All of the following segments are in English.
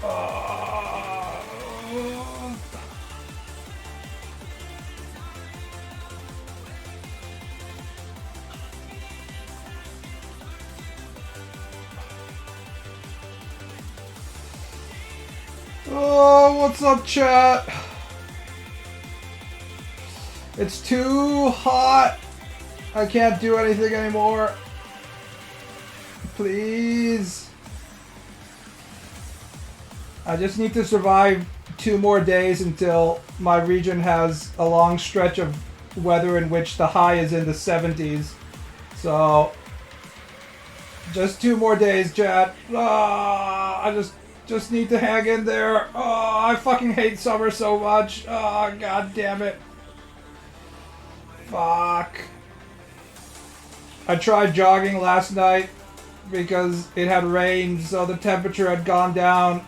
Oh, what's up, chat? It's too hot. I can't do anything anymore. Please. I just need to survive 2 more days until my region has a long stretch of weather in which the high is in the 70s. So, just 2 more days, chat. I just need to hang in there. Oh, I fucking hate summer so much. Oh, god damn it. Fuck. I tried jogging last night because it had rained, so the temperature had gone down.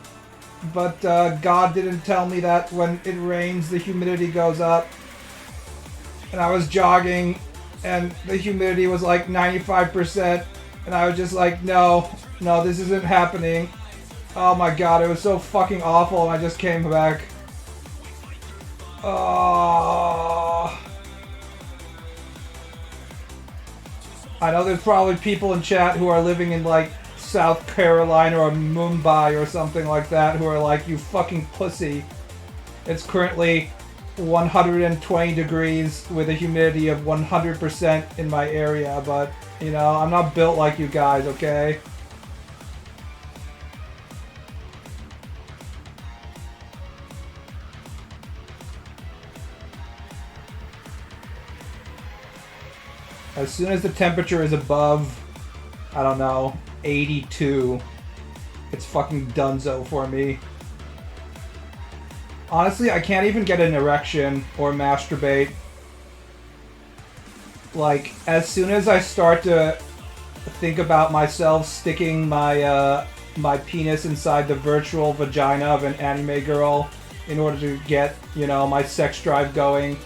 But God didn't tell me that when it rains, the humidity goes up. And I was jogging, and the humidity was like 95%. And I was just like, no, this isn't happening. Oh my god, it was so fucking awful, and I just came back. Oh. I know there's probably people in chat who are living in like South Carolina or Mumbai or something like that who are like, you fucking pussy. It's currently 120 degrees with a humidity of 100% in my area, but, you know, I'm not built like you guys, okay? As soon as the temperature is above, I don't know, 82, it's fucking donezo for me. Honestly, I can't even get an erection or masturbate. Like, as soon as I start to think about myself sticking my my penis inside the virtual vagina of an anime girl in order to get, you know, my sex drive going,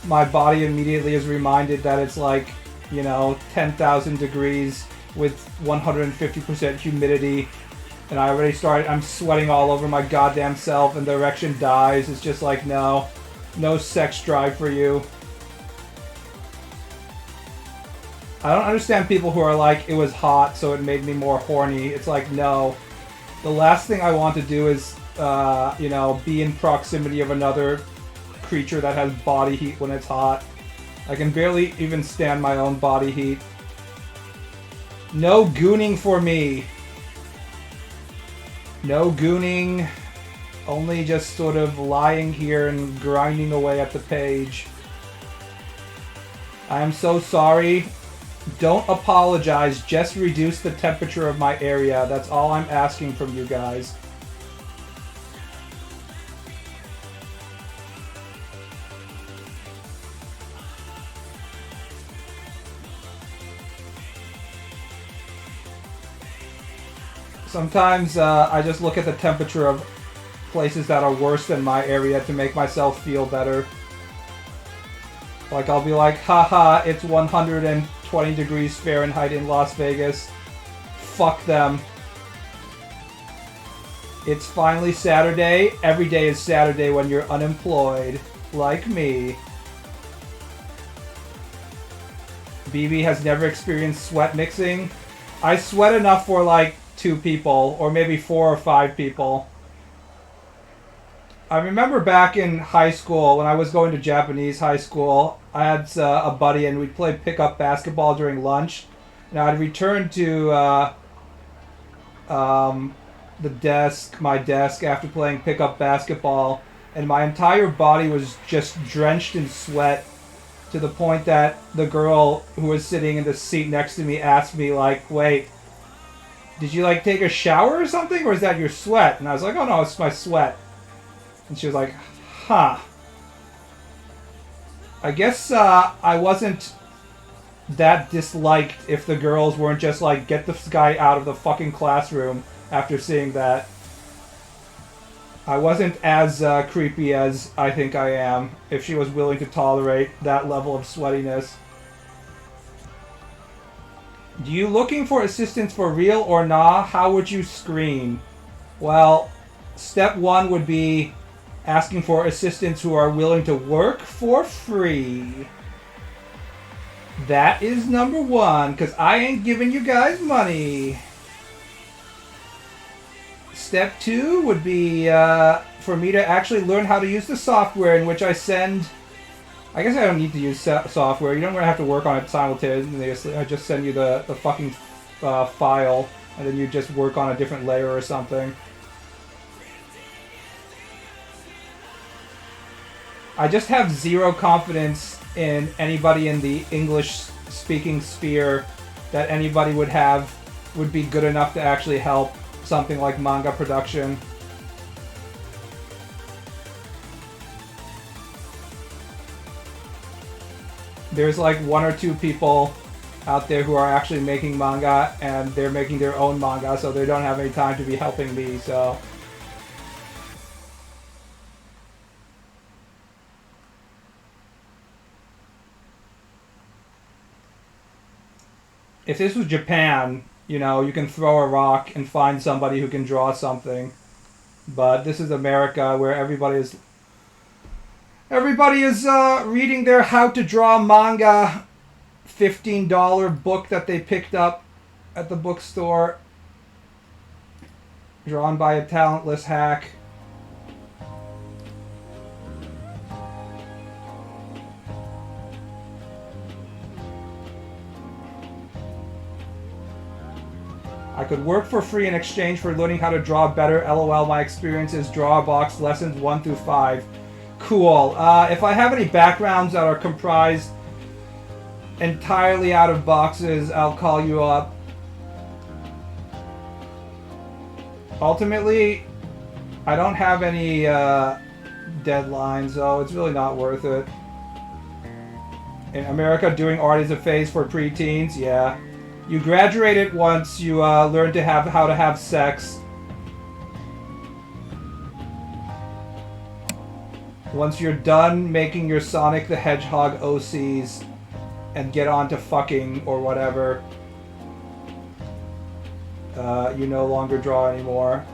my body immediately is reminded that it's like, you know, 10,000 degrees with 150% humidity, and I'm sweating all over my goddamn self, and the erection dies. It's just like, no sex drive for you. I don't understand people who are like, it was hot, so it made me more horny. It's like, no. The last thing I want to do is, you know, be in proximity of another creature that has body heat when it's hot. I can barely even stand my own body heat. No gooning for me. No gooning. Only just sort of lying here and grinding away at the page. I am so sorry. Don't apologize. Just reduce the temperature of my area. That's all I'm asking from you guys. Sometimes I just look at the temperature of places that are worse than my area to make myself feel better. Like, I'll be like, haha, it's 120 degrees Fahrenheit in Las Vegas. Fuck them. It's finally Saturday. Every day is Saturday when you're unemployed. Like me. BB has never experienced sweat mixing. I sweat enough for like 2 people, or maybe 4 or 5 people. I remember back in high school, when I was going to Japanese high school, I had a buddy and we'd play pickup basketball during lunch. And I'd return to my desk after playing pickup basketball, and my entire body was just drenched in sweat, to the point that the girl who was sitting in the seat next to me asked me, like, wait, did you like take a shower or something, or is that your sweat? And I was like, oh no, it's my sweat. And she was like, huh. I guess I wasn't that disliked if the girls weren't just like, get this guy out of the fucking classroom after seeing that. I wasn't as creepy as I think I am if she was willing to tolerate that level of sweatiness. Do you looking for assistance for real or nah? How would you scream? Well, Step 1 would be asking for assistants who are willing to work for free. That is number 1, because I ain't giving you guys money. Step 2 would be for me to actually learn how to use the software in which I send... I guess I don't need to use software. You don't really have to work on it simultaneously. I just send you the fucking file, and then you just work on a different layer or something. I just have zero confidence in anybody in the English-speaking sphere that anybody would be good enough to actually help something like manga production. There's like 1 or 2 people out there who are actually making manga, and they're making their own manga, so they don't have any time to be helping me, so... If this was Japan, you know, you can throw a rock and find somebody who can draw something. But this is America, where everybody is reading their how to draw manga $15 book that they picked up at the bookstore, drawn by a talentless hack. I could work for free in exchange for learning how to draw better. LOL, my experience is draw box lessons 1 through 5. Cool. If I have any backgrounds that are comprised entirely out of boxes, I'll call you up. Ultimately, I don't have any deadlines, so it's really not worth it. In America, doing art is a phase for preteens, yeah. You graduate it once you learn to how to have sex. Once you're done making your Sonic the Hedgehog OCs and get on to fucking or whatever, you no longer draw anymore.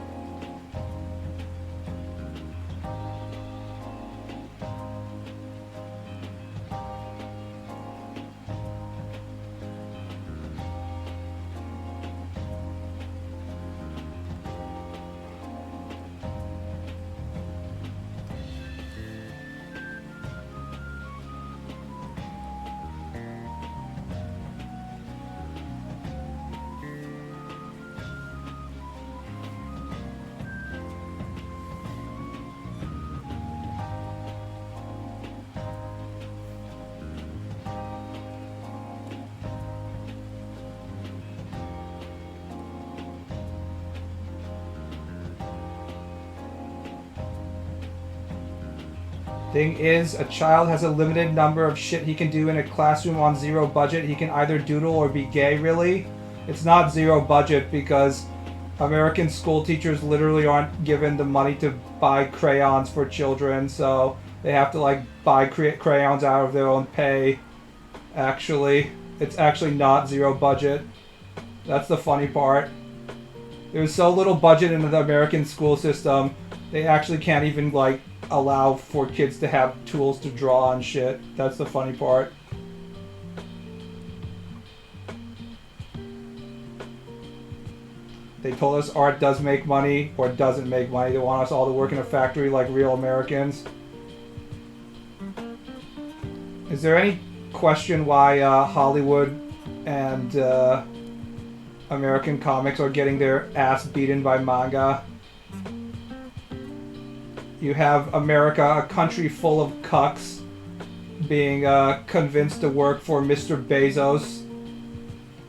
Thing is, a child has a limited number of shit he can do in a classroom on zero budget. He can either doodle or be gay, really. It's not zero budget because American school teachers literally aren't given the money to buy crayons for children, so they have to like buy crayons out of their own pay. Actually, it's actually not zero budget. That's the funny part. There's so little budget in the American school system, they actually can't even like allow for kids to have tools to draw and shit. That's the funny part. They told us art does make money or doesn't make money. They want us all to work in a factory like real Americans. Is there any question why Hollywood and American comics are getting their ass beaten by manga? You have America, a country full of cucks, being convinced to work for Mr. Bezos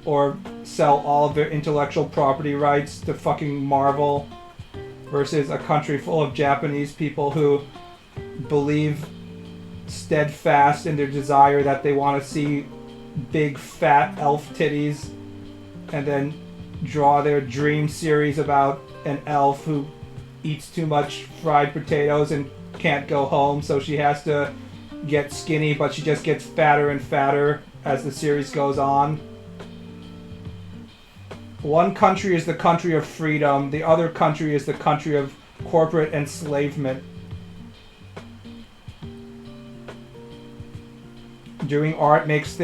or sell all of their intellectual property rights to fucking Marvel, versus a country full of Japanese people who believe steadfast in their desire that they want to see big fat elf titties and then draw their dream series about an elf who eats too much fried potatoes and can't go home, so she has to get skinny, but she just gets fatter and fatter as the series goes on. One country is the country of freedom, the other country is the country of corporate enslavement. Doing art makes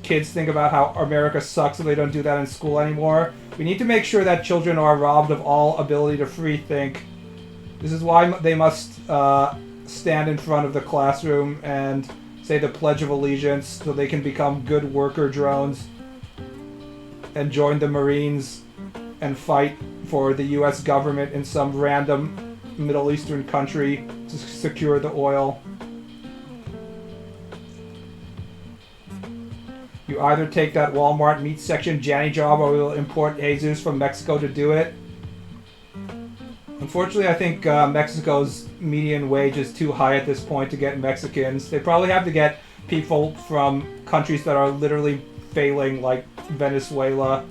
kids think about how America sucks, so they don't do that in school anymore. We need to make sure that children are robbed of all ability to free think. This is why they must stand in front of the classroom and say the Pledge of Allegiance so they can become good worker drones and join the Marines and fight for the US government in some random Middle Eastern country to secure the oil. You either take that Walmart meat section Janny job or we will import Jesus from Mexico to do it. Unfortunately, I think Mexico's median wage is too high at this point to get Mexicans. They probably have to get people from countries that are literally failing, like Venezuela.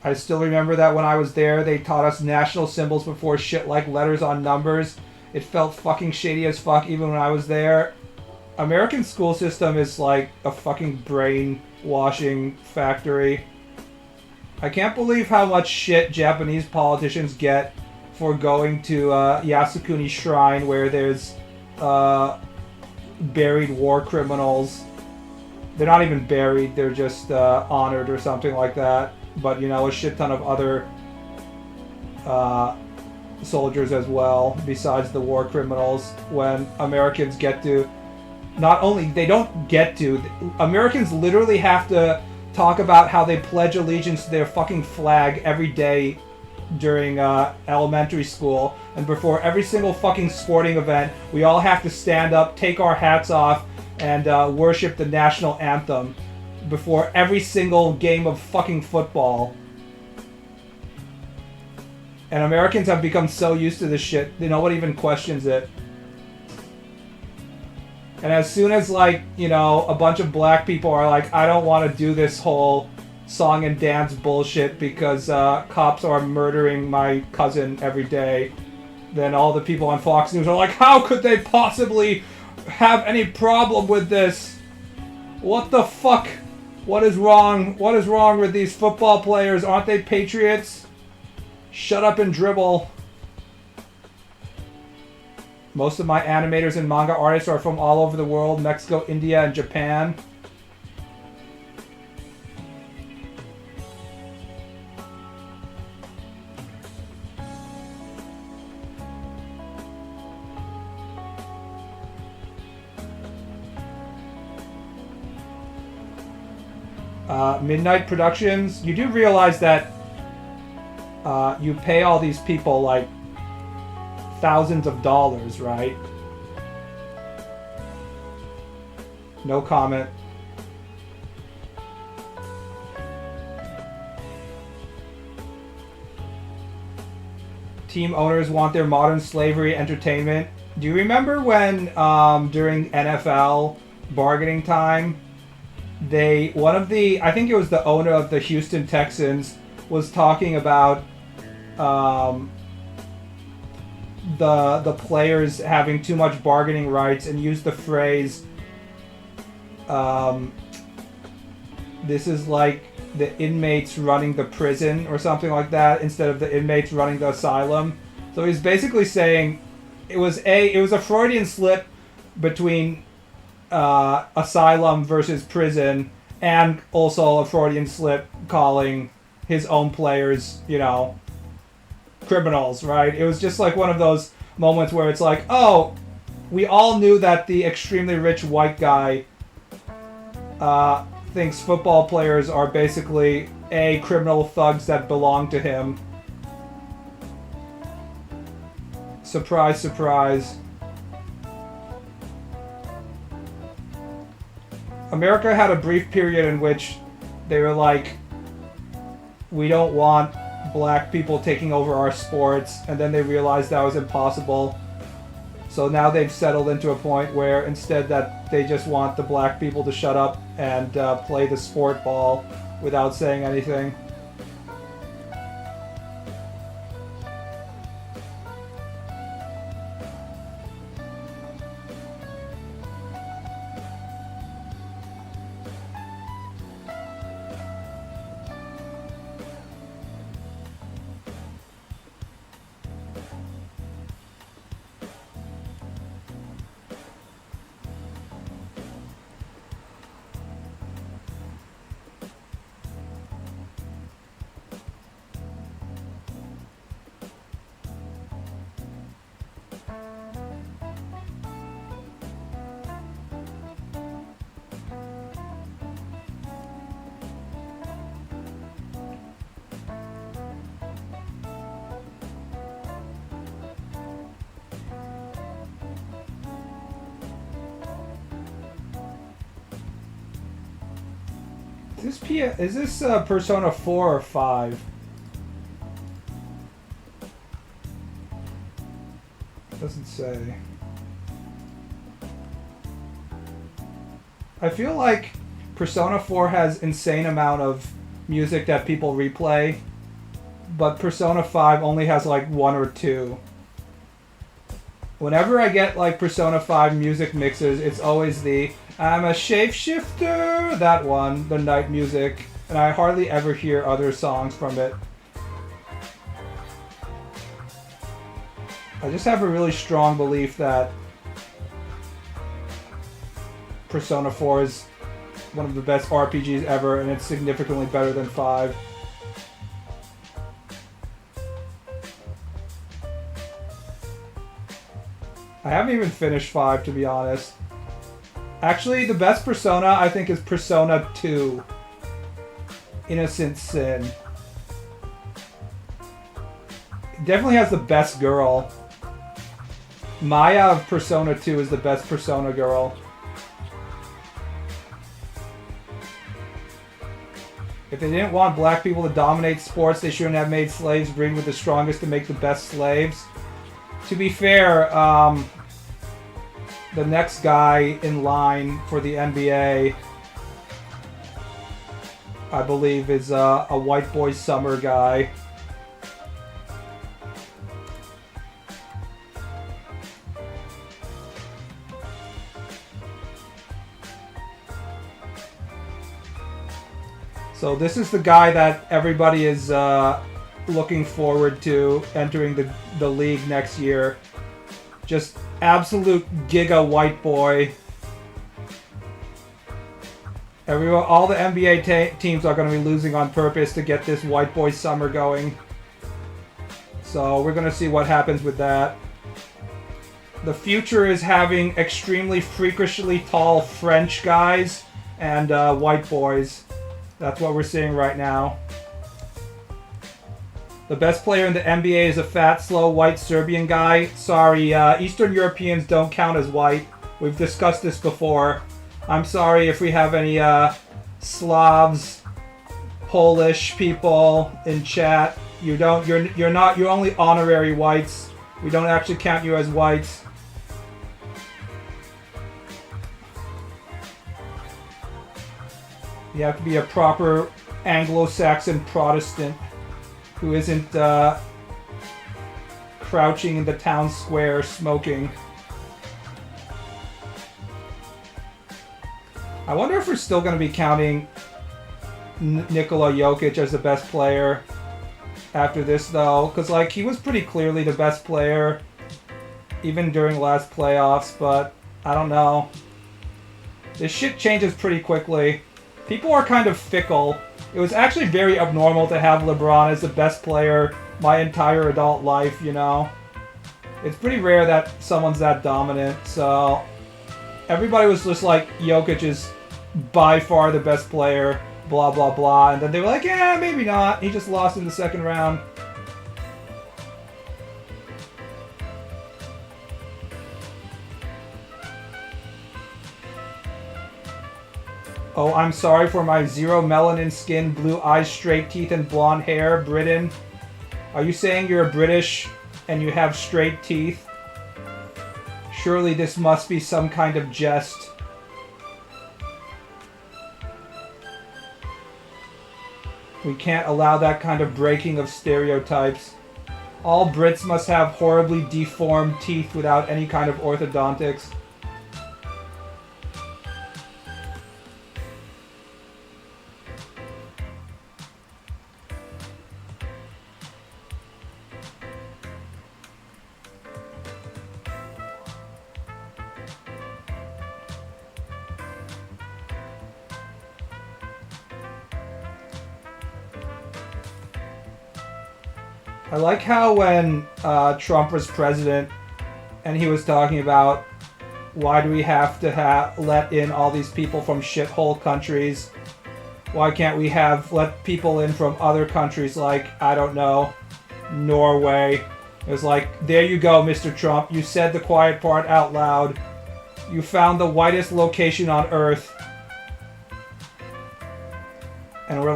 I still remember that when I was there, they taught us national symbols before shit like letters on numbers. It felt fucking shady as fuck even when I was there. American school system is like a fucking brainwashing factory. I can't believe how much shit Japanese politicians get for going to Yasukuni Shrine where there's buried war criminals. They're not even buried, they're just honored or something like that. But, you know, a shit ton of other soldiers as well, besides the war criminals, when Americans get to... Not only, they don't get to... Americans literally have to talk about how they pledge allegiance to their fucking flag every day during elementary school. And before every single fucking sporting event, we all have to stand up, take our hats off, and worship the national anthem before every single game of fucking football. And Americans have become so used to this shit, no one even questions it. And as soon as, like, you know, a bunch of black people are like, I don't want to do this whole song and dance bullshit because cops are murdering my cousin every day, then all the people on Fox News are like, how could they possibly have any problem with this? What the fuck? What is wrong? What is wrong with these football players? Aren't they patriots? Shut up and dribble. Most of my animators and manga artists are from all over the world, Mexico, India, and Japan. Midnight Productions, you do realize that you pay all these people like thousands of dollars, right? No comment. Team owners want their modern slavery entertainment. Do you remember when during NFL bargaining time, I think it was the owner of the Houston Texans was talking about the players having too much bargaining rights and used the phrase, this is like the inmates running the prison or something like that instead of the inmates running the asylum. So he's basically saying it was a Freudian slip between asylum versus prison, and also a Freudian slip calling his own players, you know, criminals, right? It was just like one of those moments where it's like, oh, we all knew that the extremely rich white guy thinks football players are basically criminal thugs that belong to him. Surprise, surprise. America had a brief period in which they were like, we don't want black people taking over our sports, and then they realized that was impossible. So now they've settled into a point where instead that they just want the black people to shut up and play the sport ball without saying anything. Is this Persona 4 or 5? Doesn't say. I feel like Persona 4 has insane amount of music that people replay, but Persona 5 only has like 1 or 2. Whenever I get like Persona 5 music mixes, it's always the I'm a shapeshifter, that one, the night music, and I hardly ever hear other songs from it. I just have a really strong belief that Persona 4 is one of the best RPGs ever, and it's significantly better than 5. I haven't even finished 5, to be honest. Actually, the best Persona, I think, is Persona 2. Innocent Sin. It definitely has the best girl. Maya of Persona 2 is the best Persona girl. If they didn't want black people to dominate sports, they shouldn't have made slaves breed with the strongest to make the best slaves. To be fair, the next guy in line for the NBA, I believe, is a white boy summer guy. So this is the guy that everybody is looking forward to entering the league next year. Just absolute giga white boy. All the NBA teams are going to be losing on purpose to get this white boy summer going. So we're going to see what happens with that. The future is having extremely freakishly tall French guys and white boys. That's what we're seeing right now. The best player in the NBA is a fat, slow, white Serbian guy. Sorry, Eastern Europeans don't count as white. We've discussed this before. I'm sorry if we have any Slavs, Polish people in chat. You're only honorary whites. We don't actually count you as whites. You have to be a proper Anglo-Saxon Protestant who isn't crouching in the town square smoking. I wonder if we're still going to be counting Nikola Jokic as the best player after this, though. Because, like, he was pretty clearly the best player even during last playoffs, but I don't know. This shit changes pretty quickly. People are kind of fickle. It was actually very abnormal to have LeBron as the best player my entire adult life, you know? It's pretty rare that someone's that dominant, so everybody was just like, Jokic is by far the best player, blah, blah, blah, and then they were like, yeah, maybe not. He just lost in the second round. Oh, I'm sorry for my zero melanin skin, blue eyes, straight teeth, and blonde hair, Britain. Are you saying you're British and you have straight teeth? Surely this must be some kind of jest. We can't allow that kind of breaking of stereotypes. All Brits must have horribly deformed teeth without any kind of orthodontics. I like how when Trump was president and he was talking about why do we have to let in all these people from shithole countries? Why can't we let people in from other countries like, I don't know, Norway? It was like, there you go, Mr. Trump. You said the quiet part out loud. You found the whitest location on Earth.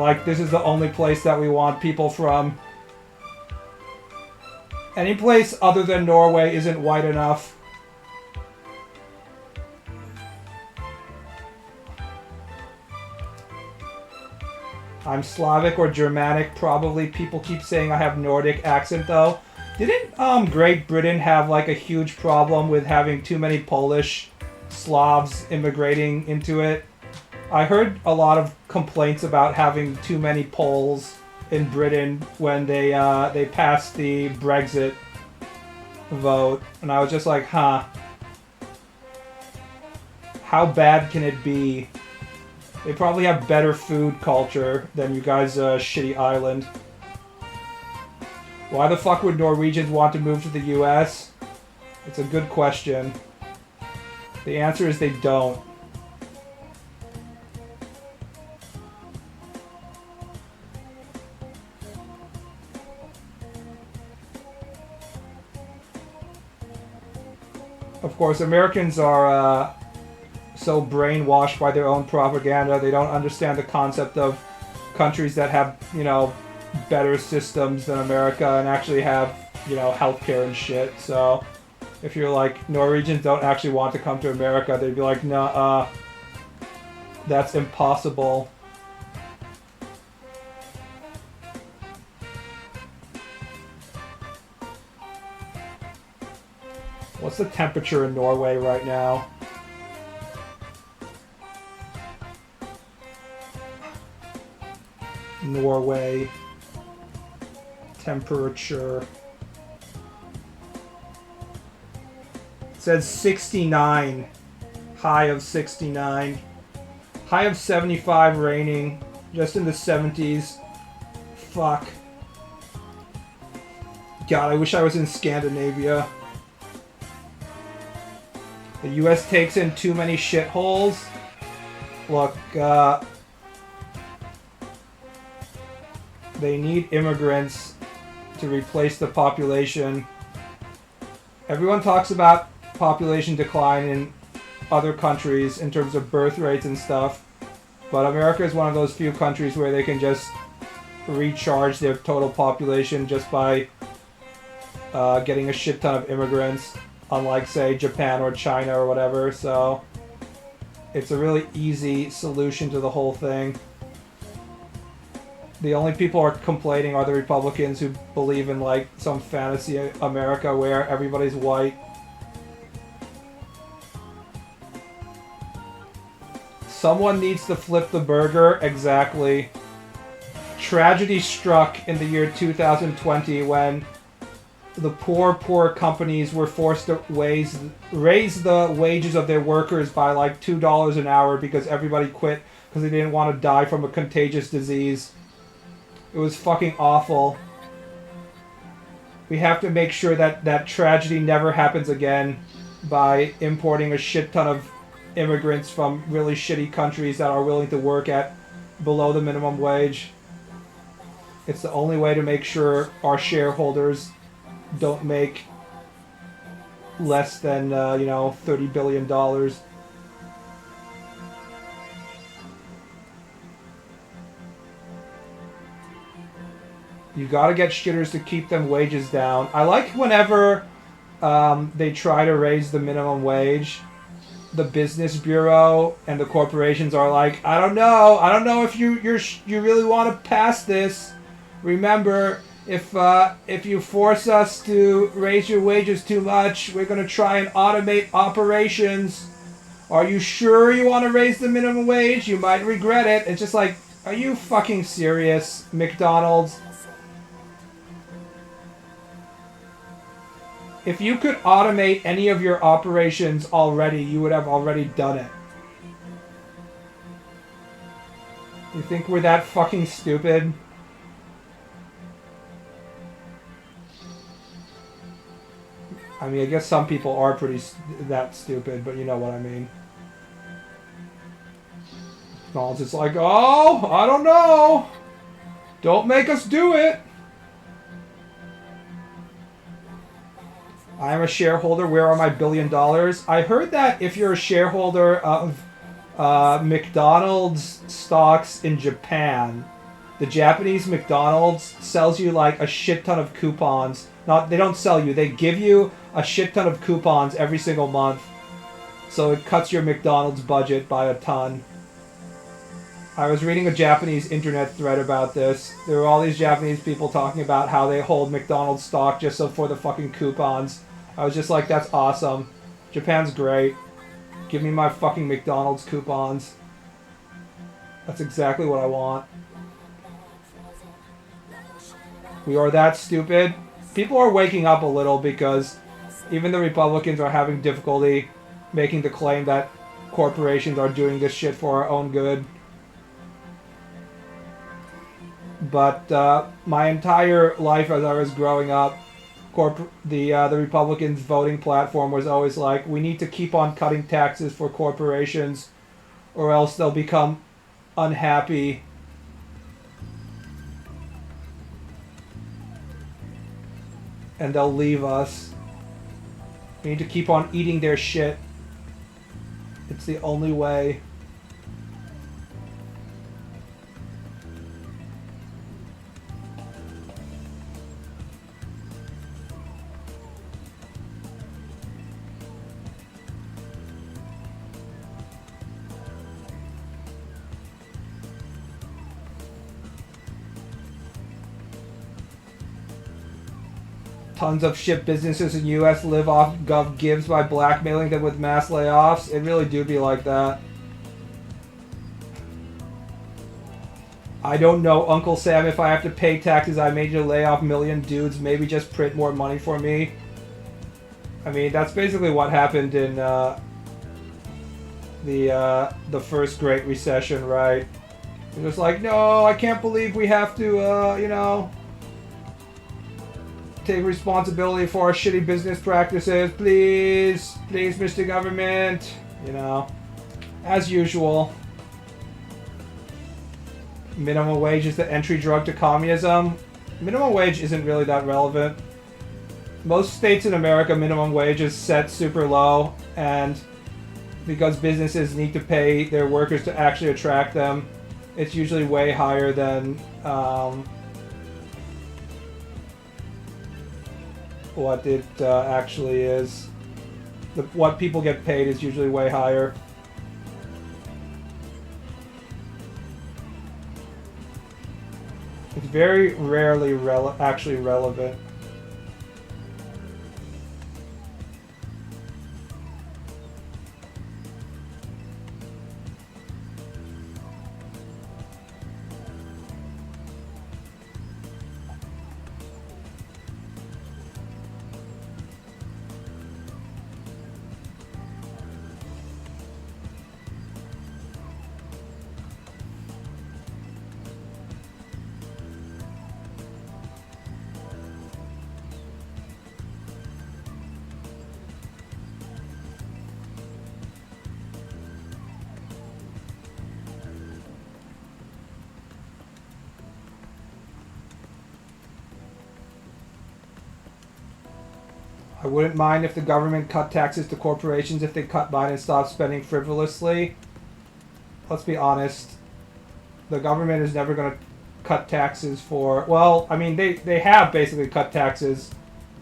like, this is the only place that we want people from. Any place other than Norway isn't white enough. I'm Slavic or Germanic, probably. People keep saying I have Nordic accent, though. Didn't Great Britain have, like, a huge problem with having too many Polish Slavs immigrating into it? I heard a lot of complaints about having too many Poles in Britain when they passed the Brexit vote, and I was just like, huh. How bad can it be? They probably have better food culture than you guys' shitty island. Why the fuck would Norwegians want to move to the US? It's a good question. The answer is they don't. Of course, Americans are so brainwashed by their own propaganda. They don't understand the concept of countries that have, you know, better systems than America and actually have, you know, healthcare and shit. So if you're like, Norwegians don't actually want to come to America, they'd be like, nah, that's impossible. What's the temperature in Norway right now? Norway temperature. It says 69. High of 69. High of 75 raining. Just in the 70s. Fuck. God, I wish I was in Scandinavia. The US takes in too many shitholes. Look, they need immigrants to replace the population. Everyone talks about population decline in other countries in terms of birth rates and stuff, but America is one of those few countries where they can just recharge their total population just by getting a shit ton of immigrants, unlike, say, Japan or China or whatever. So it's a really easy solution to the whole thing. The only people who are complaining are the Republicans who believe in, like, some fantasy America where everybody's white. Someone needs to flip the burger. Exactly. Tragedy struck in the year 2020 when the poor companies were forced to raise the wages of their workers by, like, $2 an hour because everybody quit because they didn't want to die from a contagious disease. It was fucking awful. We have to make sure that that tragedy never happens again by importing a shit ton of immigrants from really shitty countries that are willing to work at below the minimum wage. It's the only way to make sure our shareholders don't make less than, you know, $30 billion. You gotta get shitters to keep them wages down. I like whenever they try to raise the minimum wage, the business bureau and the corporations are like, I don't know if you really want to pass this. Remember, if you force us to raise your wages too much, we're gonna try and automate operations. Are you sure you want to raise the minimum wage? You might regret it. It's just like, are you fucking serious, McDonald's? If you could automate any of your operations already, you would have already done it. You think we're that fucking stupid? I mean, I guess some people are that stupid, but you know what I mean. McDonald's is like, oh, I don't know. Don't make us do it. I am a shareholder. Where are my $1 billion? I heard that if you're a shareholder of McDonald's stocks in Japan, the Japanese McDonald's sells you like a shit ton of coupons. They don't sell you, they give you a shit ton of coupons every single month. So it cuts your McDonald's budget by a ton. I was reading a Japanese internet thread about this. There were all these Japanese people talking about how they hold McDonald's stock just so for the fucking coupons. I was just like, that's awesome. Japan's great. Give me my fucking McDonald's coupons. That's exactly what I want. We are that stupid. People are waking up a little because even the Republicans are having difficulty making the claim that corporations are doing this shit for our own good. But my entire life as I was growing up, the Republicans' voting platform was always like, we need to keep on cutting taxes for corporations or else they'll become unhappy. And they'll leave us. We need to keep on eating their shit. It's the only way. Tons of shit businesses in U.S. live off Gov gives by blackmailing them with mass layoffs. It really do be like that. I don't know, Uncle Sam, if I have to pay taxes, I made you lay off million dudes. Maybe just print more money for me. I mean, that's basically what happened in the first Great Recession, right? It was like, no, I can't believe we have to, you know, take responsibility for our shitty business practices. Please, please, Mr. Government. You know, as usual. Minimum wage is the entry drug to communism. Minimum wage isn't really that relevant. Most states in America, minimum wage is set super low, and because businesses need to pay their workers to actually attract them, it's usually way higher than what it actually is. What people get paid is usually way higher. It's very rarely actually relevant. I wouldn't mind if the government cut taxes to corporations if they cut mine and stopped spending frivolously. Let's be honest. The government is never going to cut taxes for... Well, I mean, they have basically cut taxes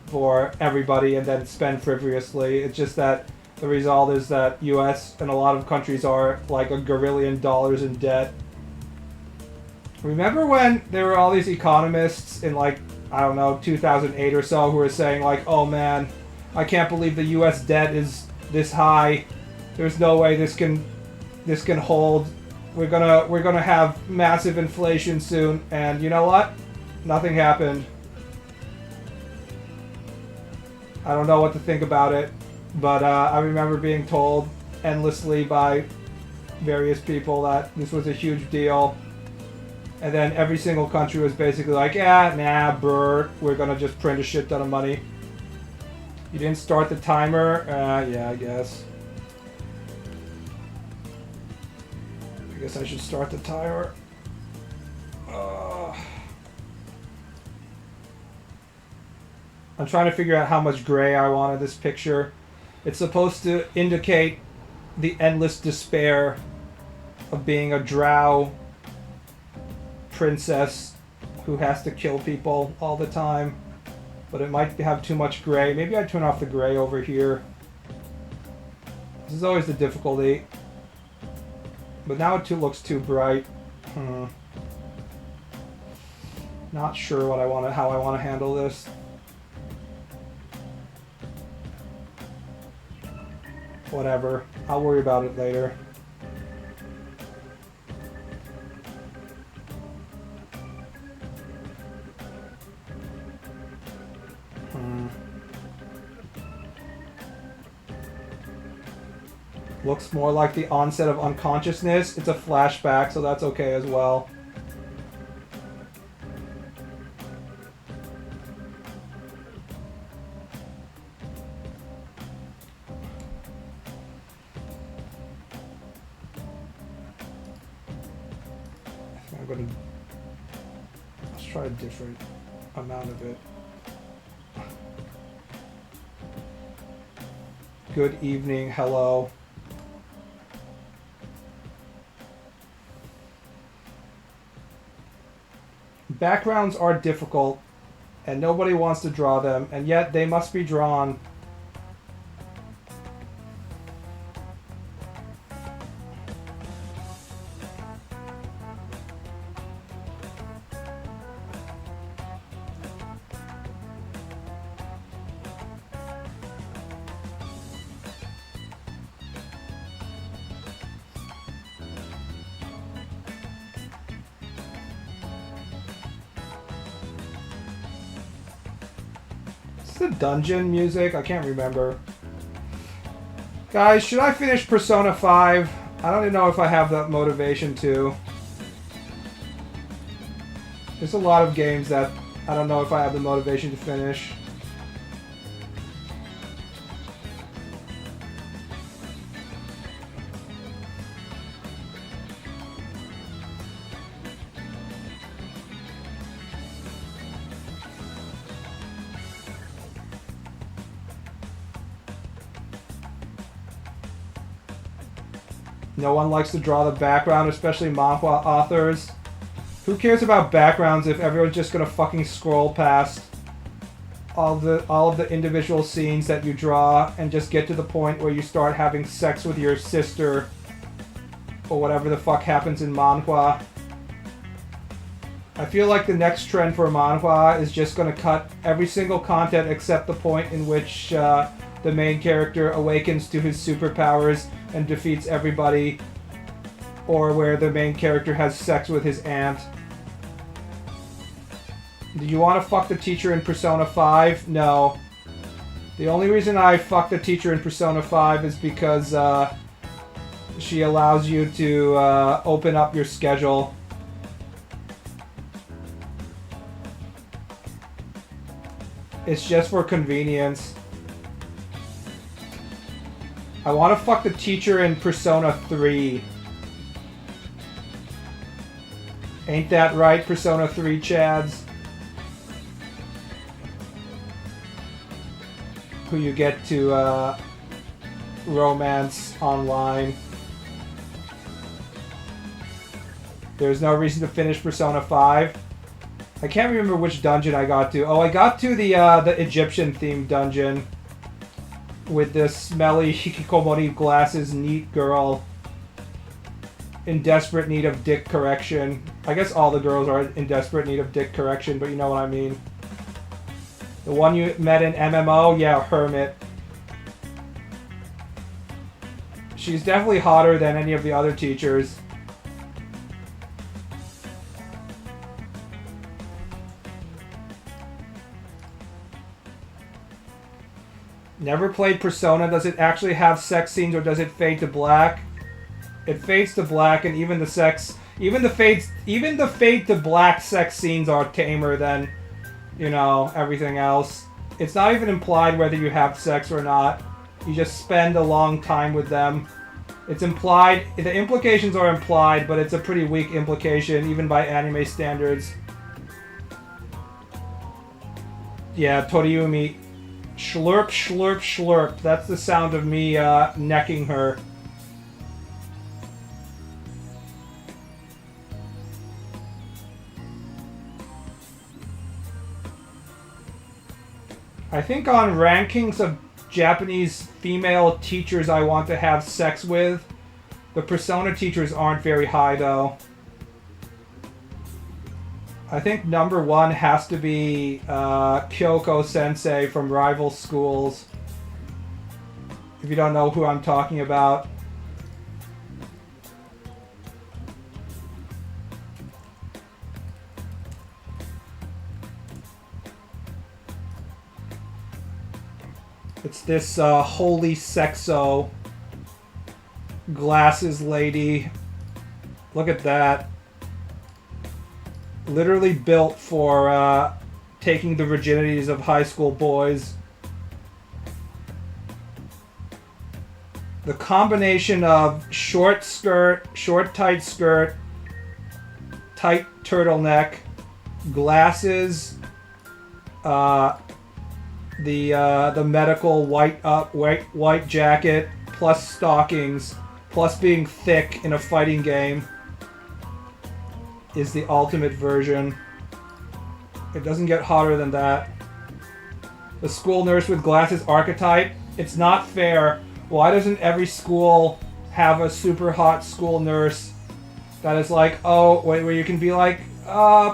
for everybody and then spend frivolously. It's just that the result is that U.S. and a lot of countries are like $1 gazillion in debt. Remember when there were all these economists in like, I don't know, 2008 or so, who were saying like, oh man, I can't believe the U.S. debt is this high. There's no way this can hold. We're gonna have massive inflation soon. And you know what? Nothing happened. I don't know what to think about it, but I remember being told endlessly by various people that this was a huge deal. And then every single country was basically like, yeah, nah, brr, we're gonna just print a shit ton of money. You didn't start the timer? Yeah, I guess. I guess I should start the timer. I'm trying to figure out how much gray I want in this picture. It's supposed to indicate the endless despair of being a drow princess who has to kill people all the time. But it might have too much gray. Maybe I turn off the gray over here. This is always the difficulty. But now it looks too bright. Not sure what how I want to handle this. Whatever. I'll worry about it later. Looks more like the onset of unconsciousness. It's a flashback, so that's okay as well. Let's try a different amount of it. Good evening, hello. Backgrounds are difficult, and nobody wants to draw them, and yet they must be drawn. The dungeon music? I can't remember. Guys, should I finish Persona 5? I don't even know if I have the motivation to. There's a lot of games that I don't know if I have the motivation to finish. No one likes to draw the background, especially manhwa authors. Who cares about backgrounds if everyone's just gonna fucking scroll past all of the individual scenes that you draw and just get to the point where you start having sex with your sister or whatever the fuck happens in manhwa. I feel like the next trend for manhwa is just gonna cut every single content except the point in which the main character awakens to his superpowers and defeats everybody, or where the main character has sex with his aunt. Do you want to fuck the teacher in Persona 5? No. The only reason I fuck the teacher in Persona 5 is because she allows you to open up your schedule. It's just for convenience. I want to fuck the teacher in Persona 3. Ain't that right, Persona 3 Chads? Who you get to romance online. There's no reason to finish Persona 5. I can't remember which dungeon I got to. Oh, I got to the Egyptian-themed dungeon with the smelly hikikomori glasses neat girl in desperate need of dick correction. I guess all the girls are in desperate need of dick correction, but you know what I mean. The one you met in MMO? Yeah, Hermit. She's definitely hotter than any of the other teachers. Never played Persona. Does it actually have sex scenes or does it fade to black? It fades to black, and even the fade to black sex scenes are tamer than, you know, everything else. It's not even implied whether you have sex or not. You just spend a long time with them. It's implied. The implications are implied, but it's a pretty weak implication, even by anime standards. Yeah, Toriumi. Schlurp, schlurp, schlurp. That's the sound of me necking her. I think on rankings of Japanese female teachers I want to have sex with, the Persona teachers aren't very high though. I think number one has to be Kyoko Sensei from Rival Schools. If you don't know who I'm talking about. It's this holy sexo glasses lady. Look at that. Literally built for taking the virginities of high school boys. The combination of short skirt, short tight skirt, tight turtleneck, glasses, the medical white jacket, plus stockings, plus being thick in a fighting game is the ultimate version. It doesn't get hotter than that. The school nurse with glasses archetype. It's not fair. Why doesn't every school have a super hot school nurse that is like, oh, wait, where you can be like,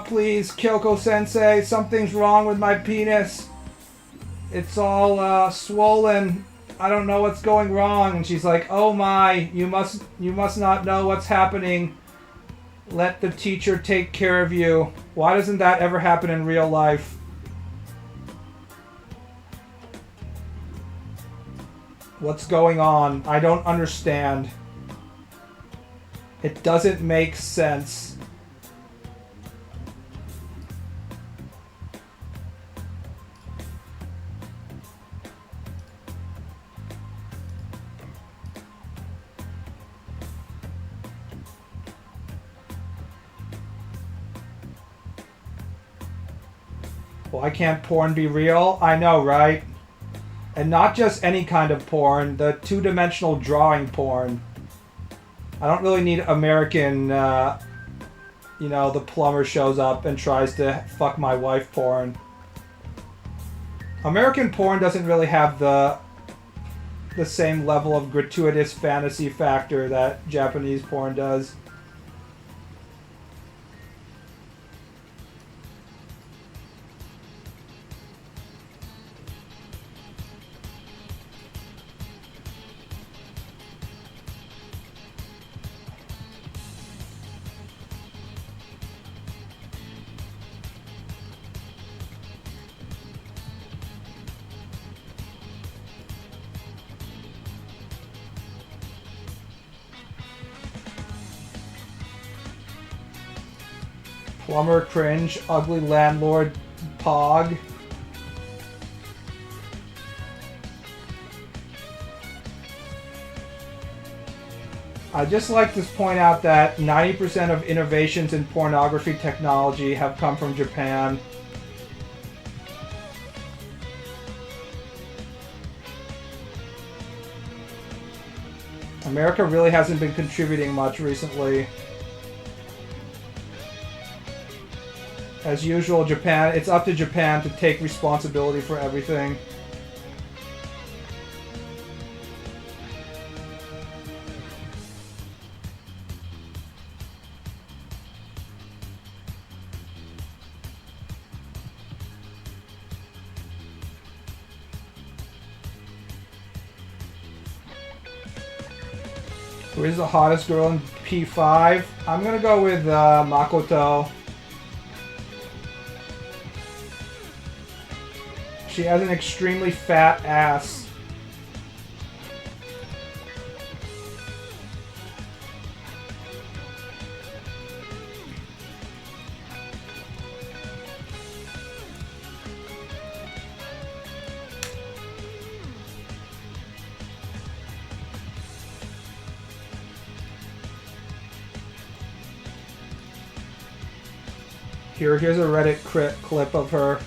please, Kyoko Sensei, something's wrong with my penis. It's all swollen. I don't know what's going wrong. And she's like, oh my, you must not know what's happening. Let the teacher take care of you. Why doesn't that ever happen in real life? What's going on? I don't understand. It doesn't make sense. Why can't porn be real? I know, right? And not just any kind of porn, the two-dimensional drawing porn. I don't really need American, the plumber shows up and tries to fuck my wife porn. American porn doesn't really have the same level of gratuitous fantasy factor that Japanese porn does. Plumber cringe, ugly landlord pog. I'd just like to point out that 90% of innovations in pornography technology have come from Japan. America really hasn't been contributing much recently. As usual, Japan, it's up to Japan to take responsibility for everything. Who is the hottest girl in P5? I'm gonna go with Makoto. She has an extremely fat ass. Here's a Reddit clip of her.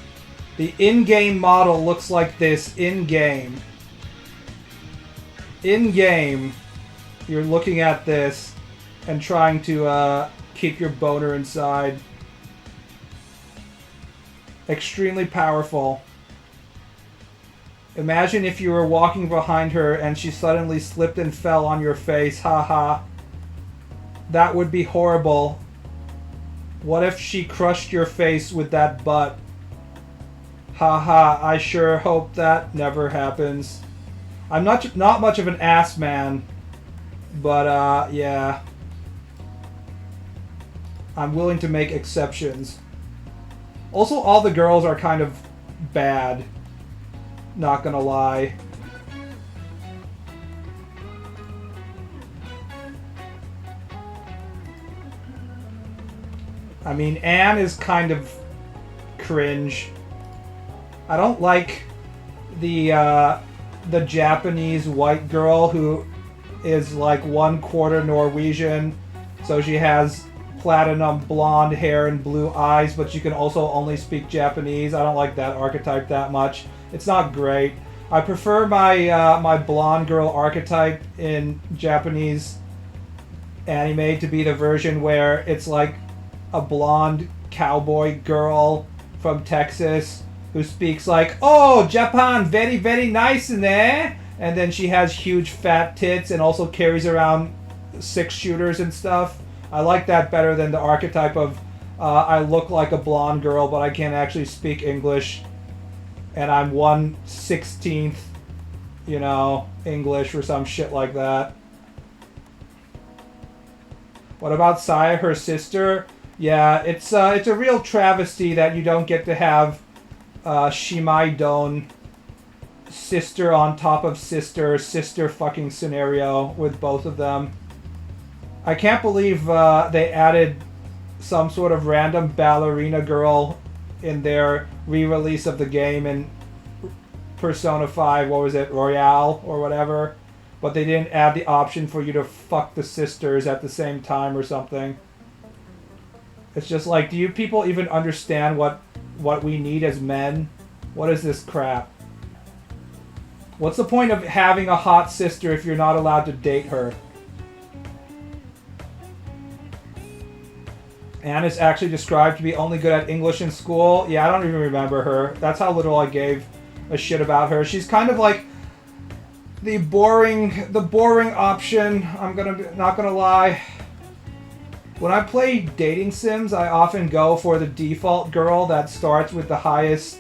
The in-game model looks like this in-game. In-game, you're looking at this and trying to keep your boner inside. Extremely powerful. Imagine if you were walking behind her and she suddenly slipped and fell on your face. Haha. That would be horrible. What if she crushed your face with that butt? Haha, I sure hope that never happens. I'm not much of an ass man, but yeah. I'm willing to make exceptions. Also, all the girls are kind of bad. Not gonna lie. I mean, Anne is kind of cringe. I don't like the Japanese white girl who is like 1/4 Norwegian, so she has platinum blonde hair and blue eyes, but she can also only speak Japanese. I don't like that archetype that much. It's not great. I prefer my my blonde girl archetype in Japanese anime to be the version where it's like a blonde cowboy girl from Texas who speaks like, "Oh, Japan, very, very nice, ne?" And then she has huge fat tits and also carries around 6-shooters and stuff. I like that better than the archetype of I look like a blonde girl, but I can't actually speak English, and I'm 1/16, you know, English or some shit like that. What about Saya, her sister? Yeah, it's a real travesty that you don't get to have Shimaidon, sister on top of sister fucking scenario with both of them. I can't believe they added some sort of random ballerina girl in their re-release of the game in Persona 5, what was it, Royale or whatever, but they didn't add the option for you to fuck the sisters at the same time or something. It's just like, do you people even understand what we need as men? What is this crap? What's the point of having a hot sister if you're not allowed to date her? Anne is actually described to be only good at English in school. Yeah, I don't even remember her. That's how little I gave a shit about her. She's kind of like the boring option. Not gonna lie. When I play dating sims, I often go for the default girl that starts with the highest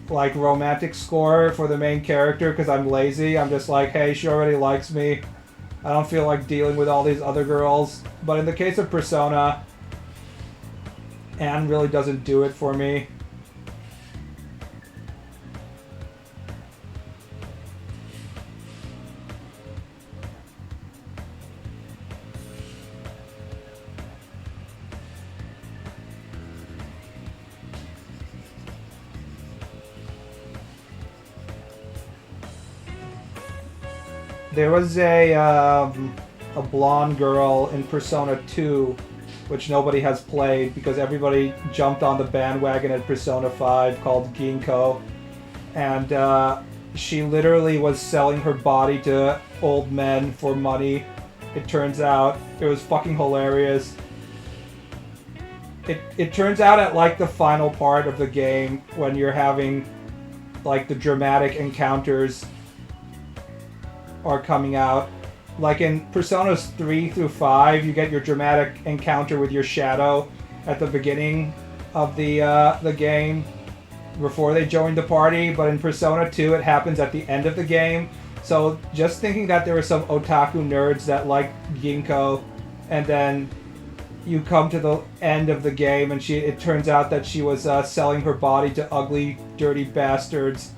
like romantic score for the main character because I'm lazy. I'm just like, hey, she already likes me. I don't feel like dealing with all these other girls. But in the case of Persona, Anne really doesn't do it for me. There was a blonde girl in Persona 2, which nobody has played because everybody jumped on the bandwagon at Persona 5, called Ginkgo. And she literally was selling her body to old men for money. It turns out it was fucking hilarious. It turns out at like the final part of the game when you're having like the dramatic encounters are coming out. Like in Personas 3 through 5, you get your dramatic encounter with your shadow at the beginning of the game before they join the party, but in Persona 2 it happens at the end of the game. So just thinking that there were some otaku nerds that liked Ginkgo, and then you come to the end of the game and it turns out that she was selling her body to ugly, dirty bastards.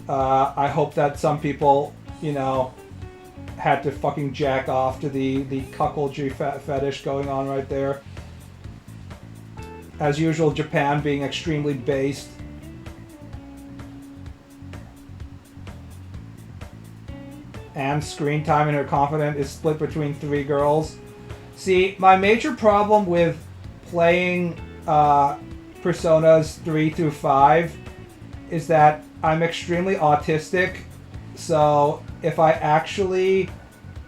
I hope that some people, you know, had to fucking jack off to the cuckoldry fetish going on right there. As usual, Japan being extremely based. And screen time in her confidant is split between 3 girls. See, my major problem with playing Personas 3 through 5 is that I'm extremely autistic. So if I actually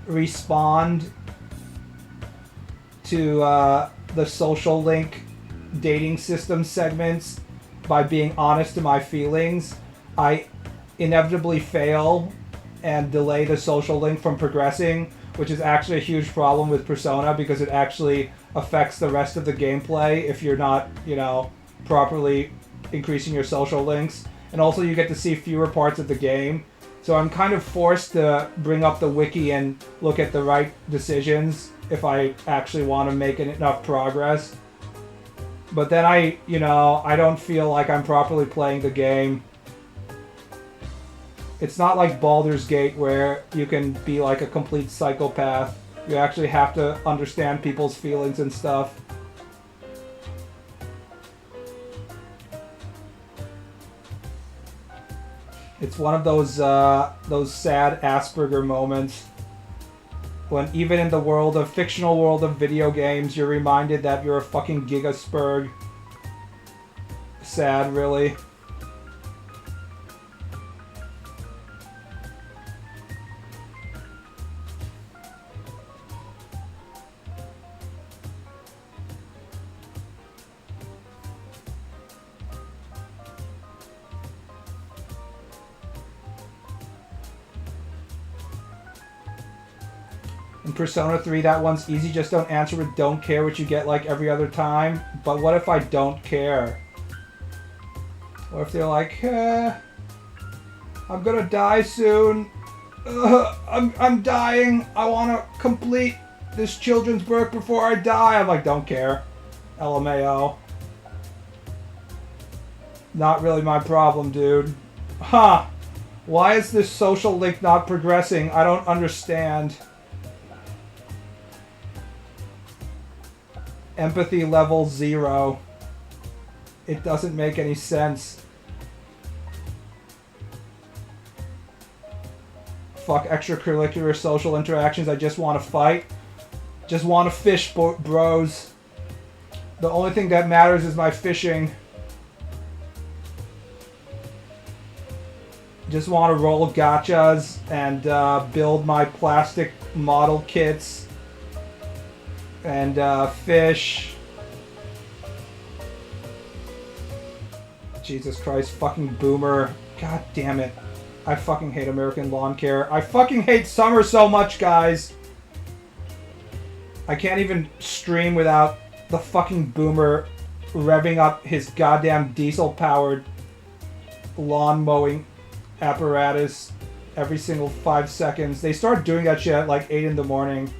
respond to the social link dating system segments by being honest to my feelings, I inevitably fail and delay the social link from progressing, which is actually a huge problem with Persona because it actually affects the rest of the gameplay if you're not, you know, properly increasing your social links. And also you get to see fewer parts of the game. So I'm kind of forced to bring up the wiki and look at the right decisions if I actually want to make enough progress. But then I don't feel like I'm properly playing the game. It's not like Baldur's Gate where you can be like a complete psychopath. You actually have to understand people's feelings and stuff. It's one of those sad Asperger moments when even in the fictional world of video games, you're reminded that you're a fucking Gigaspurg. Sad, really. In Persona 3, that one's easy. Just don't answer with don't care, which you get like every other time. But what if I don't care? Or if they're like, I'm gonna die soon. I'm dying. I want to complete this children's book before I die. I'm like, don't care. LMAO. Not really my problem, dude. Huh. Why is this social link not progressing? I don't understand. Empathy level 0. It doesn't make any sense. Fuck extracurricular social interactions. I just want to fight. Just want to fish, bros. The only thing that matters is my fishing. Just want to roll gachas and build my plastic model kits. And fish. Jesus Christ, fucking boomer. God damn it. I fucking hate American lawn care. I fucking hate summer so much, guys. I can't even stream without the fucking boomer revving up his goddamn diesel-powered lawn mowing apparatus every single 5 seconds. They start doing that shit at like 8 in the morning.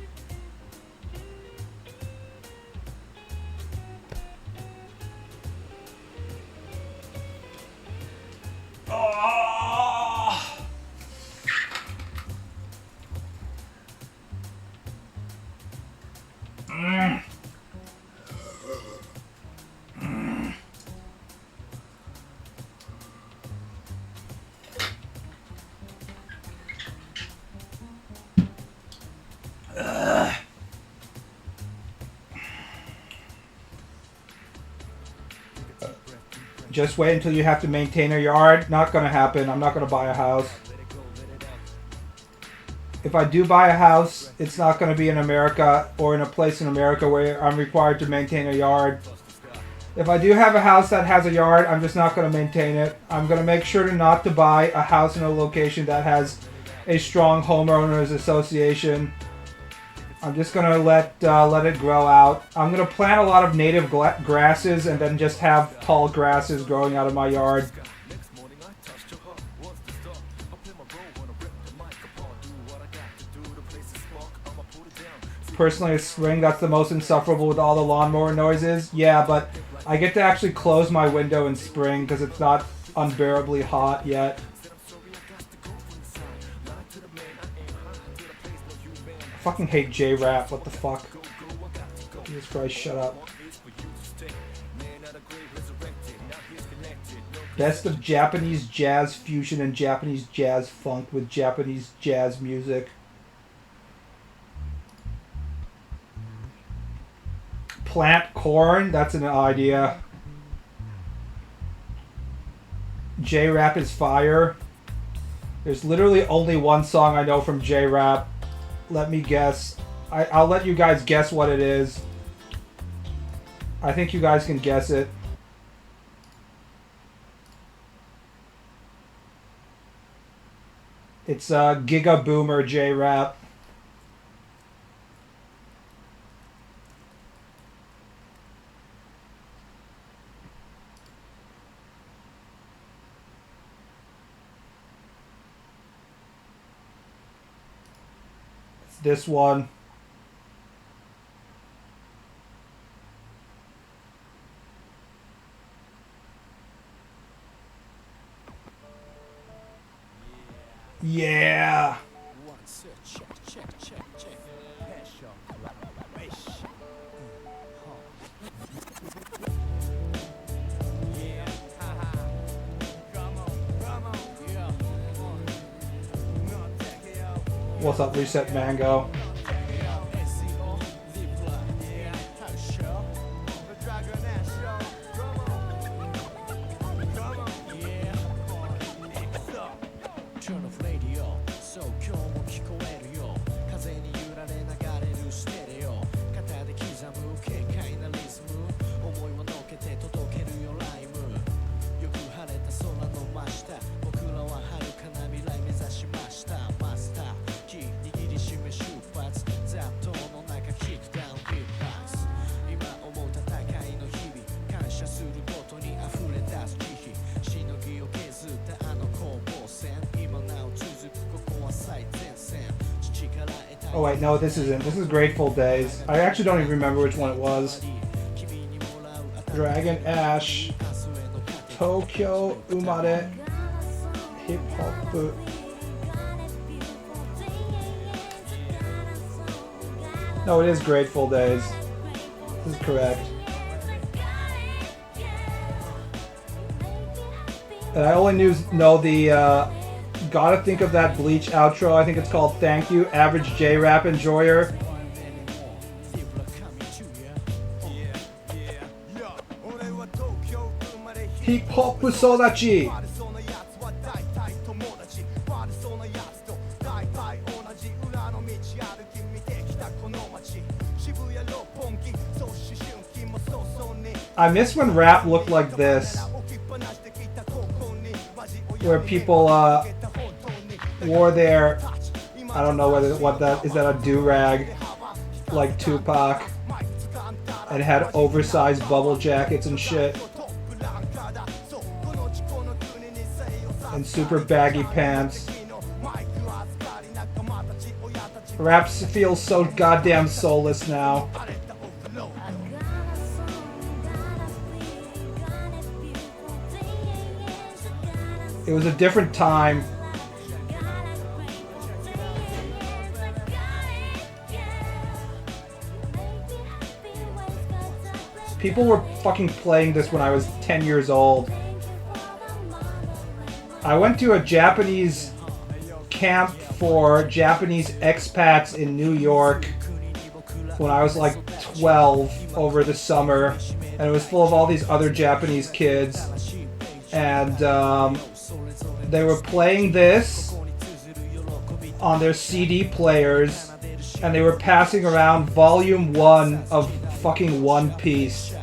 Just wait until you have to maintain a yard. Not gonna happen. I'm not gonna buy a house. If I do buy a house, it's not gonna be in America or in a place in America where I'm required to maintain a yard. If I do have a house that has a yard, I'm just not gonna maintain it. I'm gonna make sure not to buy a house in a location that has a strong homeowners association. I'm just gonna let it grow out. I'm gonna plant a lot of native grasses and then just have tall grasses growing out of my yard. Personally, it's spring that's the most insufferable with all the lawnmower noises. Yeah, but I get to actually close my window in spring because it's not unbearably hot yet. I fucking hate J-Rap, what the fuck? Jesus Christ, shut up. Best of Japanese jazz fusion and Japanese jazz funk with Japanese jazz music. Plant corn? That's an idea. J-Rap is fire. There's literally only one song I know from J-Rap. Let me guess. I'll let you guys guess what it is. I think you guys can guess it. It's Giga Boomer J-Rap. It's this one. Yeah. What's up, Reset Mango? Oh wait, no, this isn't. This is Grateful Days. I actually don't even remember which one it was. Dragon Ash, Tokyo Umare, Hip Hop. No, it is Grateful Days. This is correct. And I only know the Gotta Think of That Bleach outro. I think it's called Thank You, Average J-Rap Enjoyer. Hip Hop Sodachi. I miss when rap looked like this, where people wore their, I don't know what that is, that a do-rag like Tupac, and had oversized bubble jackets and shit, and super baggy pants. Rap feels so goddamn soulless now. It was a different time. People were fucking playing this when I was 10 years old. I went to a Japanese camp for Japanese expats in New York when I was like 12 over the summer, and it was full of all these other Japanese kids, and they were playing this on their CD players, and they were passing around volume 1 of fucking One Piece.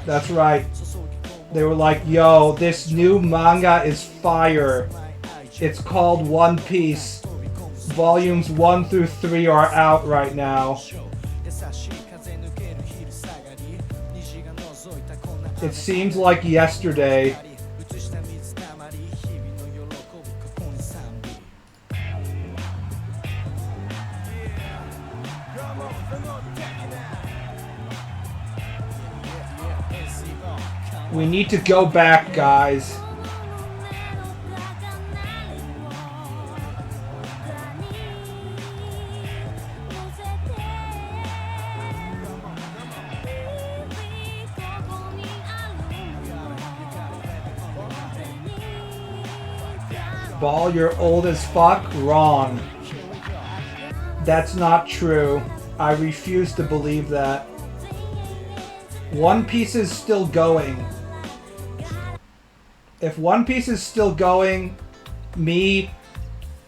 That's right. They were like, yo, this new manga is fire. It's called One Piece. Volumes 1 through 3 are out right now. It seems like yesterday. We need to go back, guys. Ball, you're old as fuck? Wrong. That's not true. I refuse to believe that. One Piece is still going. If One Piece is still going, me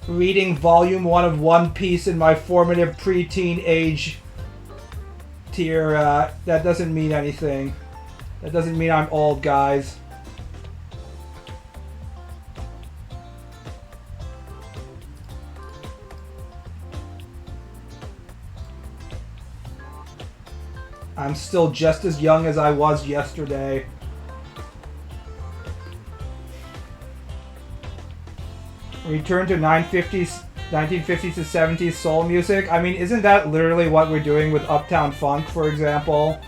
reading volume 1 of One Piece in my formative preteen age tier, that doesn't mean anything. That doesn't mean I'm old, guys. I'm still just as young as I was yesterday. Return to 1950s to 70s soul music. I mean, isn't that literally what we're doing with Uptown Funk, for example?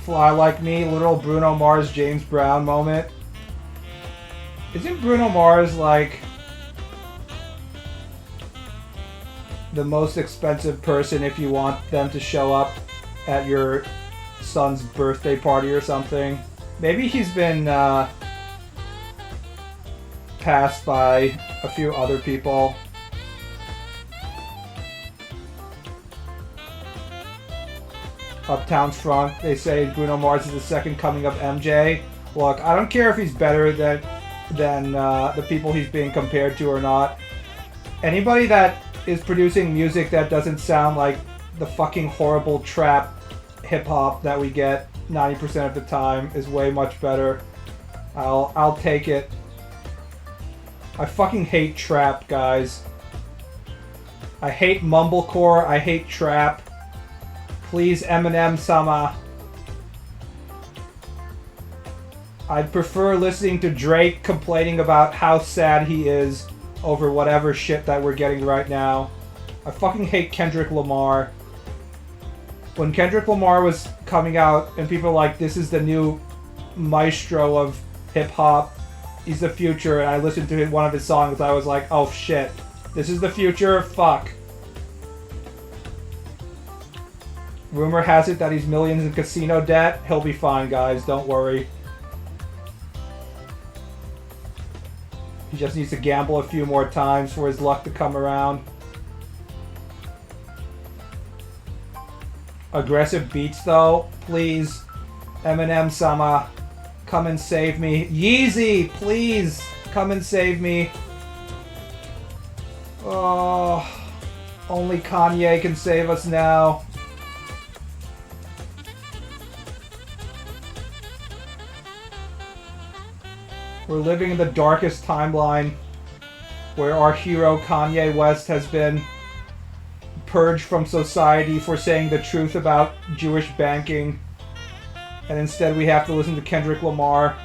Fly Like Me, literal Bruno Mars, James Brown moment. Isn't Bruno Mars like the most expensive person if you want them to show up at your son's birthday party or something? Maybe he's been passed by a few other people. Uptown Funk, they say Bruno Mars is the second coming of MJ. Look, I don't care if he's better than the people he's being compared to or not. Anybody that is producing music that doesn't sound like the fucking horrible trap hip-hop that we get 90% of the time is way much better. I'll take it. I fucking hate trap, guys. I hate mumblecore, I hate trap. Please, Eminem-sama. I'd prefer listening to Drake complaining about how sad he is over whatever shit that we're getting right now. I fucking hate Kendrick Lamar. When Kendrick Lamar was coming out and people were like, this is the new maestro of hip-hop, he's the future, and I listened to one of his songs, I was like, oh shit, this is the future? Fuck. Rumor has it that he's millions in casino debt. He'll be fine, guys. Don't worry. He just needs to gamble a few more times for his luck to come around. Aggressive beats, though. Please. Eminem-sama. Come and save me. Yeezy! Please! Come and save me. Oh. Only Kanye can save us now. We're living in the darkest timeline where our hero Kanye West has been purged from society for saying the truth about Jewish banking, and instead we have to listen to Kendrick Lamar.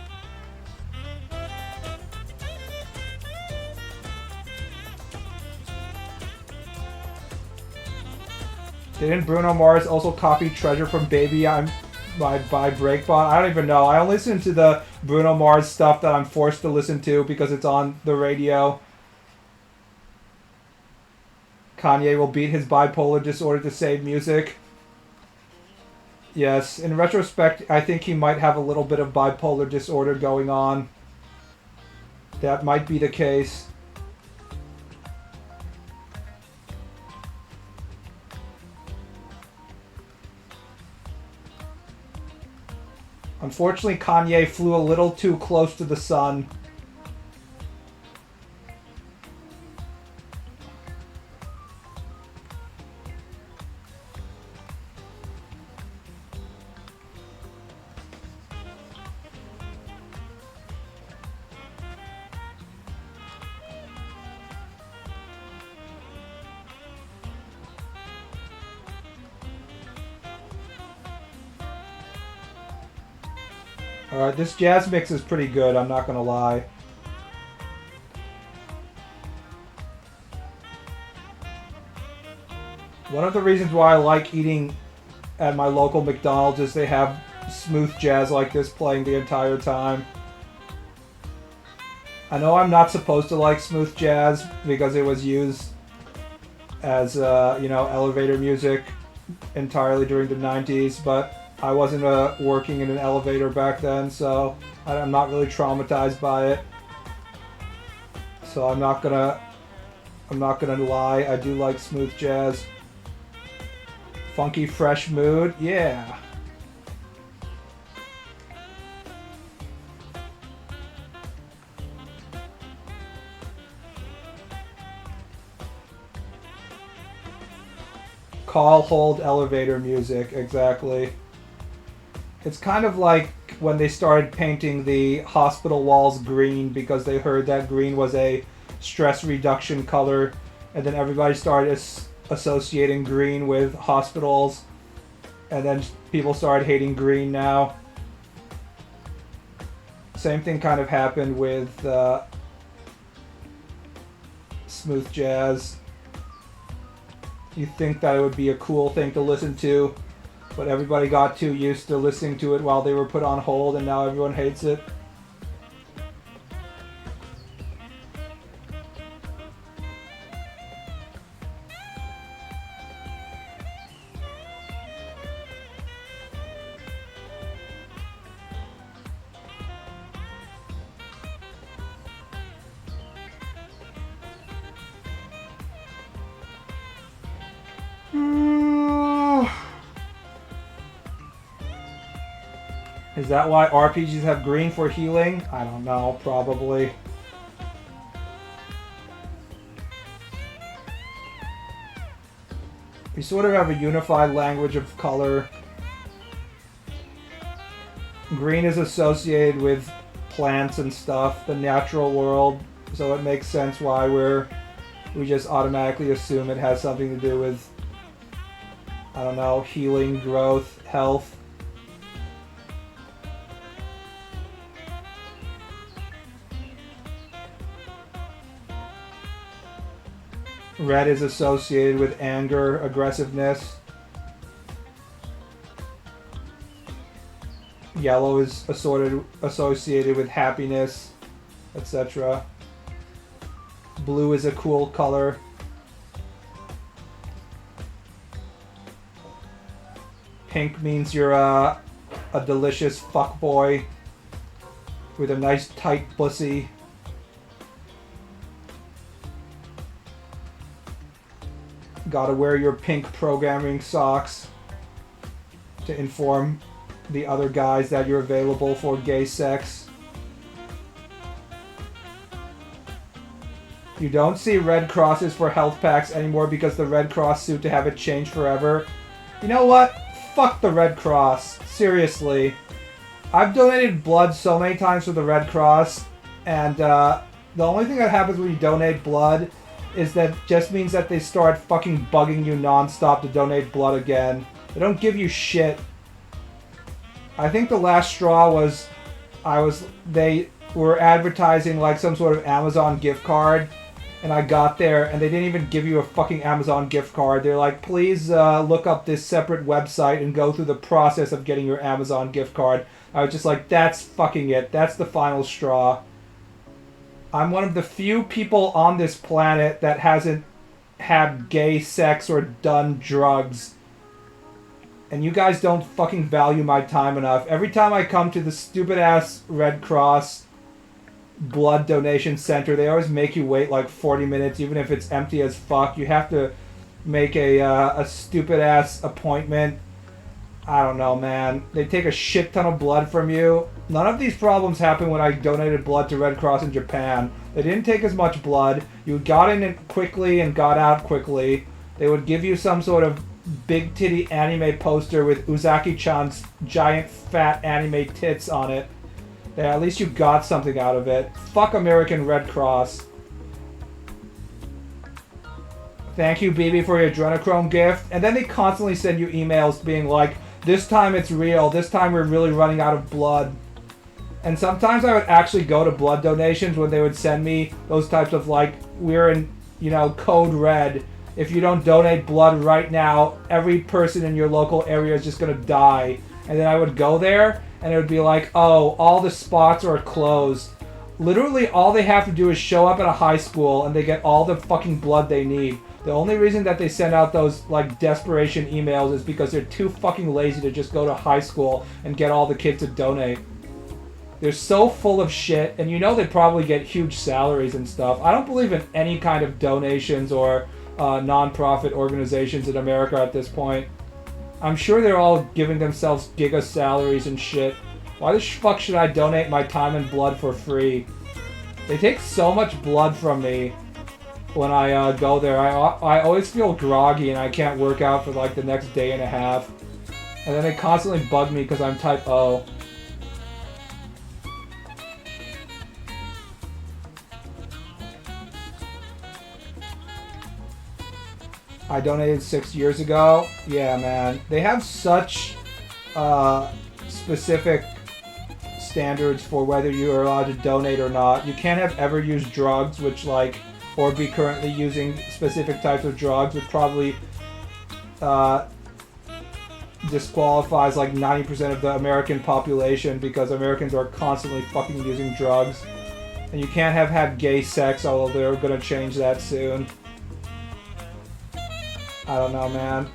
Didn't Bruno Mars also copy Treasure from Baby by Breakbot? I don't even know. I only listen to the Bruno Mars stuff that I'm forced to listen to because it's on the radio. Kanye will beat his bipolar disorder to save music. Yes, in retrospect, I think he might have a little bit of bipolar disorder going on. That might be the case. Unfortunately, Kanye flew a little too close to the sun. Alright, this jazz mix is pretty good, I'm not gonna lie. One of the reasons why I like eating at my local McDonald's is they have smooth jazz like this playing the entire time. I know I'm not supposed to like smooth jazz because it was used as, elevator music entirely during the 90s, but I wasn't working in an elevator back then, so I'm not really traumatized by it. So I'm not gonna lie. I do like smooth jazz. Funky, fresh mood, yeah. Call, hold, elevator music, exactly. It's kind of like when they started painting the hospital walls green because they heard that green was a stress reduction color, and then everybody started associating green with hospitals, and then people started hating green now. Same thing kind of happened with smooth jazz. You think that it would be a cool thing to listen to, but everybody got too used to listening to it while they were put on hold, and now everyone hates it. Is that why RPGs have green for healing? I don't know, probably. We sort of have a unified language of color. Green is associated with plants and stuff, the natural world, so it makes sense why we just automatically assume it has something to do with, I don't know, healing, growth, health. Red is associated with anger, aggressiveness. Yellow is associated with happiness, etc. Blue is a cool color. Pink means you're a delicious fuckboy with a nice tight pussy. Gotta wear your pink programming socks to inform the other guys that you're available for gay sex. You don't see red crosses for health packs anymore because the Red Cross suit to have it change forever. You know what? Fuck the Red Cross. Seriously. I've donated blood so many times for the Red Cross, and the only thing that happens when you donate blood is that just means that they start fucking bugging you non-stop to donate blood again. They don't give you shit. I think the last straw was they were advertising like some sort of Amazon gift card, and I got there and they didn't even give you a fucking Amazon gift card. They're like, please look up this separate website and go through the process of getting your Amazon gift card. I was just like, that's fucking it. That's the final straw. I'm one of the few people on this planet that hasn't had gay sex or done drugs. And you guys don't fucking value my time enough. Every time I come to the stupid-ass Red Cross blood donation center, they always make you wait like 40 minutes, even if it's empty as fuck. You have to make a stupid-ass appointment. I don't know, man. They take a shit ton of blood from you. None of these problems happened when I donated blood to Red Cross in Japan. They didn't take as much blood. You got in quickly and got out quickly. They would give you some sort of big titty anime poster with Uzaki-chan's giant fat anime tits on it. Yeah, at least you got something out of it. Fuck American Red Cross. Thank you, BB, for your adrenochrome gift. And then they constantly send you emails being like, this time it's real. This time we're really running out of blood. And sometimes I would actually go to blood donations when they would send me those types of like, we're in, code red. If you don't donate blood right now, every person in your local area is just going to die. And then I would go there and it would be like, oh, all the spots are closed. Literally, all they have to do is show up at a high school and they get all the fucking blood they need. The only reason that they send out those, like, desperation emails is because they're too fucking lazy to just go to high school and get all the kids to donate. They're so full of shit, and you know they probably get huge salaries and stuff. I don't believe in any kind of donations or non-profit organizations in America at this point. I'm sure they're all giving themselves giga salaries and shit. Why the fuck should I donate my time and blood for free? They take so much blood from me when I go there. I always feel groggy and I can't work out for like the next day and a half. And then they constantly bug me because I'm type O. I donated 6 years ago. Yeah, man. They have such specific standards for whether you are allowed to donate or not. You can't have ever used drugs, which like, or be currently using specific types of drugs, which probably disqualifies like 90% of the American population because Americans are constantly fucking using drugs. And you can't have had gay sex, although they're gonna change that soon. I don't know, man.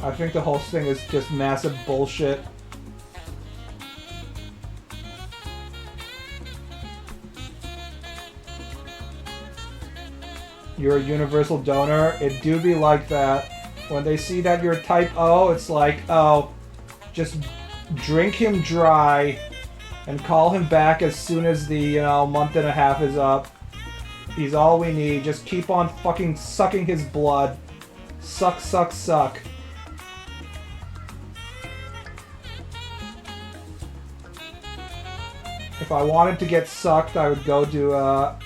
I think the whole thing is just massive bullshit. You're a universal donor. It do be like that. When they see that you're type O, it's like, oh, just drink him dry and call him back as soon as the, month and a half is up. He's all we need. Just keep on fucking sucking his blood. Suck, suck, suck. If I wanted to get sucked, I would go to a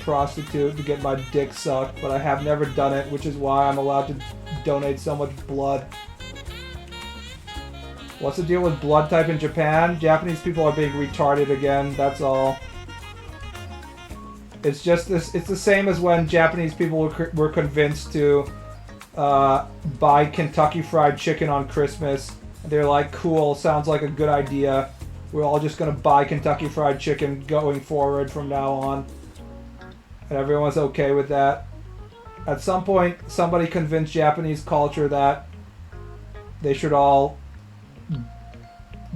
prostitute to get my dick sucked, but I have never done it, which is why I'm allowed to donate so much blood. What's the deal with blood type in Japan? Japanese people are being retarded again, that's all. It's just this. It's the same as when Japanese people were convinced to buy Kentucky Fried Chicken on Christmas. They're like, cool, sounds like a good idea. We're all just gonna buy Kentucky Fried Chicken going forward from now on. And everyone's okay with that. At some point, somebody convinced Japanese culture that they should all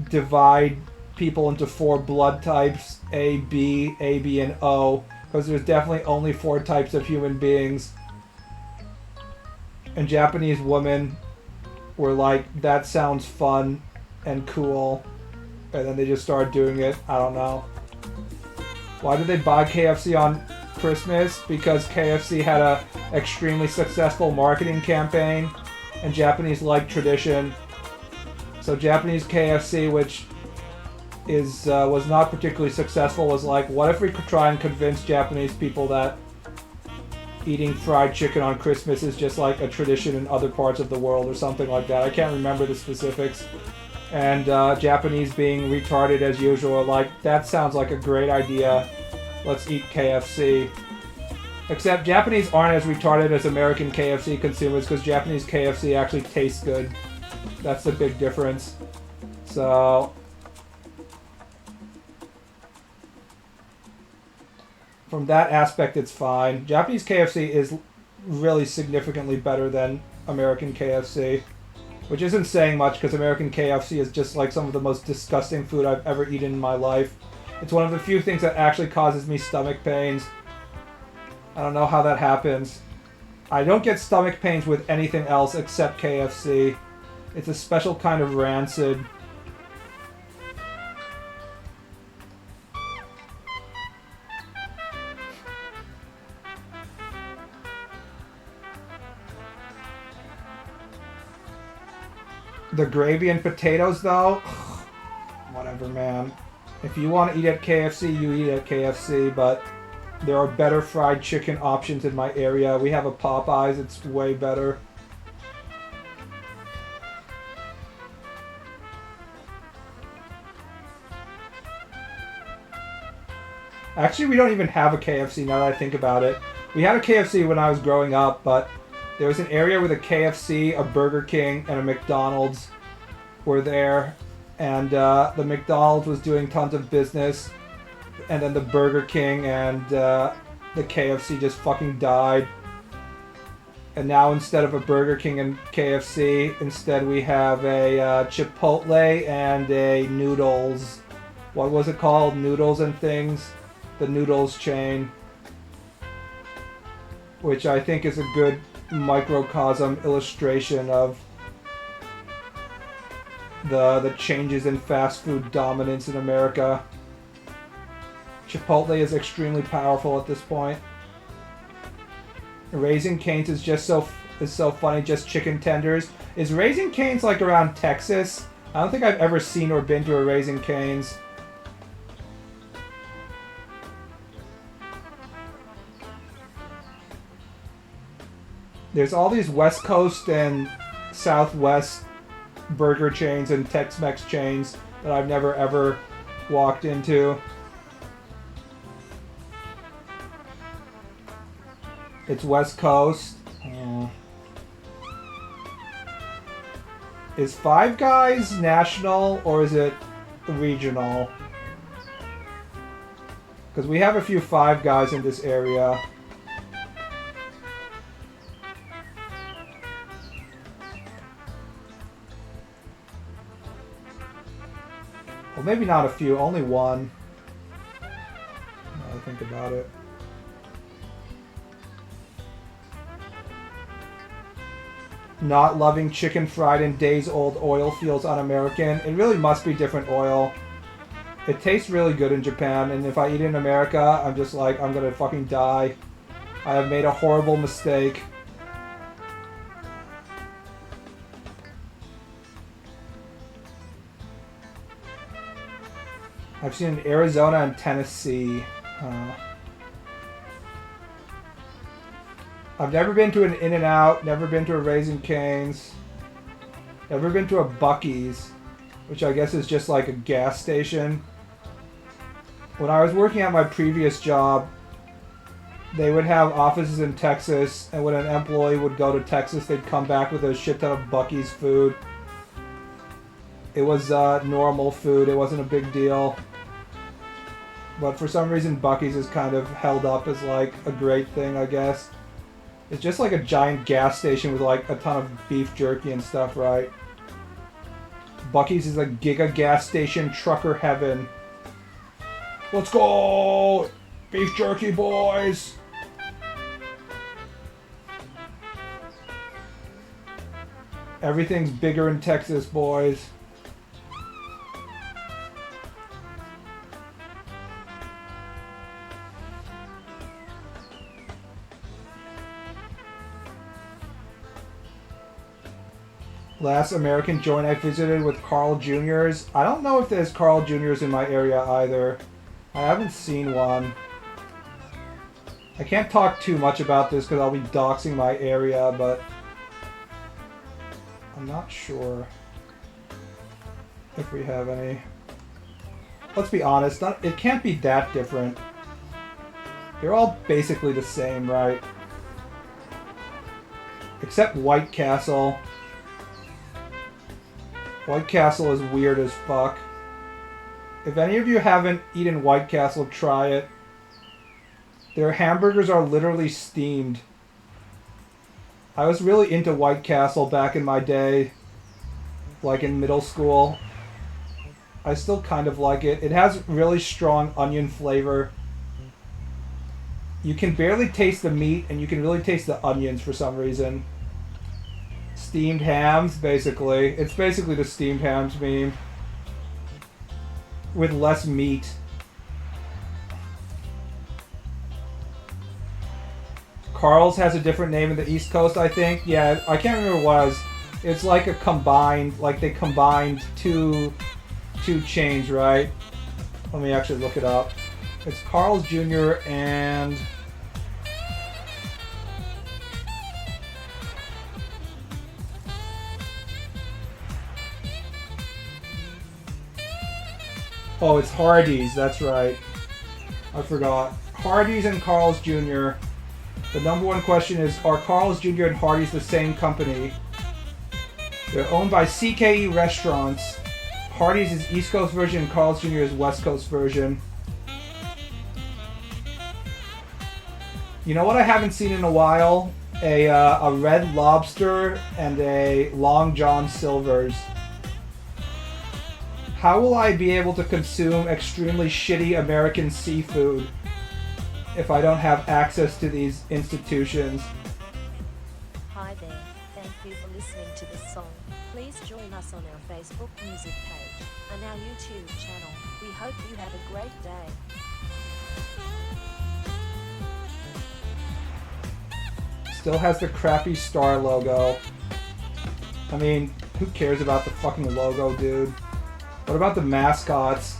divide people into 4 blood types, A, B, and O. Because there's definitely only 4 types of human beings. And Japanese women were like, that sounds fun and cool. And then they just started doing it. I don't know. Why did they buy KFC on Christmas? Because KFC had a extremely successful marketing campaign. And Japanese like tradition. So Japanese KFC, which was not particularly successful, was like, what if we could try and convince Japanese people that eating fried chicken on Christmas is just like a tradition in other parts of the world or something like that. I can't remember the specifics. And Japanese being retarded as usual, like, that sounds like a great idea. Let's eat KFC. Except Japanese aren't as retarded as American KFC consumers because Japanese KFC actually tastes good. That's the big difference. So from that aspect, it's fine. Japanese KFC is really significantly better than American KFC, which isn't saying much because American KFC is just like some of the most disgusting food I've ever eaten in my life. It's one of the few things that actually causes me stomach pains. I don't know how that happens. I don't get stomach pains with anything else except KFC. It's a special kind of rancid. The gravy and potatoes, though? Whatever, man. If you want to eat at KFC, you eat at KFC, but there are better fried chicken options in my area. We have a Popeyes, it's way better. Actually, we don't even have a KFC now that I think about it. We had a KFC when I was growing up, but there was an area with a KFC, a Burger King, and a McDonald's were there. And the McDonald's was doing tons of business. and then the Burger King and the KFC just fucking died. And now instead of a Burger King and KFC, instead we have a Chipotle and a Noodles. What was it called? Noodles and Things? The Noodles chain. Which I think is a good microcosm illustration of the changes in fast food dominance in America. Chipotle is extremely powerful at this point. Raising Cane's is just so funny, just chicken tenders. Is Raising Cane's like around Texas? I don't think I've ever seen or been to a Raising Cane's. There's all these West Coast and Southwest burger chains and Tex-Mex chains that I've never ever walked into. It's West Coast. Is Five Guys national or is it regional? Because we have a few Five Guys in this area. Well, maybe not a few, only one. Now I think about it. Not loving chicken fried in days-old oil feels un-American. It really must be different oil. It tastes really good in Japan, and if I eat it in America, I'm just like, I'm gonna fucking die. I have made a horrible mistake. I've seen it in Arizona and Tennessee. I've never been to an In-N-Out, never been to a Raising Cane's, never been to a Buc-ee's, which I guess is just like a gas station. When I was working at my previous job, they would have offices in Texas, and when an employee would go to Texas, they'd come back with a shit ton of Buc-ee's food. It was normal food, it wasn't a big deal. But for some reason, Buc-ee's is kind of held up as like a great thing, I guess. It's just like a giant gas station with like a ton of beef jerky and stuff, right? Buc-ee's is a giga gas station, trucker heaven. Let's go! Beef jerky, boys! Everything's bigger in Texas, boys. Last American joint I visited with Carl Jr.'s. I don't know if there's Carl Jr.'s in my area either. I haven't seen one. I can't talk too much about this because I'll be doxing my area, but I'm not sure if we have any. Let's be honest, it can't be that different. They're all basically the same, right? Except White Castle. White Castle is weird as fuck. If any of you haven't eaten White Castle, try it. Their hamburgers are literally steamed. I was really into White Castle back in my day, like in middle school. I still kind of like it. It has really strong onion flavor. You can barely taste the meat, and you can really taste the onions for some reason. Steamed hams, basically. It's basically the steamed hams meme. With less meat. Carl's has a different name in the East Coast, I think. Yeah, I can't remember what it was. It's like a combined, like they combined two chains, right? Let me actually look it up. It's Carl's Jr. and... Oh, it's Hardee's, that's right. I forgot. Hardee's and Carl's Jr. The number one question is, are Carl's Jr. and Hardee's the same company? They're owned by CKE Restaurants. Hardee's is East Coast version and Carl's Jr. is West Coast version. You know what I haven't seen in a while? A Red Lobster and a Long John Silver's. How will I be able to consume extremely shitty American seafood if I don't have access to these institutions? Hi there, thank you for listening to this song. Please join us on our Facebook music page and our YouTube channel. We hope you have a great day. Still has the crappy star logo. I mean, who cares about the fucking logo, dude? What about the mascots?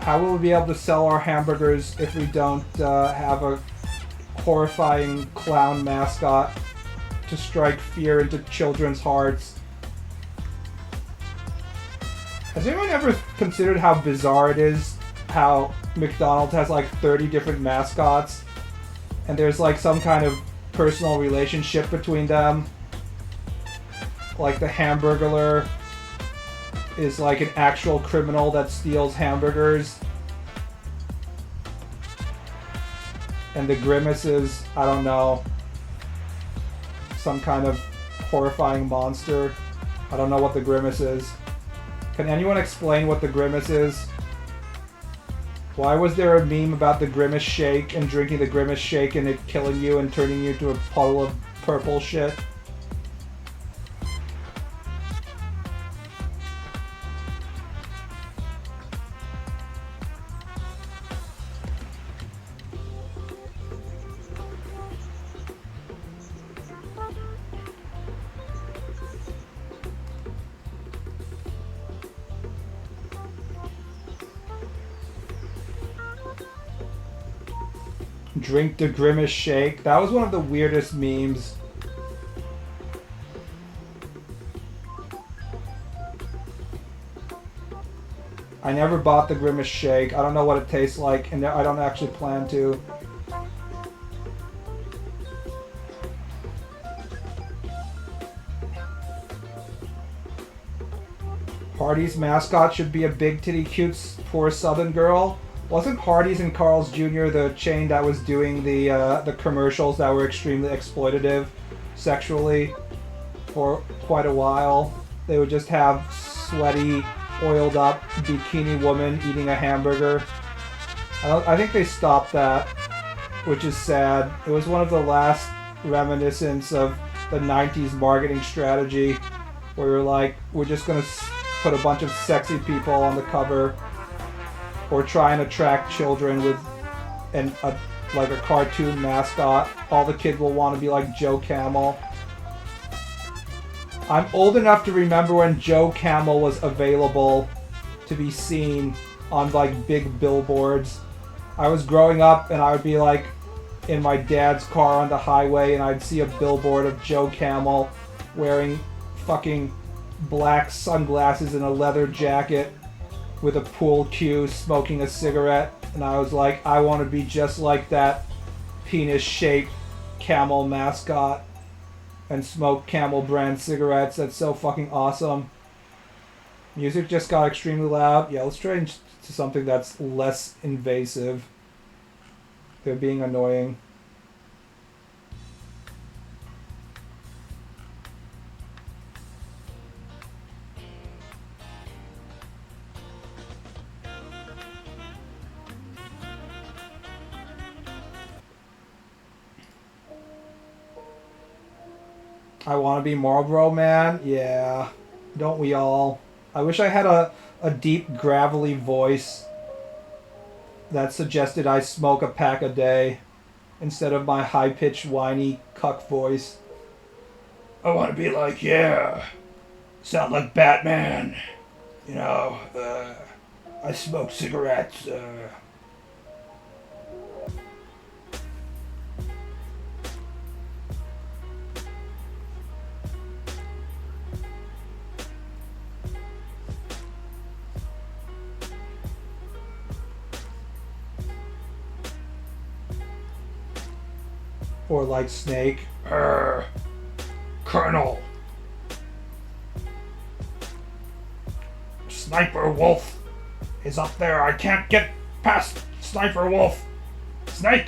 How will we be able to sell our hamburgers if we don't have a horrifying clown mascot to strike fear into children's hearts? Has anyone ever considered how bizarre it is how McDonald's has like 30 different mascots and there's like some kind of personal relationship between them? Like the Hamburglar is like an actual criminal that steals hamburgers. And the Grimace is, I don't know, some kind of horrifying monster. I don't know what the Grimace is. Can anyone explain what the Grimace is? Why was there a meme about the Grimace shake and drinking the Grimace shake and it killing you and turning you into a puddle of purple shit? Drink the Grimace shake. That was one of the weirdest memes. I never bought the Grimace shake. I don't know what it tastes like, and I don't actually plan to. Hardee's mascot should be a big titty cute poor southern girl. Wasn't Hardee's and Carl's Jr. the chain that was doing the commercials that were extremely exploitative sexually for quite a while? They would just have sweaty, oiled up bikini woman eating a hamburger. I think they stopped that, which is sad. It was one of the last reminiscence of the 90s marketing strategy where you're like, we're just gonna put a bunch of sexy people on the cover or try and attract children with like a cartoon mascot. All the kids will want to be like Joe Camel. I'm old enough to remember when Joe Camel was available to be seen on like big billboards. I was growing up and I would be like in my dad's car on the highway and I'd see a billboard of Joe Camel wearing fucking black sunglasses and a leather jacket with a pool cue, smoking a cigarette, and I was like, I want to be just like that penis-shaped camel mascot and smoke Camel brand cigarettes. That's so fucking awesome. Music just got extremely loud. Yeah, let's try to something that's less invasive. They're being annoying. I want to be Marlboro Man? Yeah. Don't we all? I wish I had a deep, gravelly voice that suggested I smoke a pack a day instead of my high-pitched, whiny cuck voice. I want to be like, yeah, sound like Batman. You know, I smoke cigarettes, or like Snake. Colonel. Sniper Wolf is up there. I can't get past Sniper Wolf. Snake!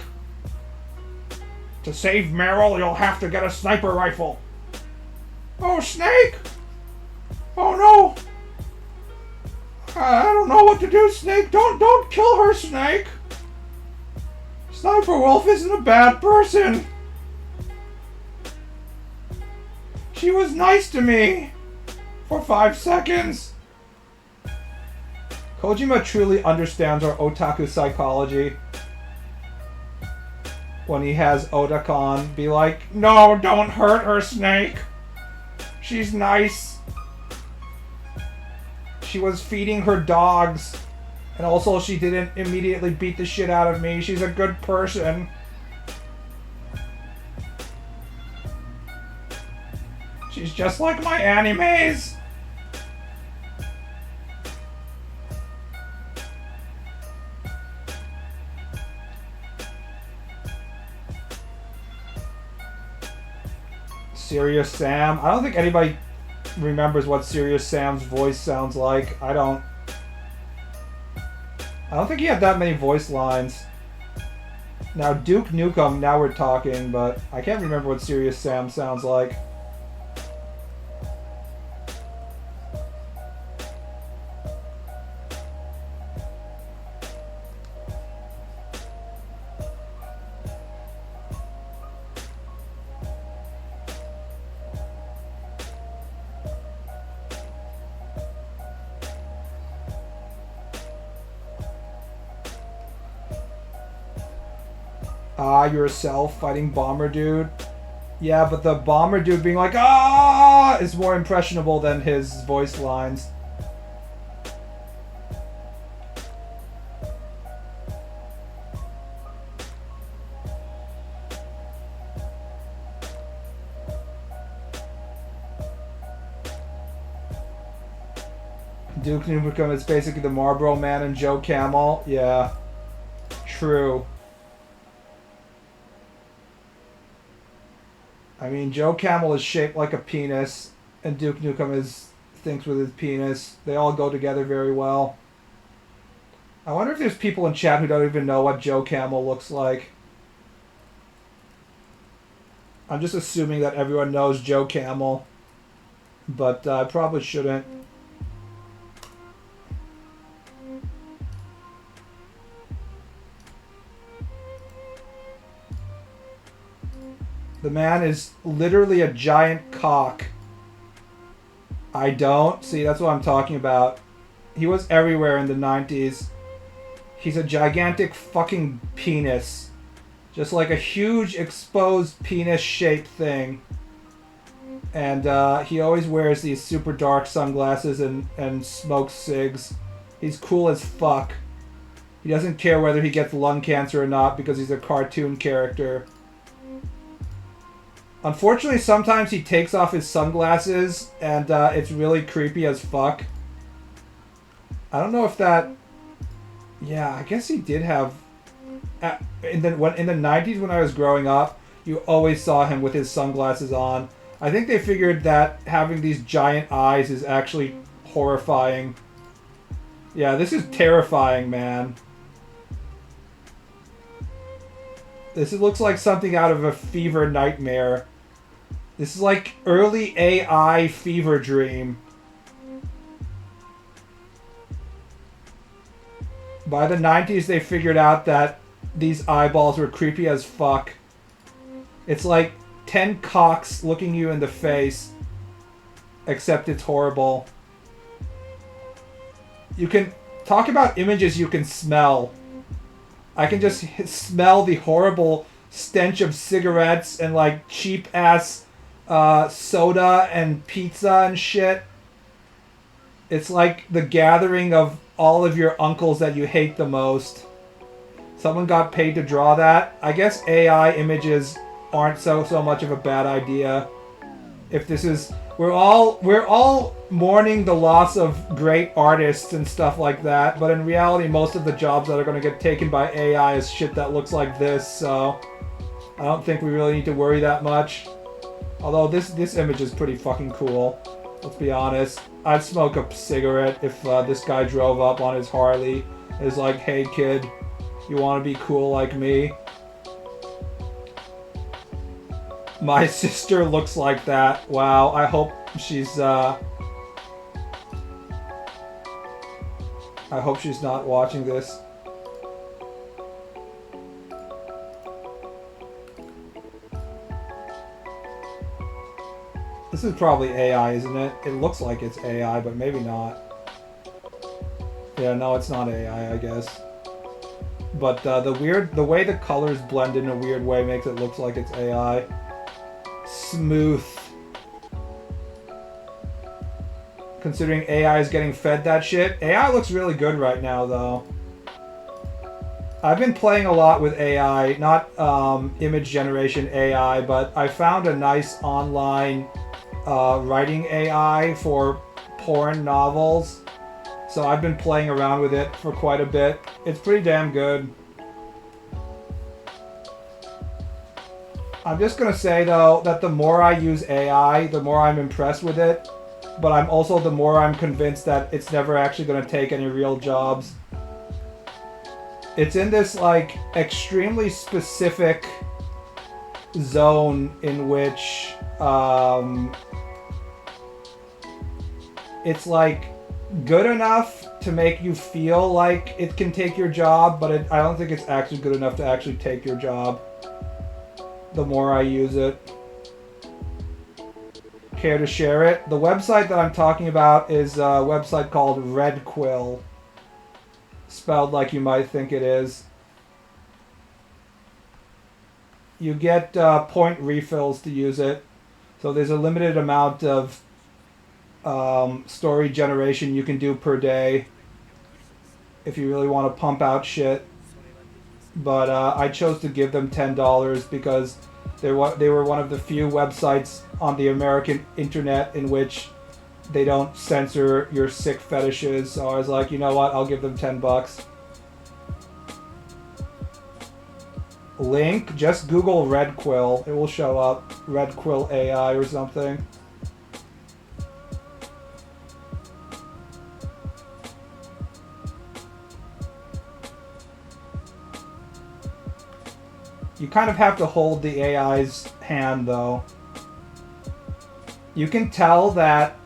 To save Meryl, you'll have to get a sniper rifle. Oh, Snake! Oh no! I don't know what to do, Snake. Don't kill her, Snake. Sniper Wolf isn't a bad person. She was nice to me for 5 seconds. Kojima truly understands our otaku psychology. When he has Otakon be like, no, don't hurt her, Snake. She's nice. She was feeding her dogs. And also she didn't immediately beat the shit out of me. She's a good person. She's just like my animes. Serious Sam? I don't think anybody remembers what Serious Sam's voice sounds like. I don't think he had that many voice lines. Now Duke Nukem, now we're talking, but I can't remember what Serious Sam sounds like. Yourself fighting Bomber Dude. Yeah, but the Bomber Dude being like, ah, is more impressionable than his voice lines. Duke Nukem is basically the Marlboro Man and Joe Camel. Yeah. True. I mean, Joe Camel is shaped like a penis, and Duke Nukem thinks with his penis. They all go together very well. I wonder if there's people in chat who don't even know what Joe Camel looks like. I'm just assuming that everyone knows Joe Camel, but I probably shouldn't. The man is literally a giant cock. I don't. See, that's what I'm talking about. He was everywhere in the 90s. He's a gigantic fucking penis. Just like a huge exposed penis-shaped thing. And he always wears these super dark sunglasses and smokes cigs. He's cool as fuck. He doesn't care whether he gets lung cancer or not because he's a cartoon character. Unfortunately, sometimes he takes off his sunglasses, and it's really creepy as fuck. I don't know if that... Yeah, I guess he did have... In the 90s when I was growing up, you always saw him with his sunglasses on. I think they figured that having these giant eyes is actually horrifying. Yeah, this is terrifying, man. Looks like something out of a fever nightmare. This is like early AI fever dream. By the 90s, they figured out that these eyeballs were creepy as fuck. It's like 10 cocks looking you in the face, except it's horrible. You can talk about images you can smell. I can just smell the horrible stench of cigarettes and like cheap ass soda and pizza and shit. It's like the gathering of all of your uncles that you hate the most. Someone got paid to draw that. I guess AI images aren't so much of a bad idea. If this is... We're all mourning the loss of great artists and stuff like that, but in reality most of the jobs that are going to get taken by AI is shit that looks like this, so I don't think we really need to worry that much. Although this image is pretty fucking cool. Let's be honest. I'd smoke a cigarette if this guy drove up on his Harley. Is like, hey kid, You want to be cool like me? My sister looks like that. Wow, I hope she's I hope she's not watching this. This is probably AI, isn't it? It looks like it's AI, but maybe not. Yeah, no, it's not AI, I guess. But the way the colors blend in a weird way makes it look like it's AI. Smooth. Considering AI is getting fed that shit. AI looks really good right now, though. I've been playing a lot with AI, not image generation AI, but I found a nice online writing AI for porn novels. So I've been playing around with it for quite a bit. It's pretty damn good. I'm just gonna say though that the more I use AI, the more I'm impressed with it. But I'm also the more I'm convinced that it's never actually gonna take any real jobs. It's in this like extremely specific zone in which it's like good enough to make you feel like it can take your job, but I don't think it's actually good enough to actually take your job. The more I use it. Care to share it? The website that I'm talking about is a website called Red Quill. Spelled like you might think it is. You get point refills to use it. So there's a limited amount of story generation you can do per day if you really want to pump out shit. But I chose to give them $10 because they were one of the few websites on the American internet in which they don't censor your sick fetishes. So I was like, you know what? I'll give them $10. Link, just Google Red Quill. It will show up. Red Quill AI or something. You kind of have to hold the AI's hand, though. You can tell that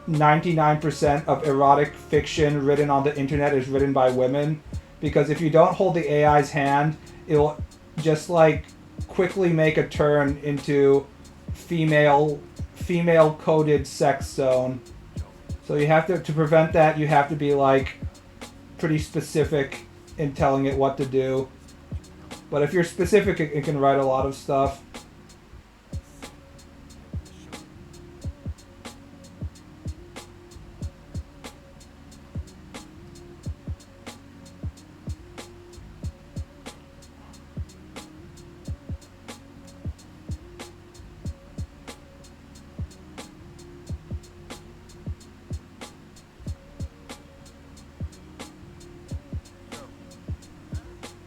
99% of erotic fiction written on the internet is written by women, because if you don't hold the AI's hand, it'll just like quickly make a turn into female coded sex zone. So you have to prevent that, you have to be like pretty specific in telling it what to do. But if you're specific, it can write a lot of stuff.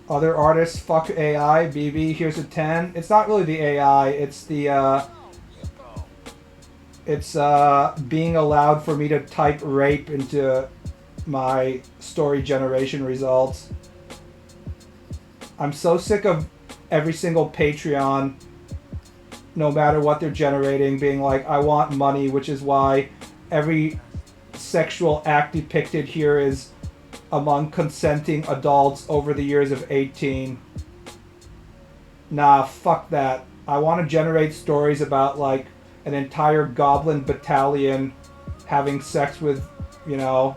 Other artists, fuck AI. BB, here's a 10. It's not really the AI, it's the it's being allowed for me to type rape into my story generation results. I'm so sick of every single Patreon, no matter what they're generating, being like, I want money, which is why every sexual act depicted here is among consenting adults over the years of 18. Nah, fuck that. I want to generate stories about like an entire goblin battalion having sex with, you know,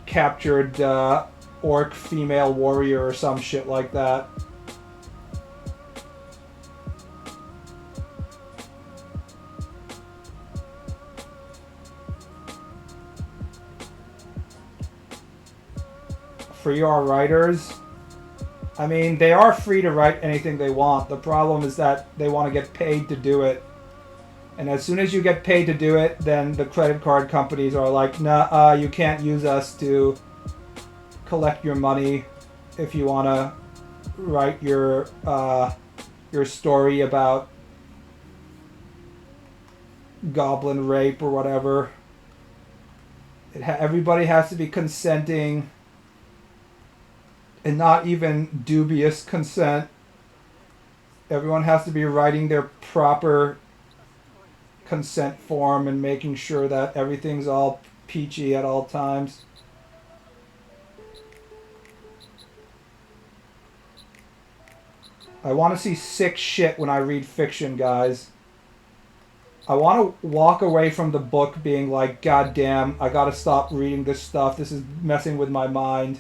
captured orc female warrior or some shit like that. Free our writers. I mean, they are free to write anything they want. The problem is that they want to get paid to do it. And as soon as you get paid to do it, then the credit card companies are like, nah, you can't use us to collect your money if you want to write your story about goblin rape or whatever. Everybody has to be consenting. and not even dubious consent. Everyone has to be writing their proper consent form and making sure that everything's all peachy at all times. I want to see sick shit when I read fiction, guys. I want to walk away from the book being like, God damn, I gotta stop reading this stuff. This is messing with my mind.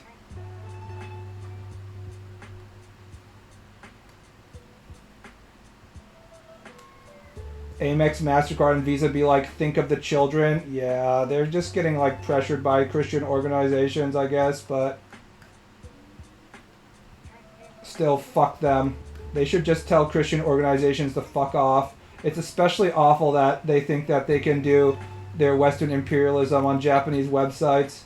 Amex, MasterCard, and Visa be like, think of the children. Yeah, they're just getting like pressured by Christian organizations, I guess, but still, fuck them. They should just tell Christian organizations to fuck off. It's especially awful that they think that they can do their Western imperialism on Japanese websites.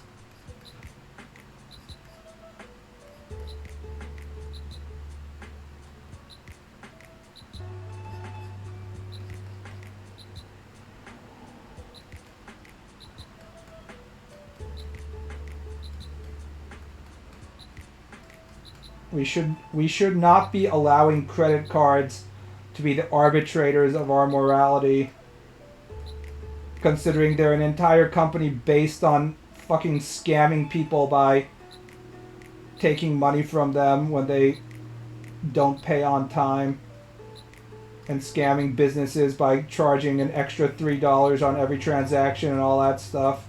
We should not be allowing credit cards to be the arbitrators of our morality, considering they're an entire company based on fucking scamming people by taking money from them when they don't pay on time, and scamming businesses by charging an extra $3 on every transaction and all that stuff.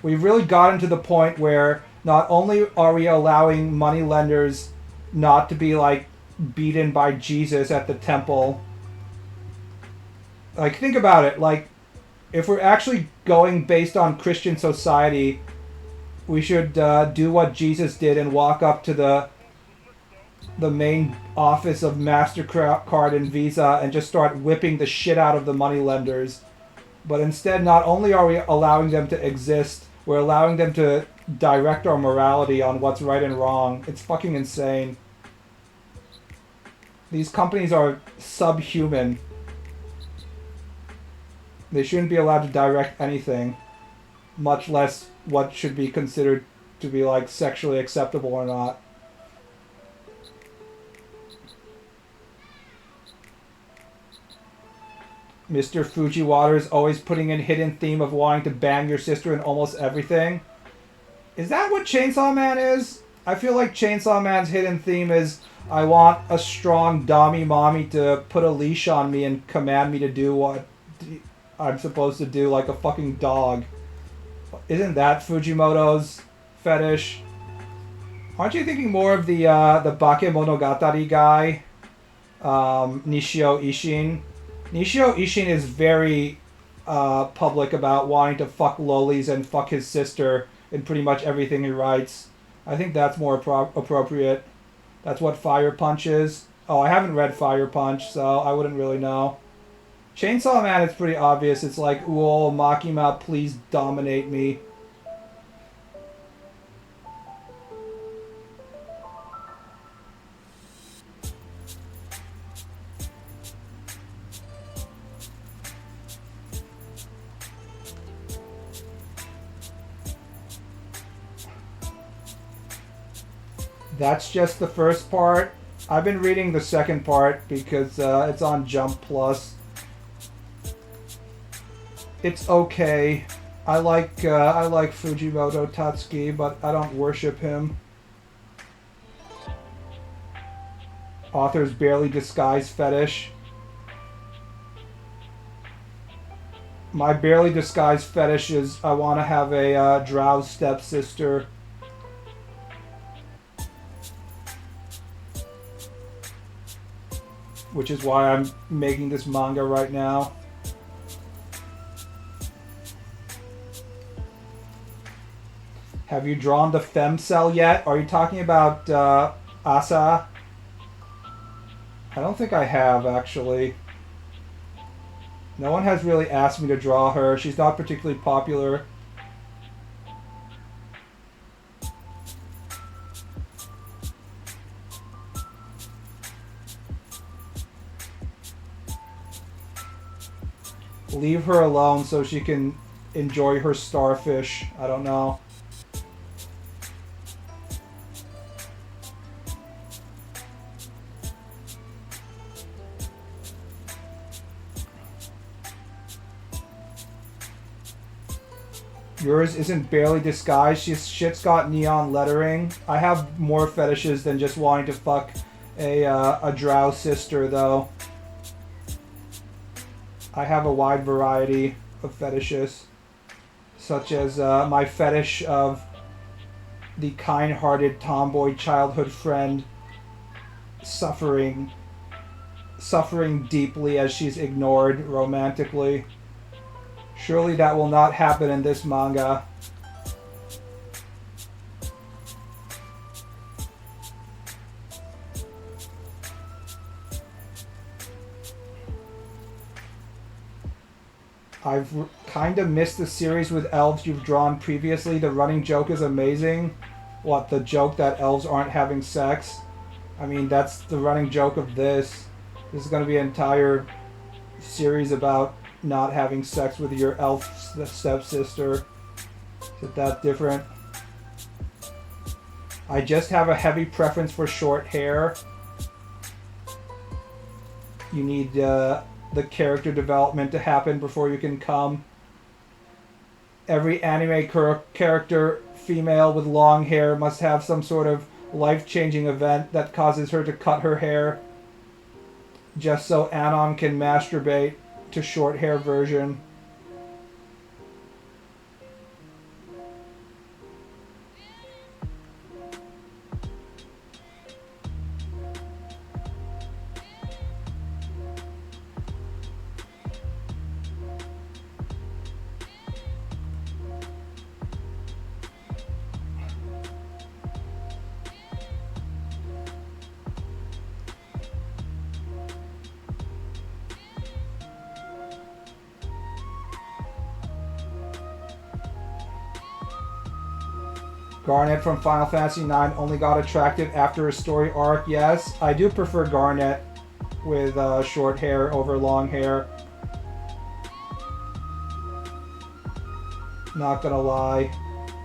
We've really gotten to the point where not only are we allowing money lenders not to be like beaten by Jesus at the temple. Like, think about it. Like, if we're actually going based on Christian society, we should do what Jesus did and walk up to the main office of MasterCard and Visa and just start whipping the shit out of the money lenders. But instead, not only are we allowing them to exist, we're allowing them to direct our morality on what's right and wrong. It's fucking insane. These companies are subhuman. They shouldn't be allowed to direct anything, much less what should be considered to be like sexually acceptable or not. Mr. Fujiwater is always putting in hidden theme of wanting to bang your sister in almost everything. Is that what Chainsaw Man is? I feel like Chainsaw Man's hidden theme is, I want a strong dommy mommy to put a leash on me and command me to do what I'm supposed to do, like a fucking dog. Isn't that Fujimoto's fetish? Aren't you thinking more of the Bakemonogatari guy, Nishio Ishin? Nishio Ishin is very public about wanting to fuck lolis and fuck his sister in pretty much everything he writes. I think that's more appropriate. That's what Fire Punch is. Oh, I haven't read Fire Punch, so I wouldn't really know. Chainsaw Man is pretty obvious. It's like, whoa, Makima, please dominate me. That's just the first part. I've been reading the second part because it's on Jump Plus. It's okay. I like Fujimoto Tatsuki, but I don't worship him. Author's barely disguised fetish. My barely disguised fetish is I want to have a drow stepsister. Which is why I'm making this manga right now. Have you drawn the femcel yet? Are you talking about Asa? I don't think I have, actually. No one has really asked me to draw her. She's not particularly popular. Leave her alone so she can enjoy her starfish. I don't know. Yours isn't barely disguised. Shit's got neon lettering. I have more fetishes than just wanting to fuck a drow sister, though. I have a wide variety of fetishes, such as my fetish of the kind-hearted tomboy childhood friend suffering deeply as she's ignored romantically. Surely that will not happen in this manga. I've kind of missed the series with elves you've drawn previously. The running joke is amazing. What, the joke that elves aren't having sex? I mean, that's the running joke of this. This is going to be an entire series about not having sex with your elf stepsister. Is it that different? I just have a heavy preference for short hair. You need the character development to happen before you can come. Every anime character female with long hair must have some sort of life-changing event that causes her to cut her hair just so Anon can masturbate to short hair version. Garnet from Final Fantasy IX only got attractive after a story arc. Yes, I do prefer Garnet with short hair over long hair. Not gonna lie,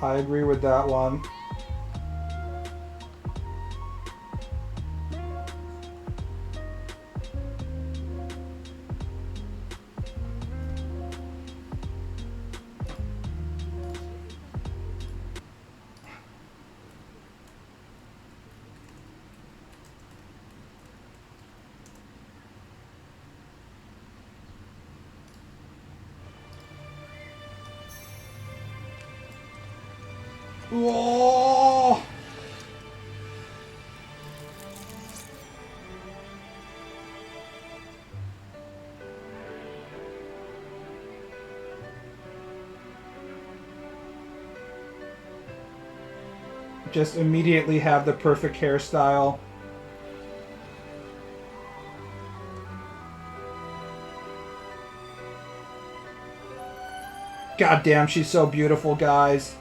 I agree with that one. Whoa! Just immediately have the perfect hairstyle. God damn, she's so beautiful, guys.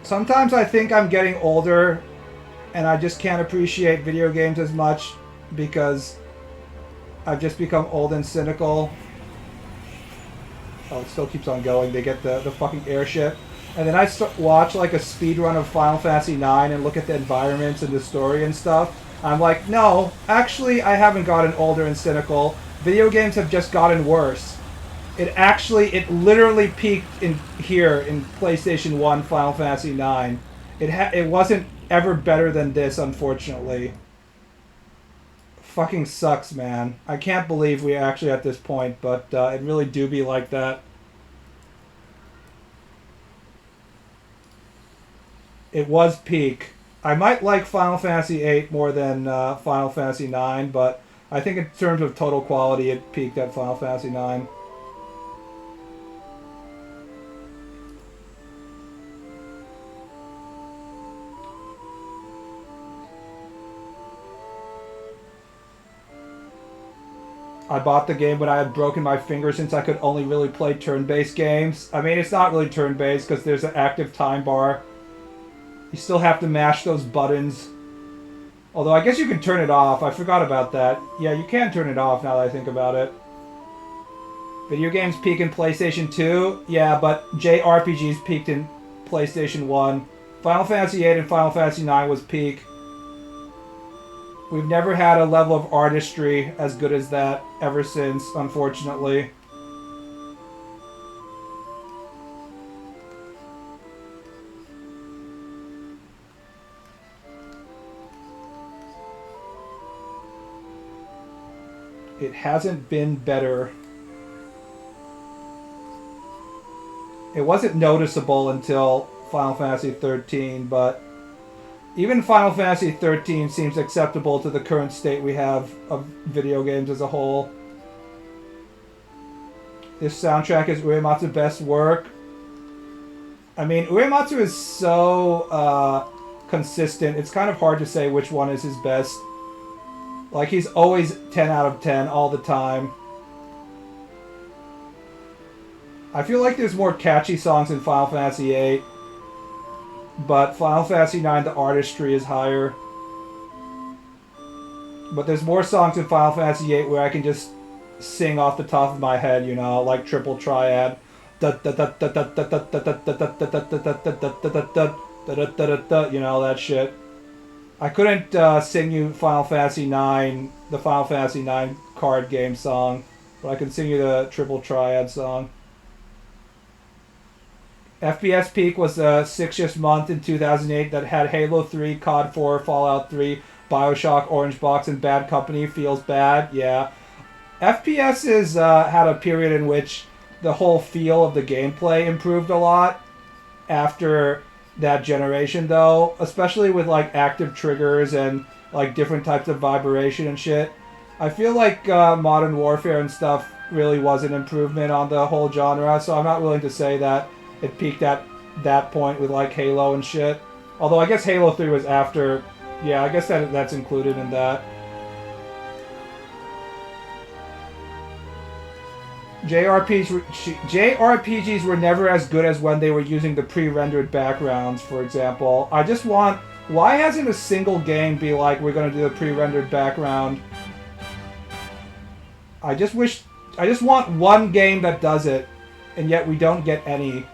Sometimes I think I'm getting older and I just can't appreciate video games as much because I've just become old and cynical. Oh, it still keeps on going. They get the fucking airship. And then I watch like a speed run of Final Fantasy IX and look at the environments and the story and stuff. I'm like, no, actually I haven't gotten older and cynical. Video games have just gotten worse. It literally peaked in here in PlayStation 1 Final Fantasy IX. It wasn't ever better than this, unfortunately. Fucking sucks, man. I can't believe we're actually at this point, but it really do be like that. It was peak. I might like Final Fantasy VIII more than Final Fantasy IX, but I think in terms of total quality, it peaked at Final Fantasy IX. I bought the game when I had broken my finger since I could only really play turn-based games. I mean, it's not really turn-based because there's an active time bar. You still have to mash those buttons. Although I guess you can turn it off. I forgot about that. Yeah, you can turn it off now that I think about it. Video games peak in PlayStation 2? Yeah, but JRPGs peaked in PlayStation 1. Final Fantasy VIII and Final Fantasy IX was peak. We've never had a level of artistry as good as that ever since, unfortunately. It hasn't been better. It wasn't noticeable until Final Fantasy 13, but even Final Fantasy 13 seems acceptable to the current state we have of video games as a whole. This soundtrack is Uematsu's best work. I mean, Uematsu is so consistent. It's kind of hard to say which one is his best. Like, he's always 10 out of 10 all the time. I feel like there's more catchy songs in Final Fantasy VIII. But Final Fantasy IX, the artistry is higher. But there's more songs in Final Fantasy VIII where I can just sing off the top of my head, you know, like Triple Triad. You know, that shit. I couldn't sing you Final Fantasy IX, the Final Fantasy IX card game song, but I can sing you the Triple Triad song. FPS peak was the 6th month in 2008 that had Halo 3, COD 4, Fallout 3, Bioshock, Orange Box, and Bad Company. Feels bad, yeah. FPS has had a period in which the whole feel of the gameplay improved a lot after that generation, though, especially with like active triggers and like different types of vibration and shit. I feel like Modern Warfare and stuff really was an improvement on the whole genre, so I'm not willing to say that it peaked at that point with like Halo and shit. Although I guess Halo 3 was after. Yeah, I guess that's included in that. JRPGs were never as good as when they were using the pre-rendered backgrounds, for example. I just want... Why hasn't a single game be like, we're going to do a pre-rendered background? I just want one game that does it, and yet we don't get any.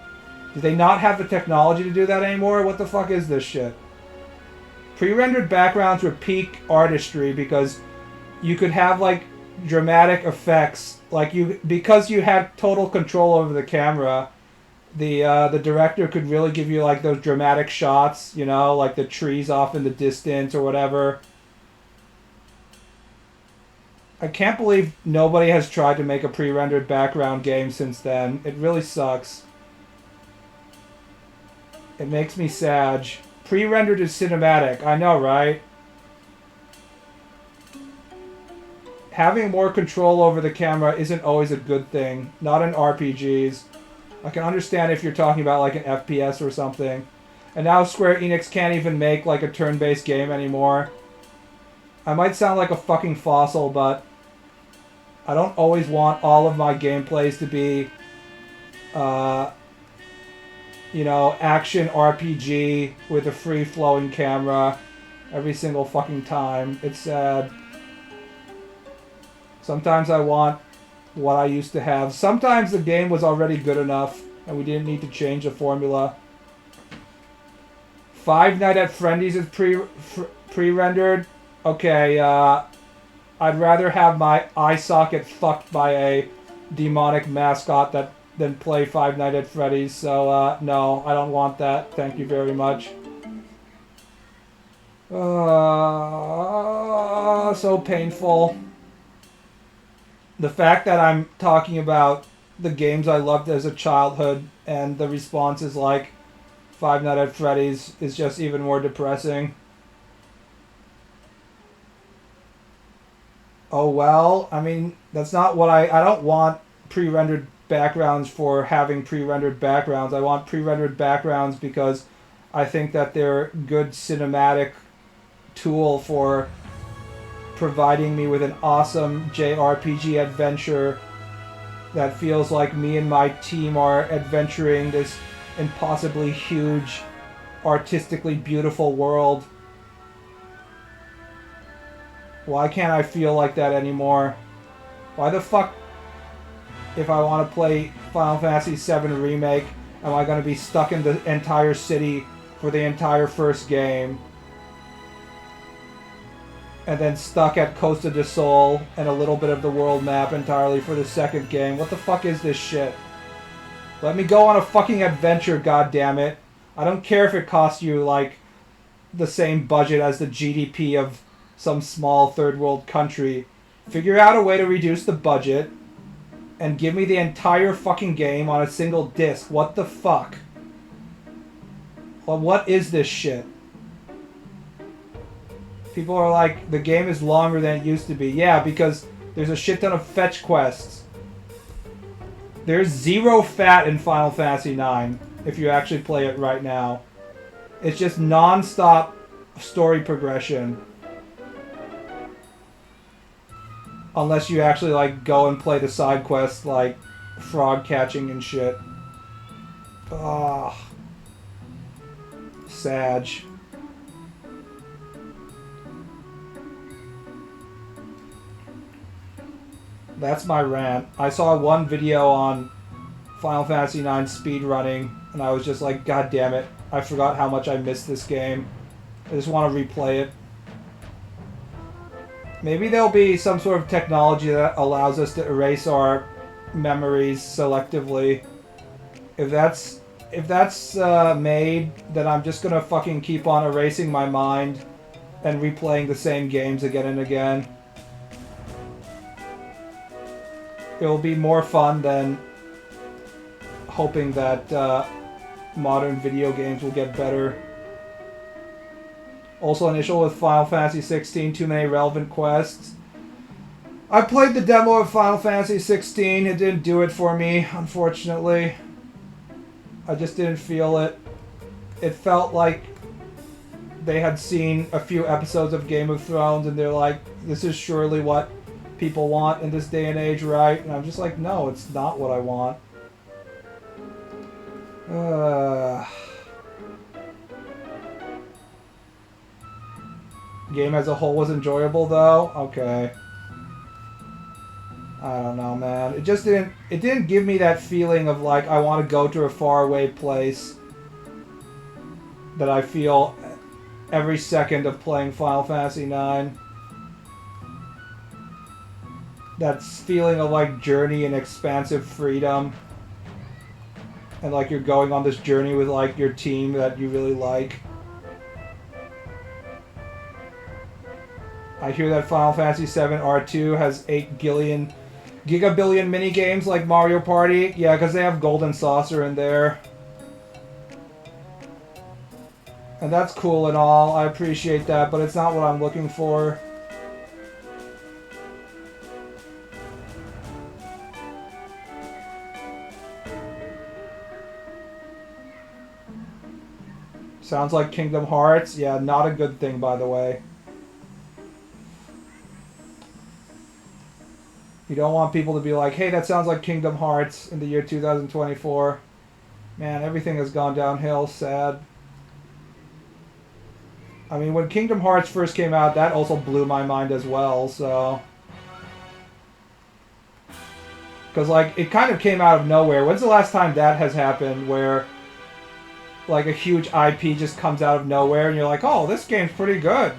Do they not have the technology to do that anymore? What the fuck is this shit? Pre-rendered backgrounds were peak artistry because you could have like dramatic effects, because you had total control over the camera. The director could really give you like those dramatic shots, you know, like the trees off in the distance or whatever. I can't believe nobody has tried to make a pre-rendered background game since then. It really sucks. It makes me sad. Pre-rendered is cinematic. I know, right? Having more control over the camera isn't always a good thing. Not in RPGs. I can understand if you're talking about like an FPS or something. And now Square Enix can't even make like a turn-based game anymore. I might sound like a fucking fossil, but I don't always want all of my gameplays to be you know, action RPG with a free-flowing camera every single fucking time. It's sad. Sometimes I want what I used to have. Sometimes the game was already good enough and we didn't need to change the formula. Five Nights at Freddy's is pre-rendered. Okay, I'd rather have my eye socket fucked by a demonic mascot than play Five Nights at Freddy's, so no, I don't want that. Thank you very much. So painful. The fact that I'm talking about the games I loved as a childhood and the response is like Five Nights at Freddy's is just even more depressing. Oh well, I mean, that's not what I don't want pre-rendered backgrounds for having pre-rendered backgrounds. I want pre-rendered backgrounds because I think that they're a good cinematic tool for providing me with an awesome JRPG adventure that feels like me and my team are adventuring this impossibly huge, artistically beautiful world. Why can't I feel like that anymore? Why the fuck, if I want to play Final Fantasy VII Remake, am I going to be stuck in the entire city for the entire first game? And then stuck at Costa del Sol and a little bit of the world map entirely for the second game? What the fuck is this shit? Let me go on a fucking adventure, goddammit. I don't care if it costs you, like, the same budget as the GDP of some small third world country. Figure out a way to reduce the budget and give me the entire fucking game on a single disc. What the fuck? Well, what is this shit? People are like, the game is longer than it used to be. Yeah, because there's a shit ton of fetch quests. There's zero fat in Final Fantasy IX if you actually play it right now. It's just non-stop story progression. Unless you actually like go and play the side quests like frog catching and shit. Ugh. Sag. That's my rant. I saw one video on Final Fantasy IX speedrunning, and I was just like, God damn it. I forgot how much I missed this game. I just want to replay it. Maybe there'll be some sort of technology that allows us to erase our memories selectively. If that's made, then I'm just gonna fucking keep on erasing my mind and replaying the same games again and again. It'll be more fun than hoping that modern video games will get better. Also an issue with Final Fantasy 16, too many relevant quests. I played the demo of Final Fantasy 16, it didn't do it for me, unfortunately. I just didn't feel it. It felt like they had seen a few episodes of Game of Thrones and they're like, this is surely what people want in this day and age, right? And I'm just like, no, it's not what I want. Game as a whole was enjoyable though? Okay. I don't know, man. It just didn't give me that feeling of like I want to go to a faraway place that I feel every second of playing Final Fantasy IX. That feeling of like journey and expansive freedom. And like you're going on this journey with like your team that you really like. I hear that Final Fantasy VII R2 has 8 gigabillion mini-games like Mario Party. Yeah, because they have Golden Saucer in there. And that's cool and all. I appreciate that, but it's not what I'm looking for. Sounds like Kingdom Hearts. Yeah, not a good thing, by the way. You don't want people to be like, hey, that sounds like Kingdom Hearts in the year 2024. Man, everything has gone downhill. Sad. I mean, when Kingdom Hearts first came out, that also blew my mind as well, so... Because, like, it kind of came out of nowhere. When's the last time that has happened where, like, a huge IP just comes out of nowhere and you're like, oh, this game's pretty good?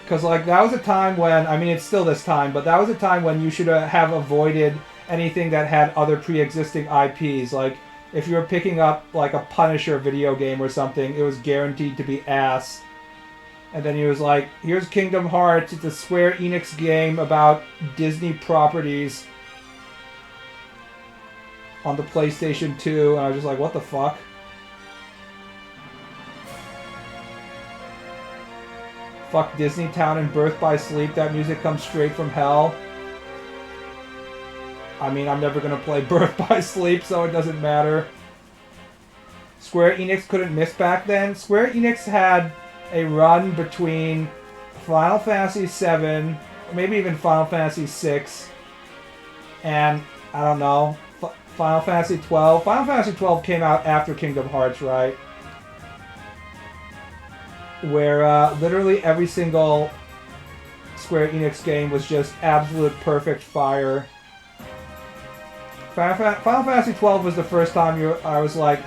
Because, like, that was a time when, I mean, it's still this time, but that was a time when you should have avoided anything that had other pre-existing IPs. Like, if you were picking up, like, a Punisher video game or something, it was guaranteed to be ass. And then he was like, here's Kingdom Hearts, it's a Square Enix game about Disney properties on the PlayStation 2, and I was just like, what the fuck? Fuck Disney Town and Birth by Sleep, that music comes straight from hell. I mean, I'm never gonna play Birth by Sleep, so it doesn't matter. Square Enix couldn't miss back then. Square Enix had a run between Final Fantasy VII, maybe even Final Fantasy VI, and, I don't know, Final Fantasy XII. Final Fantasy XII came out after Kingdom Hearts, right? Where literally every single Square Enix game was just absolute perfect fire. Final Fantasy XII was the first time I was like,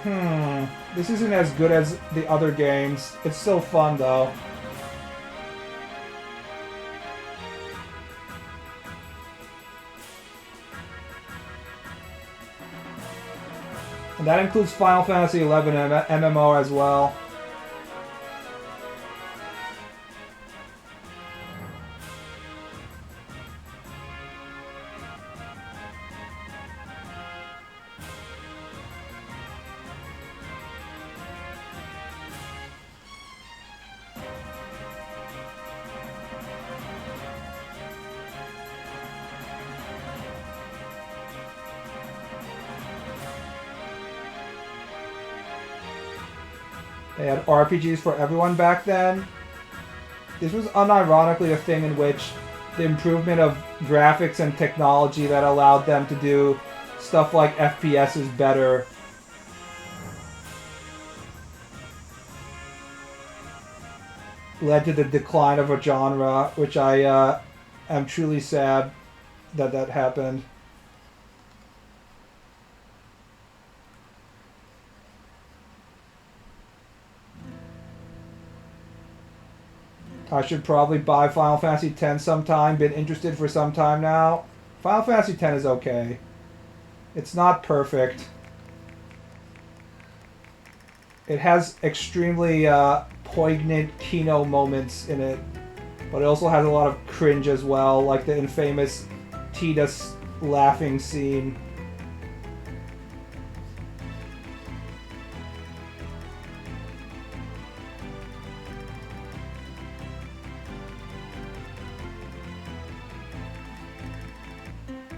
this isn't as good as the other games. It's still fun though. And that includes Final Fantasy XI MMO as well. They had RPGs for everyone back then. This was unironically a thing in which the improvement of graphics and technology that allowed them to do stuff like FPS is better. Led to the decline of a genre, which I am truly sad that that happened. I should probably buy Final Fantasy X sometime. Been interested for some time now. Final Fantasy X is okay. It's not perfect. It has extremely poignant Kino moments in it, but it also has a lot of cringe as well, like the infamous Tidus laughing scene.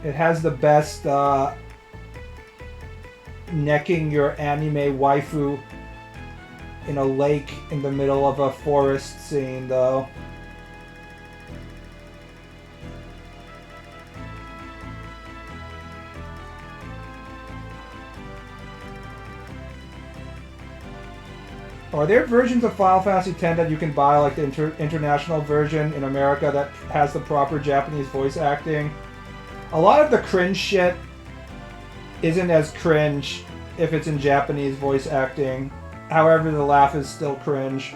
It has the best necking your anime waifu in a lake in the middle of a forest scene, though. Are there versions of Final Fantasy X that you can buy, like the international version in America that has the proper Japanese voice acting? A lot of the cringe shit isn't as cringe if it's in Japanese voice acting. However, the laugh is still cringe.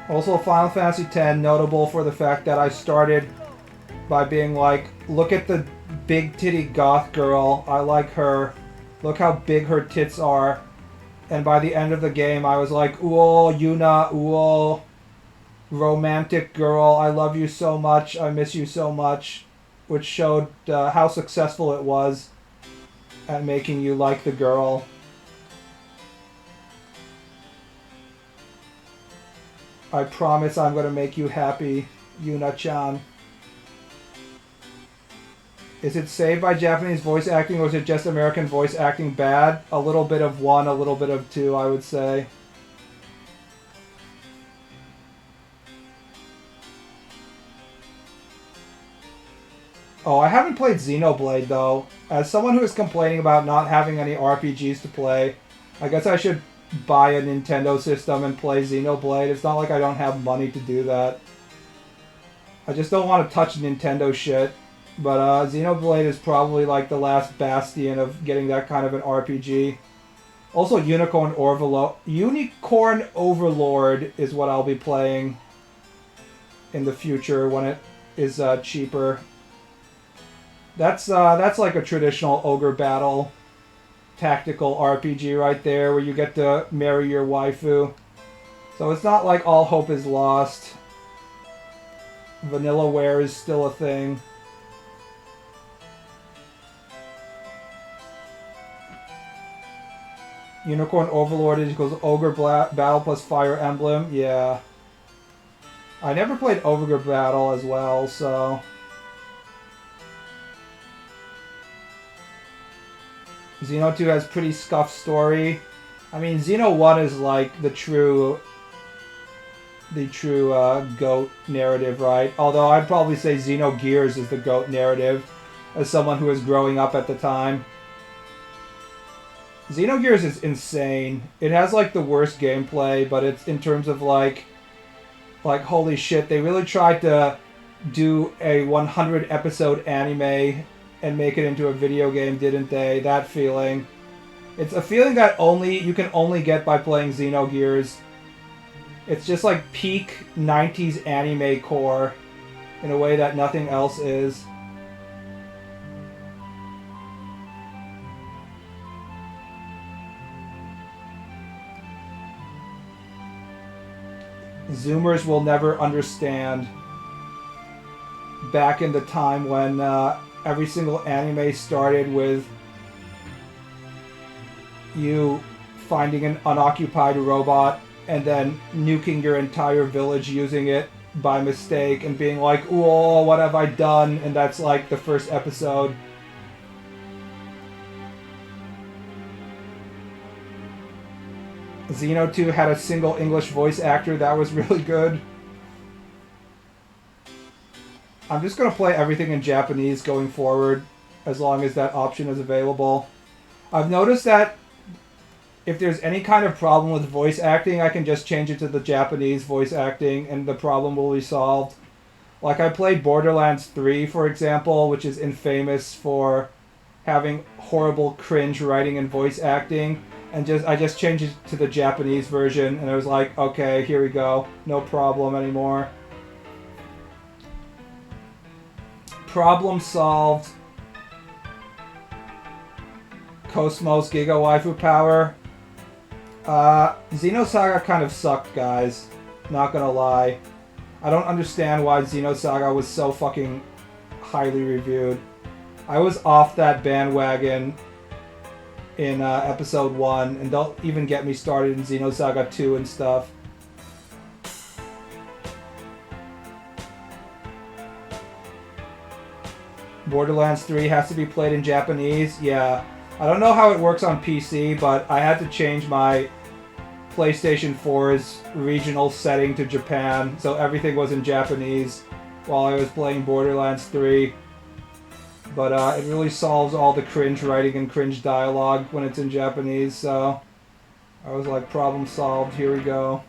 Also, Final Fantasy X, notable for the fact that I started by being like, look at the big titty goth girl, I like her, look how big her tits are. And by the end of the game, I was like, ooh, Yuna, ooh, romantic girl, I love you so much, I miss you so much. Which showed how successful it was at making you like the girl. I promise I'm going to make you happy, Yuna-chan. Is it saved by Japanese voice acting, or is it just American voice acting bad? A little bit of one, a little bit of two, I would say. Oh, I haven't played Xenoblade, though. As someone who is complaining about not having any RPGs to play, I guess I should buy a Nintendo system and play Xenoblade. It's not like I don't have money to do that. I just don't want to touch Nintendo shit. But Xenoblade is probably like the last bastion of getting that kind of an RPG. Also, Unicorn Overlord is what I'll be playing in the future when it is cheaper. That's like a traditional ogre battle tactical RPG right there, where you get to marry your waifu. So it's not like all hope is lost. Vanillaware is still a thing. Unicorn Overlord equals Ogre Battle plus Fire Emblem. Yeah. I never played Ogre Battle as well, so... Xeno 2 has pretty scuffed story. I mean, Xeno 1 is like the true GOAT narrative, right? Although I'd probably say Xenogears is the GOAT narrative, as someone who was growing up at the time. Xenogears is insane. It has like the worst gameplay, but it's in terms of like holy shit, they really tried to do a 100 episode anime and make it into a video game, didn't they? That feeling. It's a feeling that you can only get by playing Xenogears. It's just like peak 90s anime core in a way that nothing else is. Zoomers will never understand. Back in the time when every single anime started with you finding an unoccupied robot and then nuking your entire village using it by mistake and being like, "Oh, what have I done?" And that's like the first episode. Xeno 2 had a single English voice actor. That was really good. I'm just going to play everything in Japanese going forward, as long as that option is available. I've noticed that if there's any kind of problem with voice acting, I can just change it to the Japanese voice acting and the problem will be solved. Like I played Borderlands 3, for example, which is infamous for having horrible cringe writing and voice acting, and I just changed it to the Japanese version, and I was like, okay, here we go, no problem anymore. Problem solved. Cosmos Giga Waifu Power. Xenosaga kind of sucked, guys. Not gonna lie. I don't understand why Xenosaga was so fucking highly reviewed. I was off that bandwagon in episode 1, and don't even get me started in Xenosaga 2 and stuff. Borderlands 3 has to be played in Japanese? Yeah. I don't know how it works on PC, but I had to change my PlayStation 4's regional setting to Japan, so everything was in Japanese while I was playing Borderlands 3. But it really solves all the cringe writing and cringe dialogue when it's in Japanese, so I was like, problem solved, here we go.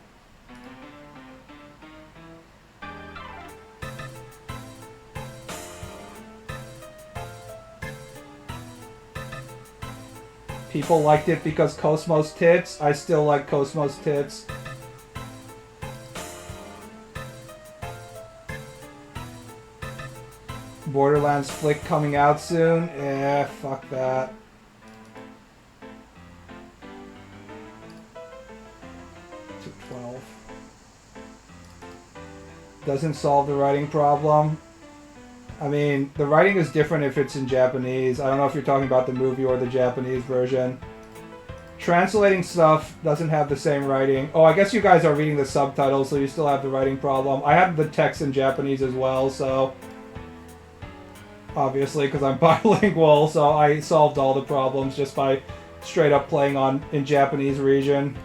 People liked it because Cosmos tits. I still like Cosmos tits. Borderlands Flick coming out soon? Eh, fuck that. To 12. Doesn't solve the writing problem. I mean, the writing is different if it's in Japanese. I don't know if you're talking about the movie or the Japanese version. Translating stuff doesn't have the same writing. Oh, I guess you guys are reading the subtitles, so you still have the writing problem. I have the text in Japanese as well, so... Obviously, because I'm bilingual, so I solved all the problems just by straight up playing in Japanese region.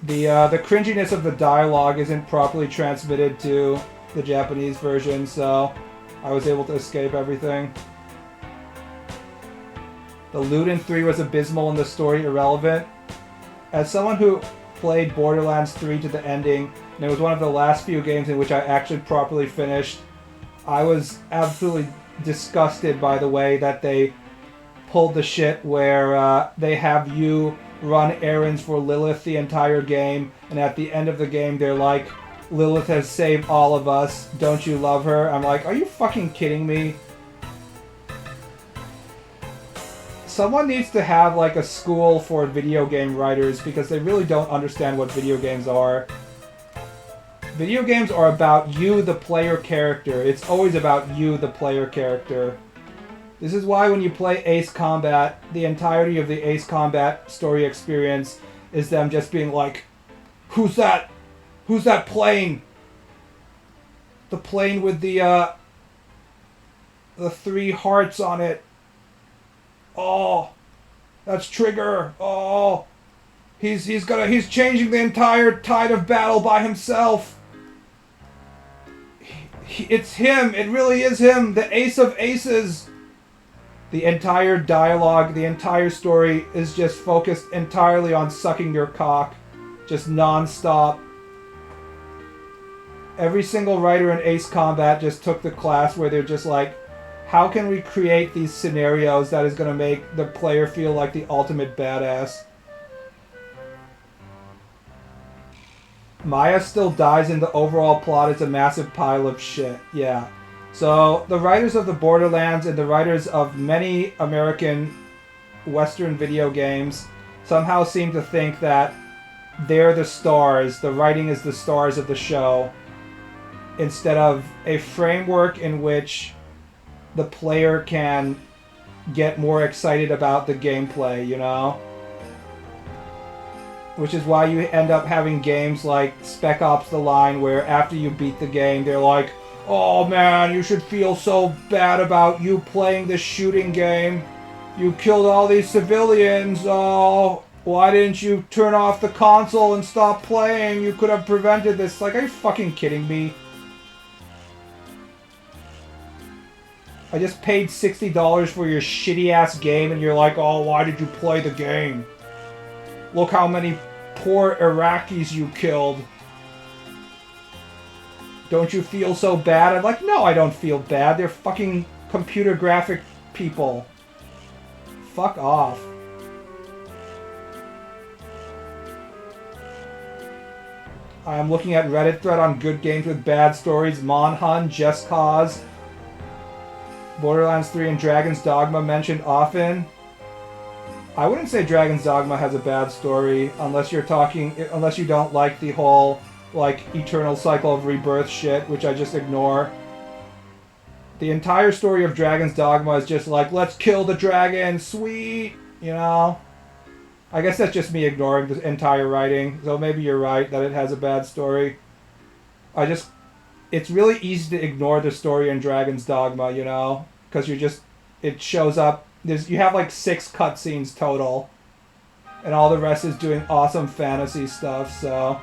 The cringiness of the dialogue isn't properly transmitted to the Japanese version, so I was able to escape everything. The loot in 3 was abysmal and the story irrelevant. As someone who played Borderlands 3 to the ending, and it was one of the last few games in which I actually properly finished, I was absolutely disgusted by the way that they pulled the shit where they have you run errands for Lilith the entire game, and at the end of the game they're like, Lilith has saved all of us, don't you love her? I'm like, are you fucking kidding me? Someone needs to have like a school for video game writers because they really don't understand what video games are. Video games are about you, the player character. It's always about you, the player character. This is why when you play Ace Combat, the entirety of the Ace Combat story experience is them just being like, who's that? Who's that plane? The plane with the 3 hearts on it. Oh, that's Trigger. Oh, he's changing the entire tide of battle by himself. It's him. It really is him. The ace of aces. The entire dialogue, the entire story is just focused entirely on sucking your cock. Just non-stop. Every single writer in Ace Combat just took the class where they're just like, how can we create these scenarios that is going to make the player feel like the ultimate badass? Maya still dies and the overall plot is a massive pile of shit. Yeah. So, the writers of the Borderlands and the writers of many American Western video games somehow seem to think that they're the stars, the writing is the stars of the show, instead of a framework in which the player can get more excited about the gameplay, you know? Which is why you end up having games like Spec Ops The Line, where after you beat the game, they're like, oh man, you should feel so bad about you playing this shooting game. You killed all these civilians. Oh, why didn't you turn off the console and stop playing? You could have prevented this. Like, are you fucking kidding me? I just paid $60 for your shitty ass game and you're like, oh, why did you play the game? Look how many poor Iraqis you killed. Don't you feel so bad? I'm like, no, I don't feel bad. They're fucking computer graphic people. Fuck off. I am looking at Reddit thread on good games with bad stories. Monhun, Just Cause, Borderlands 3 and Dragon's Dogma mentioned often. I wouldn't say Dragon's Dogma has a bad story unless you don't like the whole like eternal cycle of rebirth shit, which I just ignore. The entire story of Dragon's Dogma is just like, let's kill the dragon, sweet, you know? I guess that's just me ignoring the entire writing, so maybe you're right that it has a bad story. It's really easy to ignore the story in Dragon's Dogma, you know? Because it shows up, you have like 6 cutscenes total, and all the rest is doing awesome fantasy stuff, so...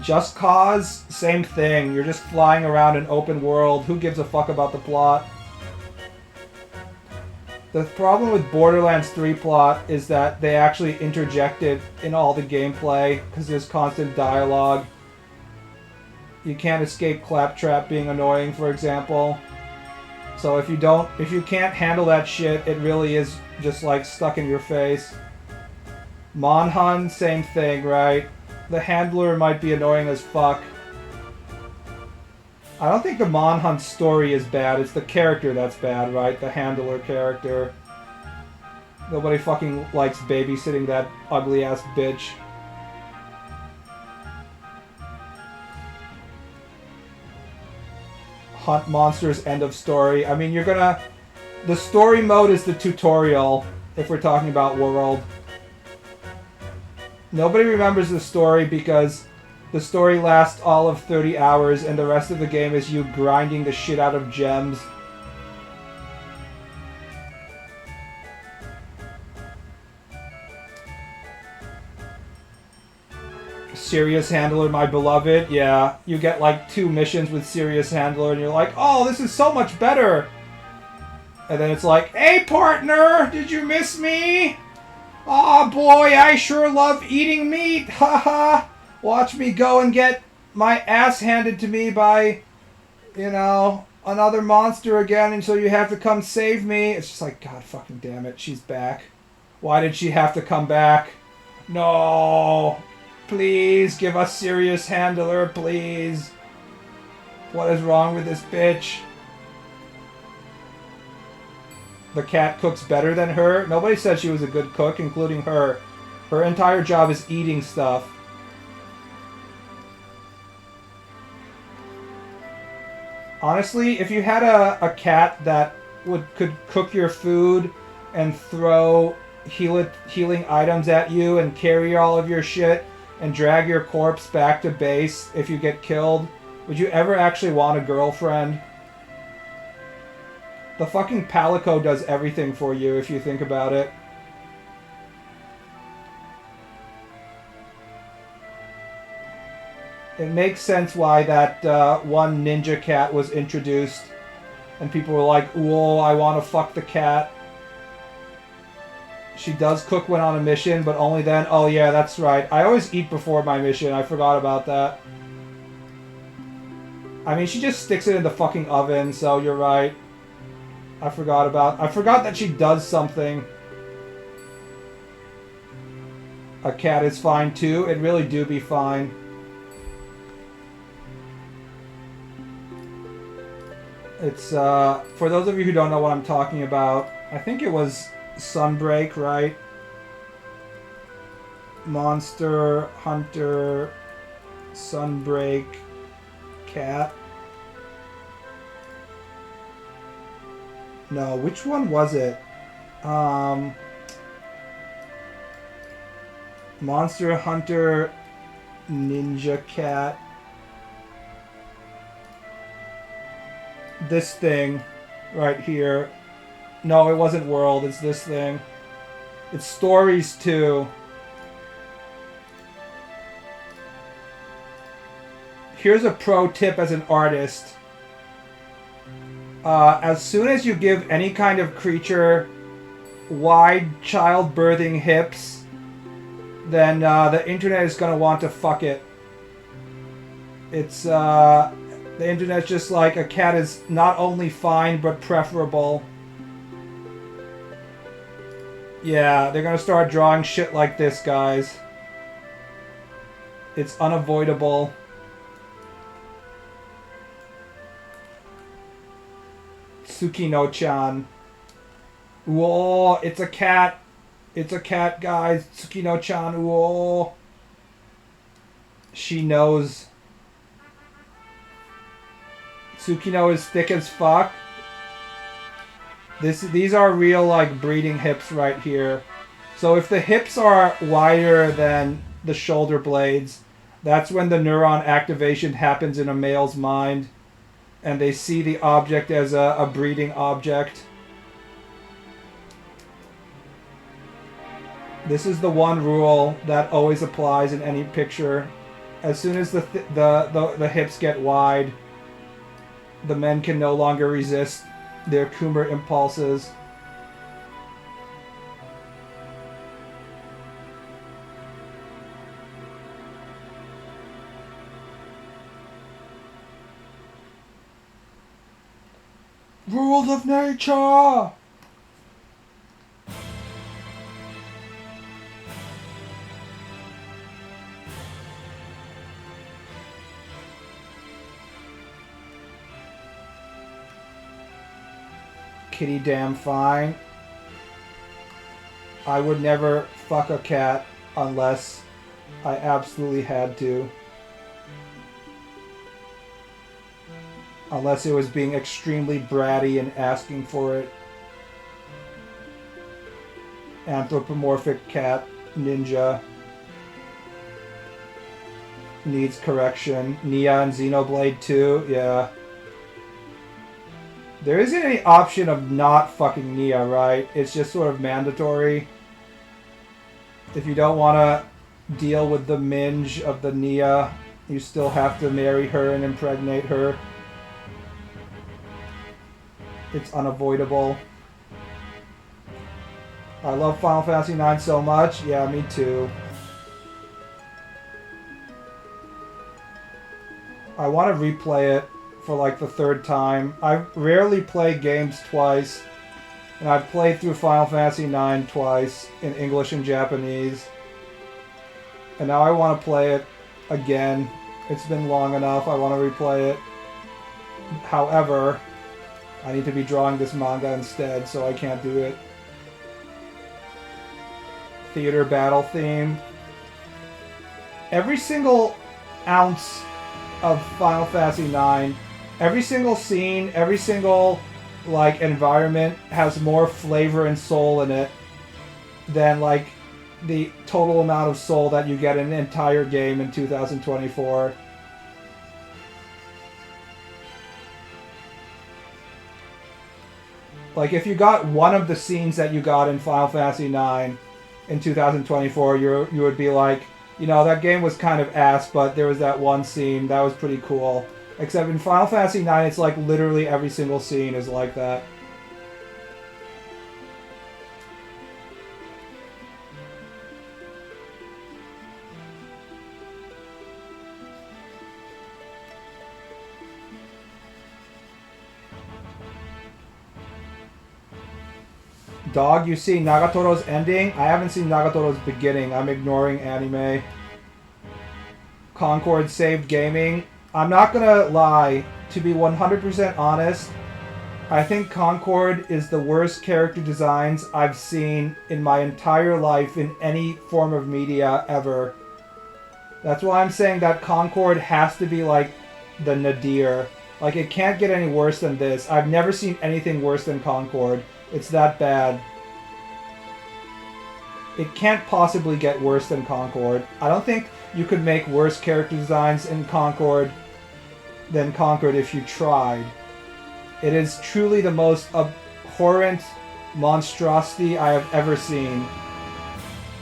Just Cause, same thing. You're just flying around an open world. Who gives a fuck about the plot? The problem with Borderlands 3 plot is that they actually interject it in all the gameplay because there's constant dialogue. You can't escape Claptrap being annoying, for example. So if you can't handle that shit, it really is just like stuck in your face. Monhun, same thing, right? The handler might be annoying as fuck. I don't think the Monhunt story is bad, it's the character that's bad, right? The handler character. Nobody fucking likes babysitting that ugly ass bitch. Hunt monsters, end of story. I mean, the story mode is the tutorial, if we're talking about world. Nobody remembers the story because the story lasts all of 30 hours and the rest of the game is you grinding the shit out of gems. Serious Handler, my beloved. Yeah, you get like 2 missions with Serious Handler and you're like, oh, this is so much better. And then it's like, hey partner, did you miss me? Aw, boy, I sure love eating meat. Haha. Watch me go and get my ass handed to me by, you know, another monster again, and so you have to come save me. It's just like, God fucking damn it, she's back. Why did she have to come back? No. Please give us Serious Handler, please. What is wrong with this bitch? The cat cooks better than her? Nobody said she was a good cook, including her. Her entire job is eating stuff. Honestly, if you had a cat that could cook your food and throw healing items at you and carry all of your shit and drag your corpse back to base if you get killed, would you ever actually want a girlfriend? The fucking Palico does everything for you if you think about it. It makes sense why that one ninja cat was introduced and people were like, whoa, I want to fuck the cat. She does cook when on a mission, but only then. Oh yeah, that's right. I always eat before my mission. I forgot about that. I mean, she just sticks it in the fucking oven, so you're right. I forgot that she does something. A cat is fine too. It really do be fine. It's, for those of you who don't know what I'm talking about, I think it was Sunbreak, right? Monster Hunter Sunbreak Cat. No, which one was it? Monster Hunter Ninja Cat. This thing right here. No, it wasn't World, it's this thing. It's Stories 2. Here's a pro tip as an artist. As soon as you give any kind of creature wide childbirthing hips, then the internet is going to want to fuck it. It's, the internet's just like, a cat is not only fine, but preferable. Yeah, they're going to start drawing shit like this, guys. It's unavoidable. Tsukino-chan. Whoa, it's a cat. It's a cat, guys. Tsukino-chan, whoa. She knows. Tsukino is thick as fuck. These are real, like, breeding hips right here. So if the hips are wider than the shoulder blades, that's when the neuron activation happens in a male's mind. And they see the object as a breeding object. This is the one rule that always applies in any picture. As soon as the hips get wide, the men can no longer resist their Coomer impulses. Rules of nature! Kitty damn fine. I would never fuck a cat unless I absolutely had to. Unless it was being extremely bratty and asking for it. Anthropomorphic cat ninja needs correction. Nia and Xenoblade 2, yeah. There isn't any option of not fucking Nia, right? It's just sort of mandatory. If you don't want to deal with the minge of the Nia, you still have to marry her and impregnate her. It's unavoidable. I love Final Fantasy IX so much. Yeah, me too. I want to replay it for like the third time. I rarely play games twice. And I've played through Final Fantasy IX twice in English and Japanese. And now I want to play it again. It's been long enough. I want to replay it. However, I need to be drawing this manga instead, so I can't do it. Theater battle theme. Every single ounce of Final Fantasy IX, every single scene, every single like environment has more flavor and soul in it than like the total amount of soul that you get in an entire game in 2024. Like, if you got one of the scenes that you got in Final Fantasy IX in 2024, you would be like, you know, that game was kind of ass, but there was that one scene that was pretty cool. Except in Final Fantasy IX, it's like literally every single scene is like that. Dog, you see Nagatoro's ending? I haven't seen Nagatoro's beginning. I'm ignoring anime. Concord saved gaming. I'm not gonna lie. To be 100% honest, I think Concord is the worst character designs I've seen in my entire life in any form of media ever. That's why I'm saying that Concord has to be like the nadir. Like, it can't get any worse than this. I've never seen anything worse than Concord. It's that bad. it can't possibly get worse than Concord. I don't think you could make worse character designs in Concord than Concord if you tried. It is truly the most abhorrent monstrosity I have ever seen.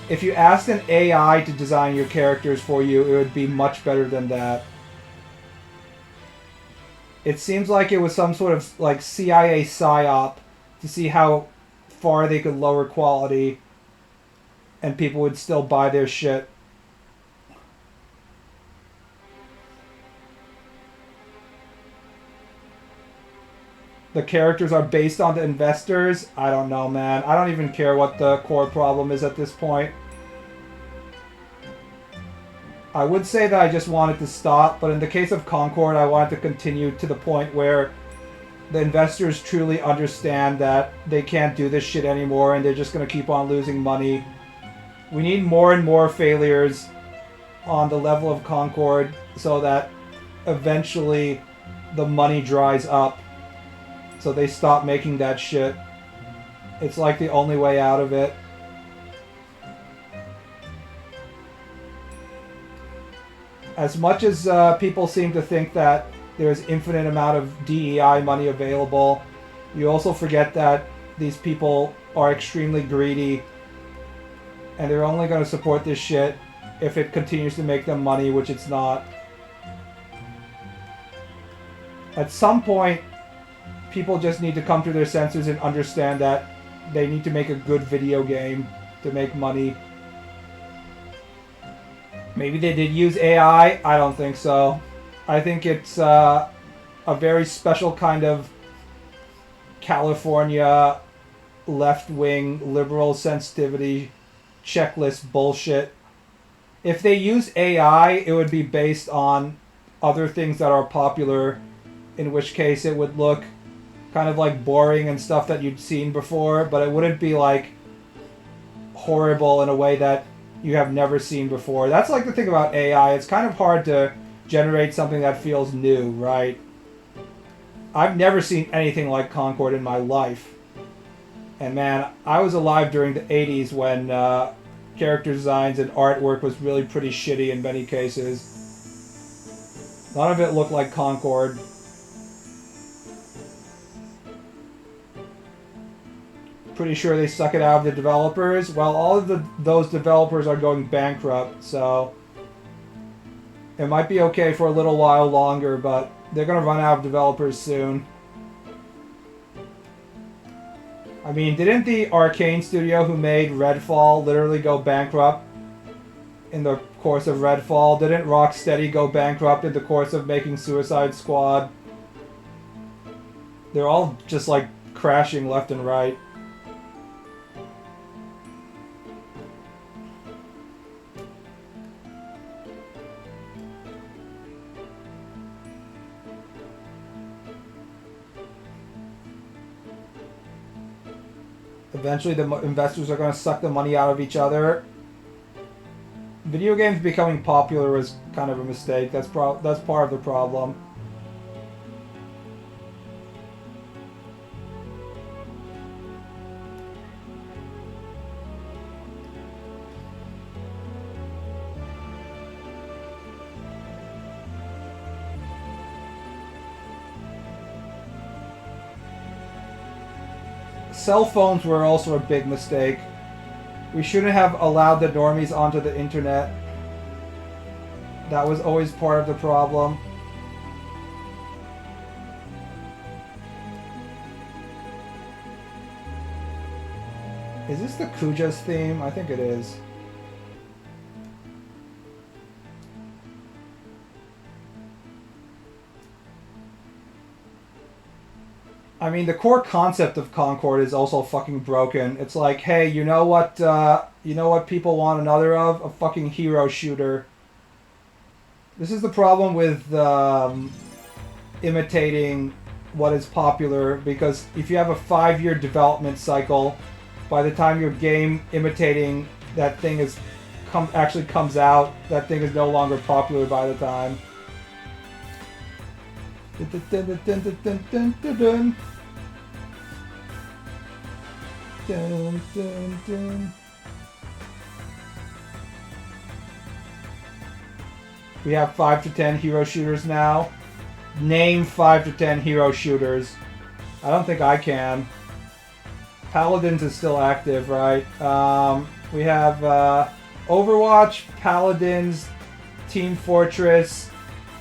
If you asked an AI to design your characters for you, it would be much better than that. It seems like it was some sort of like CIA psyop to see how far they could lower quality and people would still buy their shit. The characters are based on the investors. I don't know, man. I don't even care what the core problem is at this point. I would say that I just want it to stop, but in the case of Concord, I want it to continue to the point where the investors truly understand that they can't do this shit anymore and they're just going to keep on losing money. We need more and more failures on the level of Concord so that eventually the money dries up. So they stop making that shit. It's like the only way out of it. As much as people seem to think that there's infinite amount of DEI money available, you also forget that these people are extremely greedy and they're only going to support this shit if it continues to make them money, which it's not. At some point, people just need to come to their senses and understand that they need to make a good video game to make money. Maybe they did use AI. I don't think so. I think it's a very special kind of California left-wing liberal sensitivity checklist bullshit. If they use AI, it would be based on other things that are popular, in which case it would look kind of like boring and stuff that you'd seen before, but it wouldn't be like horrible in a way that you have never seen before. That's like the thing about AI. It's kind of hard to generate something that feels new, right? I've never seen anything like Concord in my life. And man, I was alive during the 80s when character designs and artwork was really pretty shitty in many cases. None of it looked like Concord. Pretty sure they suck it out of the developers. Well, all of those developers are going bankrupt, so it might be okay for a little while longer, but they're gonna run out of developers soon. I mean, didn't the Arcane studio who made Redfall literally go bankrupt in the course of Redfall? Didn't Rocksteady go bankrupt in the course of making Suicide Squad? They're all just like crashing left and right. Eventually the investors are going to suck the money out of each other. Video games becoming popular is kind of a mistake. That's part of the problem. Cell phones were also a big mistake. We shouldn't have allowed the normies onto the internet. That was always part of the problem. Is this the Kuja's theme? I think it is. I mean, the core concept of Concord is also fucking broken. It's like, hey, you know what people want another of? A fucking hero shooter. This is the problem with imitating what is popular, because if you have a 5-year development cycle, by the time your game imitating that thing actually comes out, that thing is no longer popular by the time. Dun, dun, dun. We have 5 to 10 hero shooters now. Name 5 to 10 hero shooters. I don't think I can. Paladins is still active, right? We have Overwatch, Paladins, Team Fortress,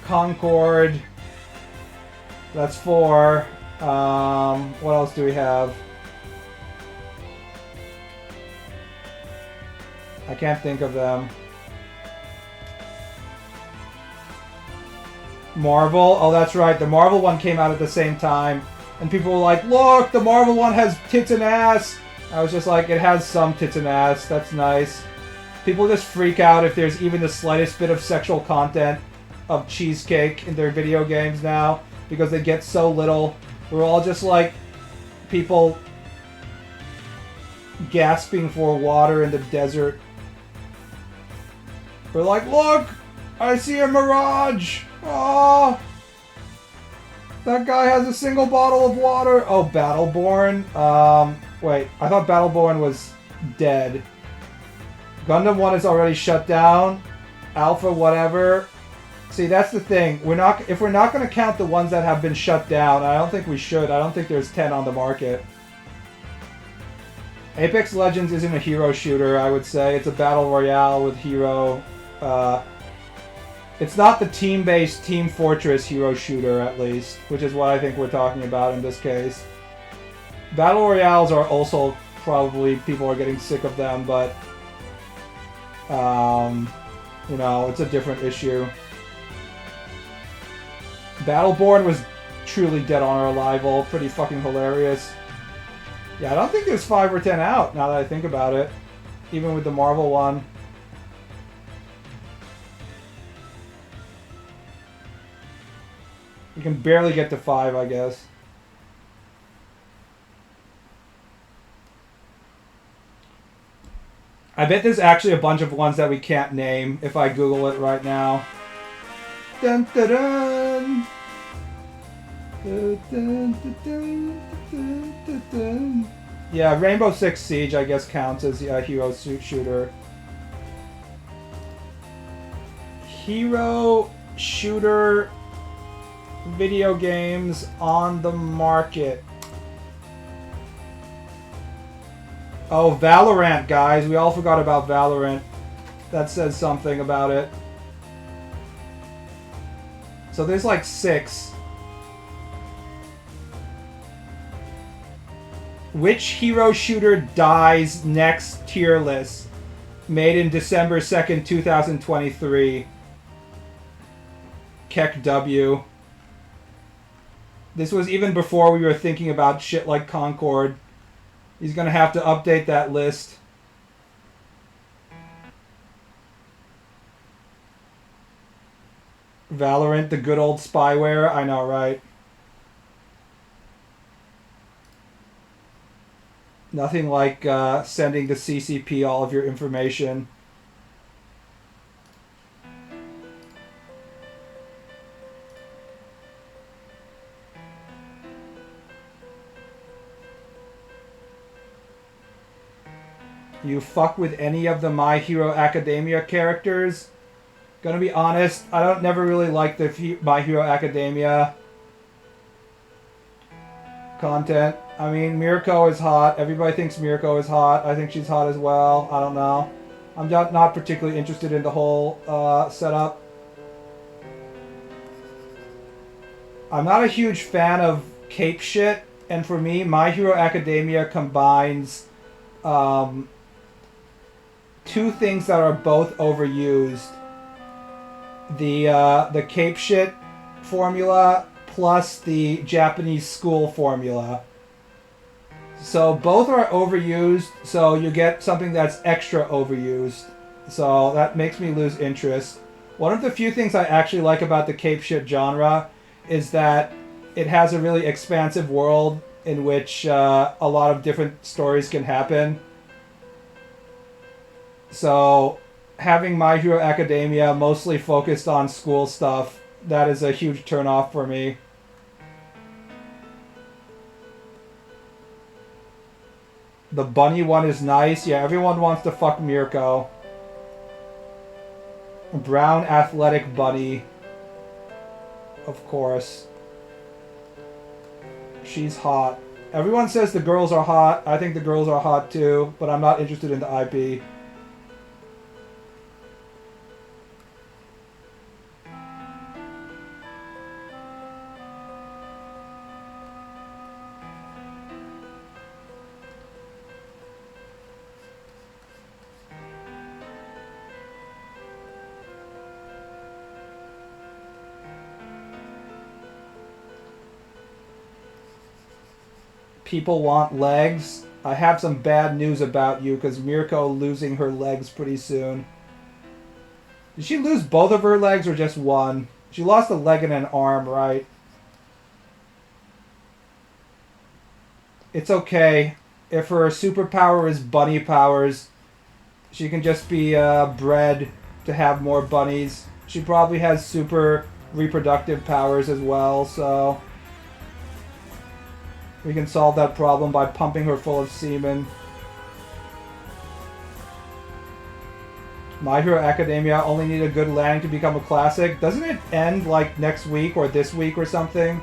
Concord. That's 4. What else do we have? I can't think of them. Marvel? Oh, that's right. The Marvel one came out at the same time. And people were like, look, the Marvel one has tits and ass. I was just like, it has some tits and ass. That's nice. People just freak out if there's even the slightest bit of sexual content of cheesecake in their video games now. Because they get so little. We're all just like people gasping for water in the desert. We're like, look! I see a mirage! Oh! That guy has a single bottle of water! Oh, Battleborn? Wait. I thought Battleborn was dead. Gundam 1 is already shut down. Alpha, whatever. See, that's the thing. If we're not going to count the ones that have been shut down, I don't think we should. I don't think there's 10 on the market. Apex Legends isn't a hero shooter, I would say. It's a battle royale with hero. It's not the team-based Team Fortress hero shooter, at least, which is what I think we're talking about in this case. Battle royales are also probably, people are getting sick of them, but you know, it's a different issue. Battleborn was truly dead on arrival, pretty fucking hilarious. Yeah, I don't think there's 5 or 10 out, now that I think about it. Even with the Marvel one. You can barely get to 5, I guess. I bet there's actually a bunch of ones that we can't name if I Google it right now. Dun, dun, dun. Dun, dun, dun, dun, dun, dun, dun. Yeah, Rainbow Six Siege, I guess, counts as a hero shooter. Hero shooter video games on the market. Oh, Valorant, guys. We all forgot about Valorant. That says something about it. So there's like 6. Which hero shooter dies next tier list? Made in December 2nd, 2023. Keck W. This was even before we were thinking about shit like Concord. He's gonna have to update that list. Valorant, the good old spyware. I know, right? Nothing like sending the CCP all of your information. You fuck with any of the My Hero Academia characters? Gonna be honest, I don't never really like the My Hero Academia content. I mean, Mirko is hot. Everybody thinks Mirko is hot. I think she's hot as well. I don't know. I'm not particularly interested in the whole setup. I'm not a huge fan of cape shit, and for me, My Hero Academia combines two things that are both overused. The cape shit formula plus the Japanese school formula. So both are overused, so you get something that's extra overused. So that makes me lose interest. One of the few things I actually like about the cape shit genre is that it has a really expansive world in which a lot of different stories can happen. So having My Hero Academia mostly focused on school stuff, that is a huge turnoff for me. The bunny one is nice. Yeah, everyone wants to fuck Mirko. Brown athletic bunny. Of course. She's hot. Everyone says the girls are hot. I think the girls are hot too, but I'm not interested in the IP. People want legs. I have some bad news about you because Mirko losing her legs pretty soon. Did she lose both of her legs or just one? She lost a leg and an arm, right? It's okay. If her superpower is bunny powers, she can just be bred to have more bunnies. She probably has super reproductive powers as well, so we can solve that problem by pumping her full of semen. My Hero Academia only need a good landing to become a classic. Doesn't it end like next week or this week or something?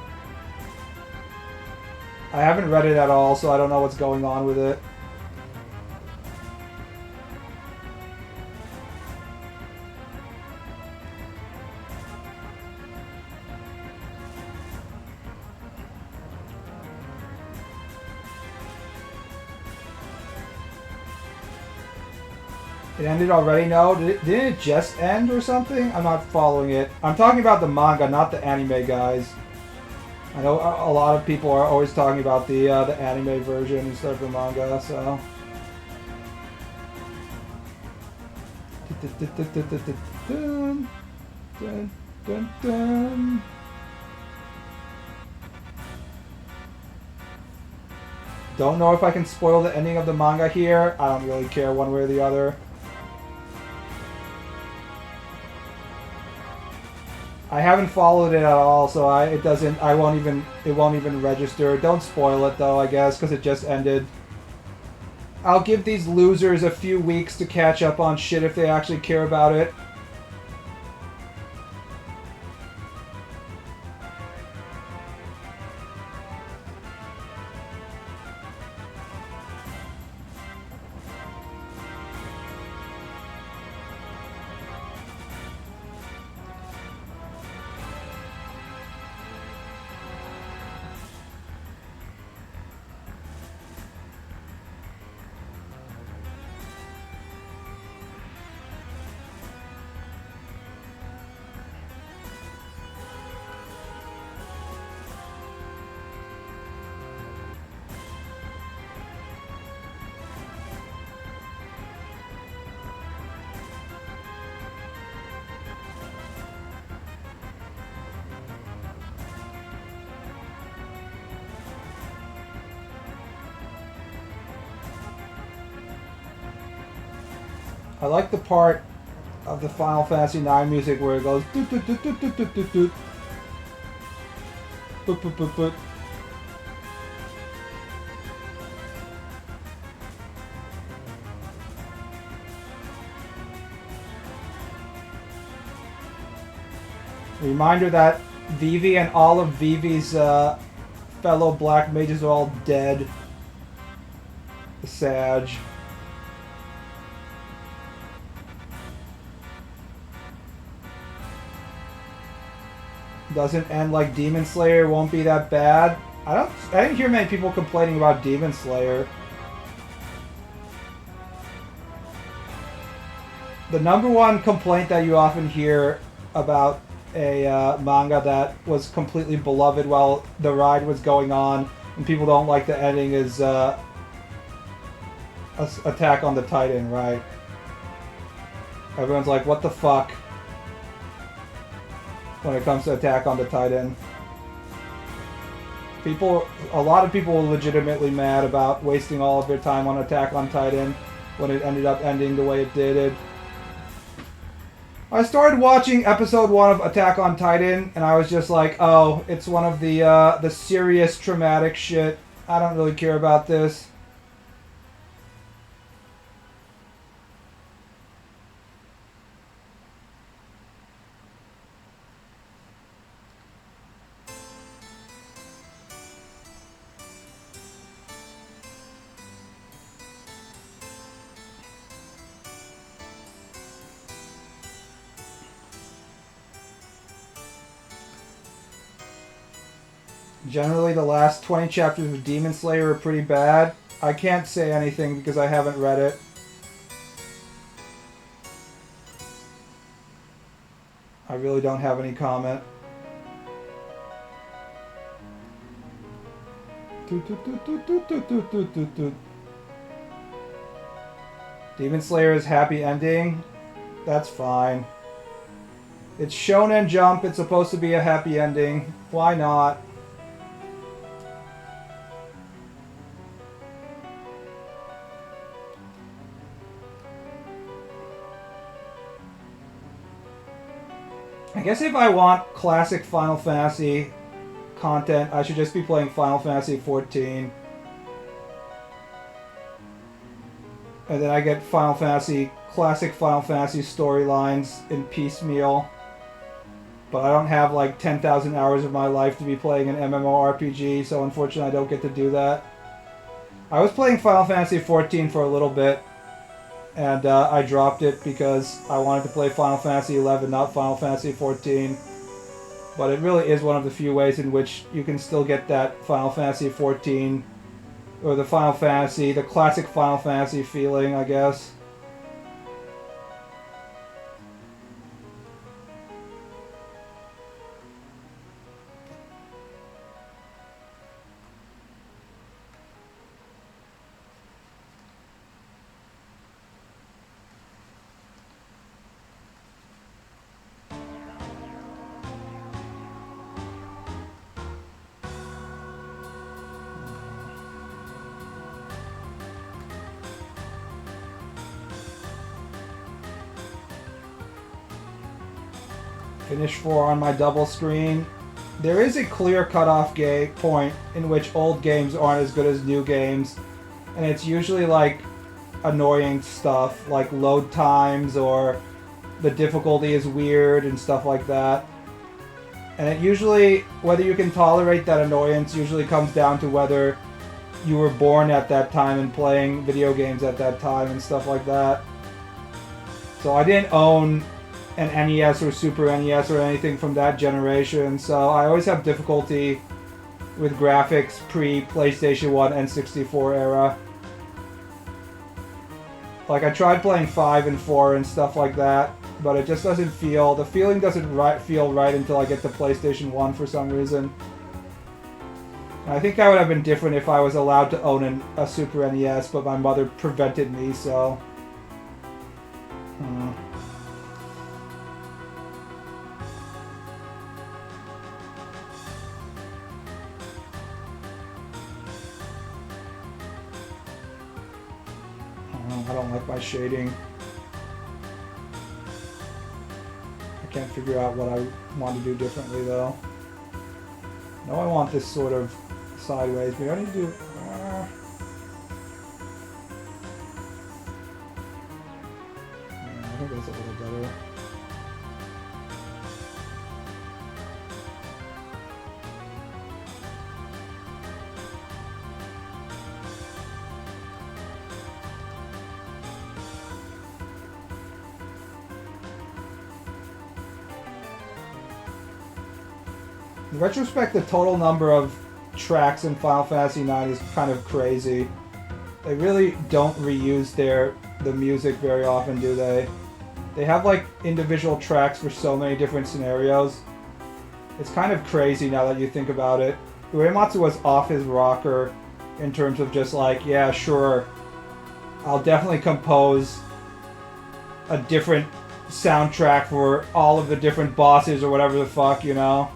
I haven't read it at all, so I don't know what's going on with it. It ended already? No? Didn't it just end or something? I'm not following it. I'm talking about the manga, not the anime, guys. I know a lot of people are always talking about the anime version instead of the manga, so... Dun, dun, dun, dun. Don't know if I can spoil the ending of the manga here. I don't really care one way or the other. I haven't followed it at all, so it won't even register. Don't spoil it though, I guess, because it just ended. I'll give these losers a few weeks to catch up on shit if they actually care about it. I like the part of the Final Fantasy IX music where it goes doot doot doot doot doot doot doot doot. Boop boop boop boop. Reminder that Vivi and all of Vivi's fellow black mages are all dead. Sag. Doesn't end like Demon Slayer, won't be that bad. I didn't hear many people complaining about Demon Slayer. The number one complaint that you often hear about a manga that was completely beloved while the ride was going on and people don't like the ending is Attack on the Titan, right? Everyone's like, what the fuck? When it comes to Attack on the Titan. A lot of people were legitimately mad about wasting all of their time on Attack on Titan when it ended up ending the way it did. I started watching episode 1 of Attack on Titan and I was just like, oh, it's one of the serious traumatic shit. I don't really care about this. Generally, the last 20 chapters of Demon Slayer are pretty bad. I can't say anything because I haven't read it. I really don't have any comment. Demon Slayer's happy ending? That's fine. It's Shonen Jump, it's supposed to be a happy ending. Why not? I guess if I want classic Final Fantasy content, I should just be playing Final Fantasy XIV. And then I get classic Final Fantasy storylines in piecemeal. But I don't have like 10,000 hours of my life to be playing an MMORPG, so unfortunately I don't get to do that. I was playing Final Fantasy XIV for a little bit, and I dropped it because I wanted to play Final Fantasy XI, not Final Fantasy XIV. But it really is one of the few ways in which you can still get that Final Fantasy XIV, or the classic Final Fantasy feeling, I guess. Finish 4 on my double screen. There is a clear cutoff point in which old games aren't as good as new games, and it's usually like annoying stuff like load times or the difficulty is weird and stuff like that. And it usually, whether you can tolerate that annoyance, usually comes down to whether you were born at that time and playing video games at that time and stuff like that. So I didn't own an NES or Super NES or anything from that generation, so I always have difficulty with graphics pre-PlayStation 1 and 64 era. Like, I tried playing 5 and 4 and stuff like that, but it just doesn't feel... The feeling doesn't feel right until I get to PlayStation 1 for some reason. And I think that would have been different if I was allowed to own a Super NES, but my mother prevented me, so... I don't like my shading. I can't figure out what I want to do differently though. No, I want this sort of sideways, but I need to do... I think that's a little better. In retrospect, the total number of tracks in Final Fantasy IX is kind of crazy. They really don't reuse the music very often, do they? They have like individual tracks for so many different scenarios. It's kind of crazy now that you think about it. Uematsu was off his rocker in terms of just like, yeah, sure, I'll definitely compose a different soundtrack for all of the different bosses or whatever the fuck, you know?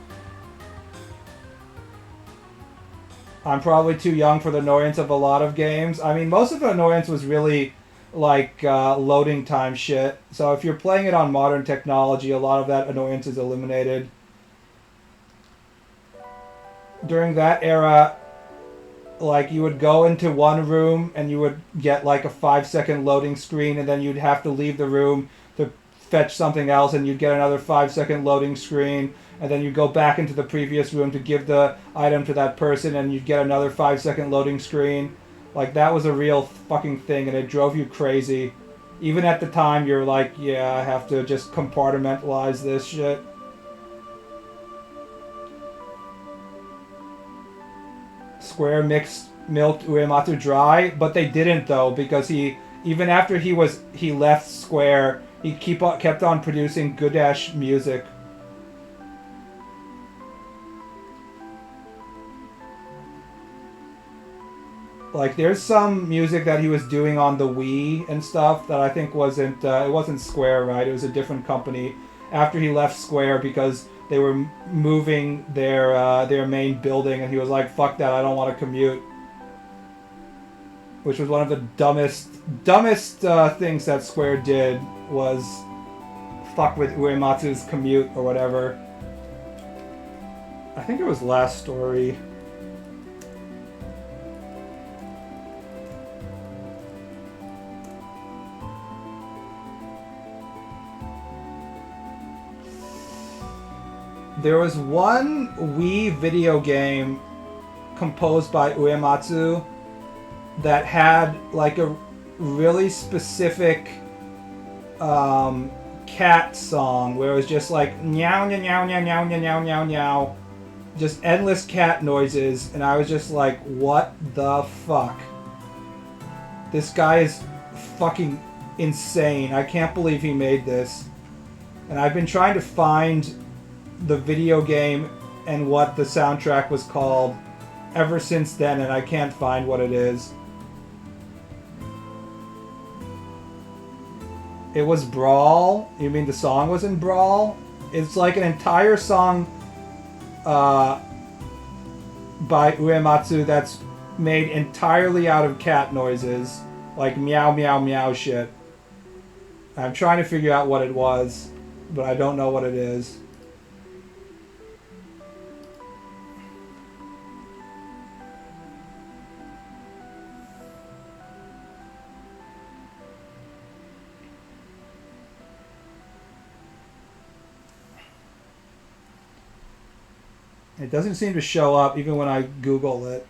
I'm probably too young for the annoyance of a lot of games. I mean, most of the annoyance was really like loading time shit. So if you're playing it on modern technology, a lot of that annoyance is eliminated. During that era, like you would go into one room and you would get like a 5-second loading screen, and then you'd have to leave the room to fetch something else, and you'd get another 5-second loading screen. And then you go back into the previous room to give the item to that person, and you'd get another 5-second loading screen. Like, that was a real fucking thing, and it drove you crazy. Even at the time, you're like, yeah, I have to just compartmentalize this shit. Square milked Uematsu dry, but they didn't though, because even after he left Square, he kept on producing good-ass music. Like, there's some music that he was doing on the Wii and stuff that I think wasn't it wasn't Square, right? It was a different company after he left Square, because they were moving their main building, and he was like, "Fuck that! I don't want to commute." Which was one of the dumbest things that Square did, was fuck with Uematsu's commute or whatever. I think it was Last Story. There was one Wii video game composed by Uematsu that had like a really specific cat song where it was just like meow meow meow meow meow meow meow meow, just endless cat noises, and I was just like, what the fuck? This guy is fucking insane. I can't believe he made this. And I've been trying to find the video game and what the soundtrack was called ever since then, and I can't find what it is. It was Brawl? You mean the song was in Brawl? It's like an entire song by Uematsu that's made entirely out of cat noises. Like meow meow meow shit. I'm trying to figure out what it was, but I don't know what it is. It doesn't seem to show up even when I Google it.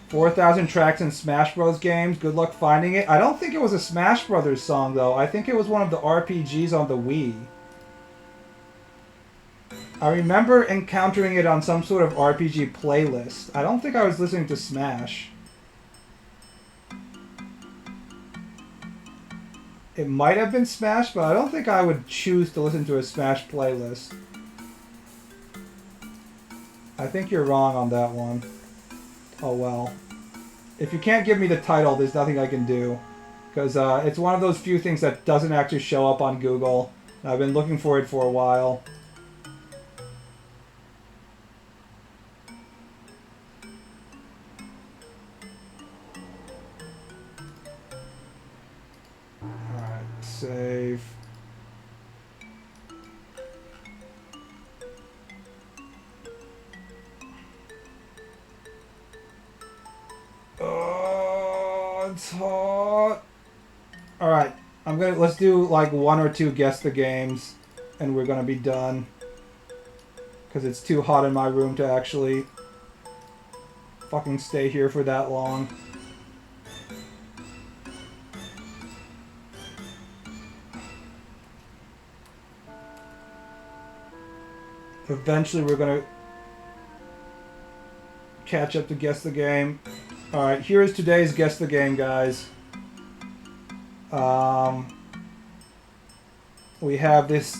"4,000 tracks in Smash Bros. Games. Good luck finding it." I don't think it was a Smash Brothers song, though. I think it was one of the RPGs on the Wii. I remember encountering it on some sort of RPG playlist. I don't think I was listening to Smash. It might have been Smash, but I don't think I would choose to listen to a Smash playlist. I think you're wrong on that one. Oh well. If you can't give me the title, there's nothing I can do. Because it's one of those few things that doesn't actually show up on Google. And I've been looking for it for a while. Alright, save. Oh, it's hot. Alright, let's do like one or two guess the games, and we're gonna be done. Because it's too hot in my room to actually fucking stay here for that long. Eventually we're gonna catch up to guess the game. Alright, here's today's guess the game, guys. We have this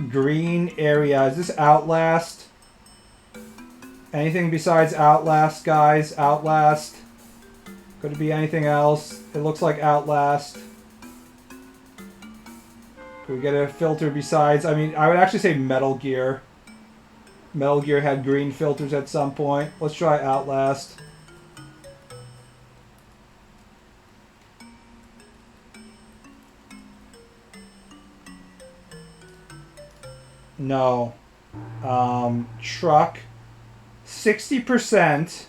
green area. Is this Outlast? Anything besides Outlast, guys? Outlast? Could it be anything else? It looks like Outlast. Could we get a filter besides? I mean, I would actually say Metal Gear. Metal Gear had green filters at some point. Let's try Outlast. No. Truck. 60%.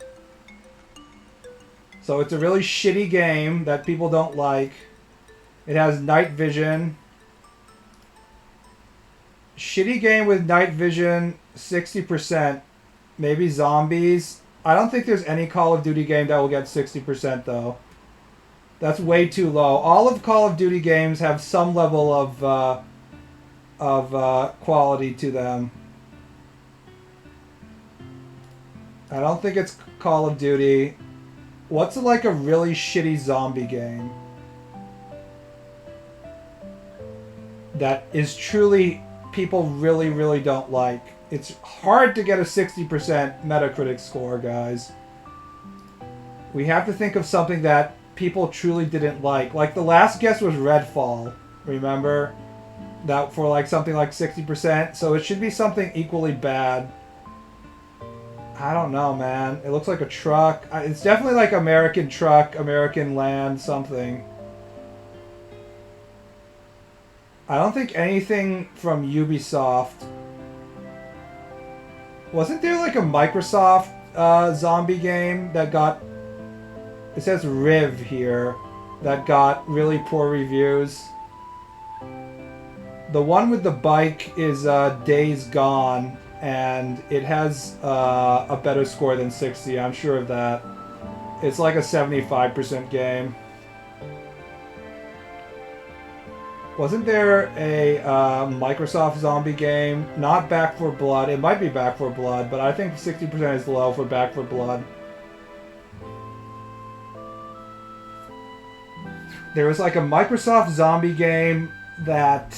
So it's a really shitty game that people don't like. It has night vision. Shitty game with night vision, 60%. Maybe zombies. I don't think there's any Call of Duty game that will get 60% though. That's way too low. All of Call of Duty games have some level of quality to them. I don't think it's Call of Duty. What's like a really shitty zombie game that is truly people really, really don't like? It's hard to get a 60% Metacritic score, guys. We have to think of something that people truly didn't like. Like the last guess was Redfall, remember? That for like something like 60%. So it should be something equally bad. I don't know, man. It looks like a truck. It's definitely like American truck, American land, something. I don't think anything from Ubisoft. Wasn't there like a Microsoft zombie game that got... It says Riv here. That got really poor reviews. The one with the bike is Days Gone. And it has a better score than 60. I'm sure of that. It's like a 75% game. Wasn't there a Microsoft zombie game? Not Back 4 Blood. It might be Back 4 Blood, but I think 60% is low for Back 4 Blood. There was like a Microsoft zombie game that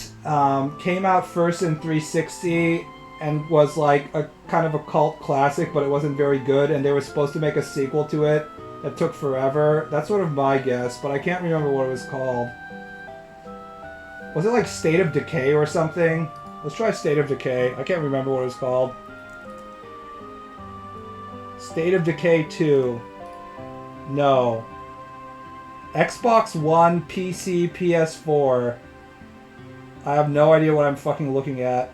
came out first in 360 and was like a kind of a cult classic, but it wasn't very good, and they were supposed to make a sequel to it that took forever. That's sort of my guess, but I can't remember what it was called. Was it like State of Decay or something? Let's try State of Decay. I can't remember what it was called. State of Decay 2. No. Xbox One, PC, PS4. I have no idea what I'm fucking looking at.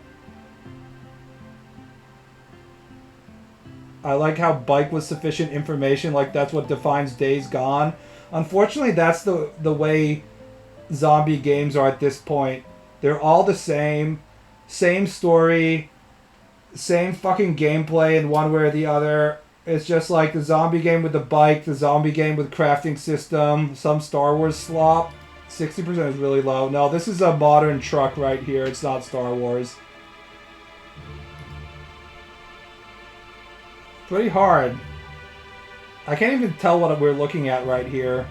I like how bike was sufficient information, like that's what defines Days Gone. Unfortunately, that's the way zombie games are at this point. They're all the same story, same fucking gameplay in one way or the other. It's just like the zombie game with the bike, the zombie game with crafting system, some Star Wars slop. 60% is really low. No, this is a modern truck right here. It's not Star Wars. Pretty hard. I can't even tell what we're looking at right here.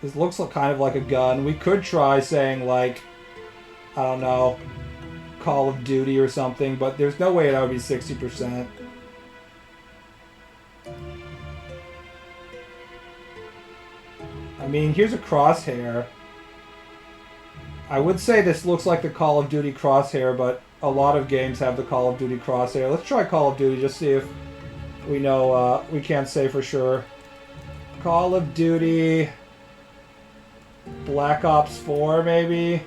This looks kind of like a gun. We could try saying like, I don't know, Call of Duty or something, but there's no way that would be 60%. I mean, here's a crosshair. I would say this looks like the Call of Duty crosshair, but a lot of games have the Call of Duty crosshair. Let's try Call of Duty, just see if we know, we can't say for sure. Call of Duty... Black Ops 4, maybe?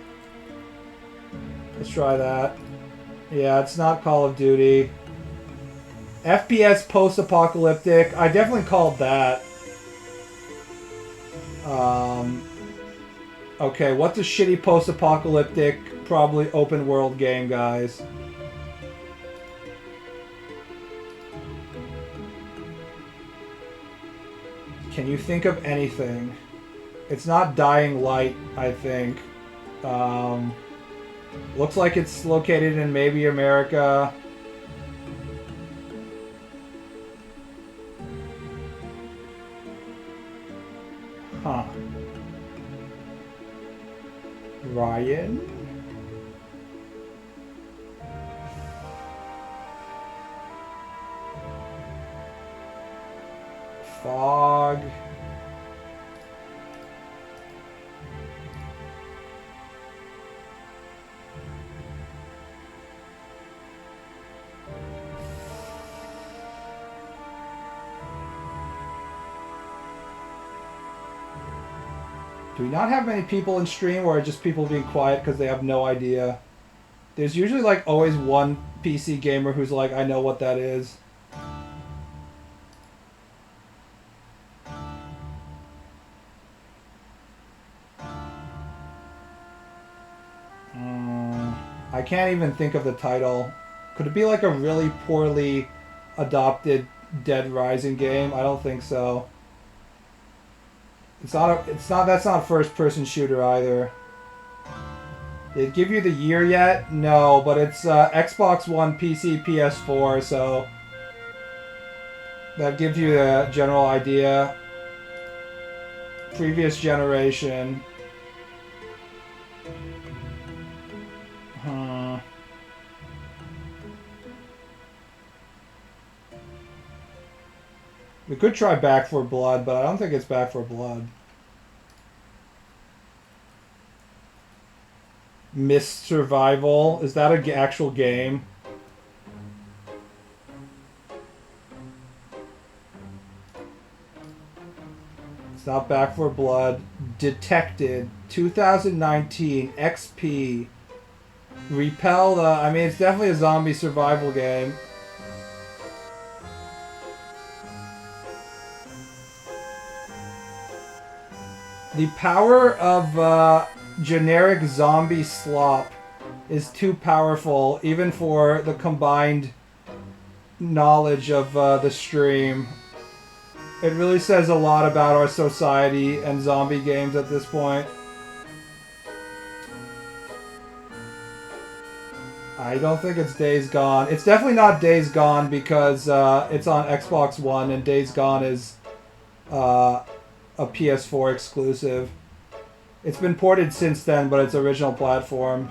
Let's try that. Yeah, it's not Call of Duty. FPS post-apocalyptic. I definitely called that. Okay, what's a shitty post-apocalyptic, probably open-world game, guys? Can you think of anything? It's not Dying Light, I think. Looks like it's located in maybe America. Huh. Ryan? Fog. Do we not have many people in stream, or are just people being quiet because they have no idea? There's usually like always one PC gamer who's like, I know what that is. I can't even think of the title. Could it be like a really poorly adopted Dead Rising game? I don't think so. It's not. That's not a first-person shooter either. Did it give you the year yet? No, but it's Xbox One, PC, PS4, so that gives you a general idea. Previous generation. We could try Back for Blood, but I don't think it's Back for Blood. Mist Survival. Is that an actual game? It's not Back for Blood. Detected. 2019. XP. Repel. I mean, it's definitely a zombie survival game. The power of generic zombie slop is too powerful, even for the combined knowledge of the stream. It really says a lot about our society and zombie games at this point. I don't think it's Days Gone. It's definitely not Days Gone because it's on Xbox One and Days Gone is a PS4 exclusive. It's been ported since then, but it's original platform.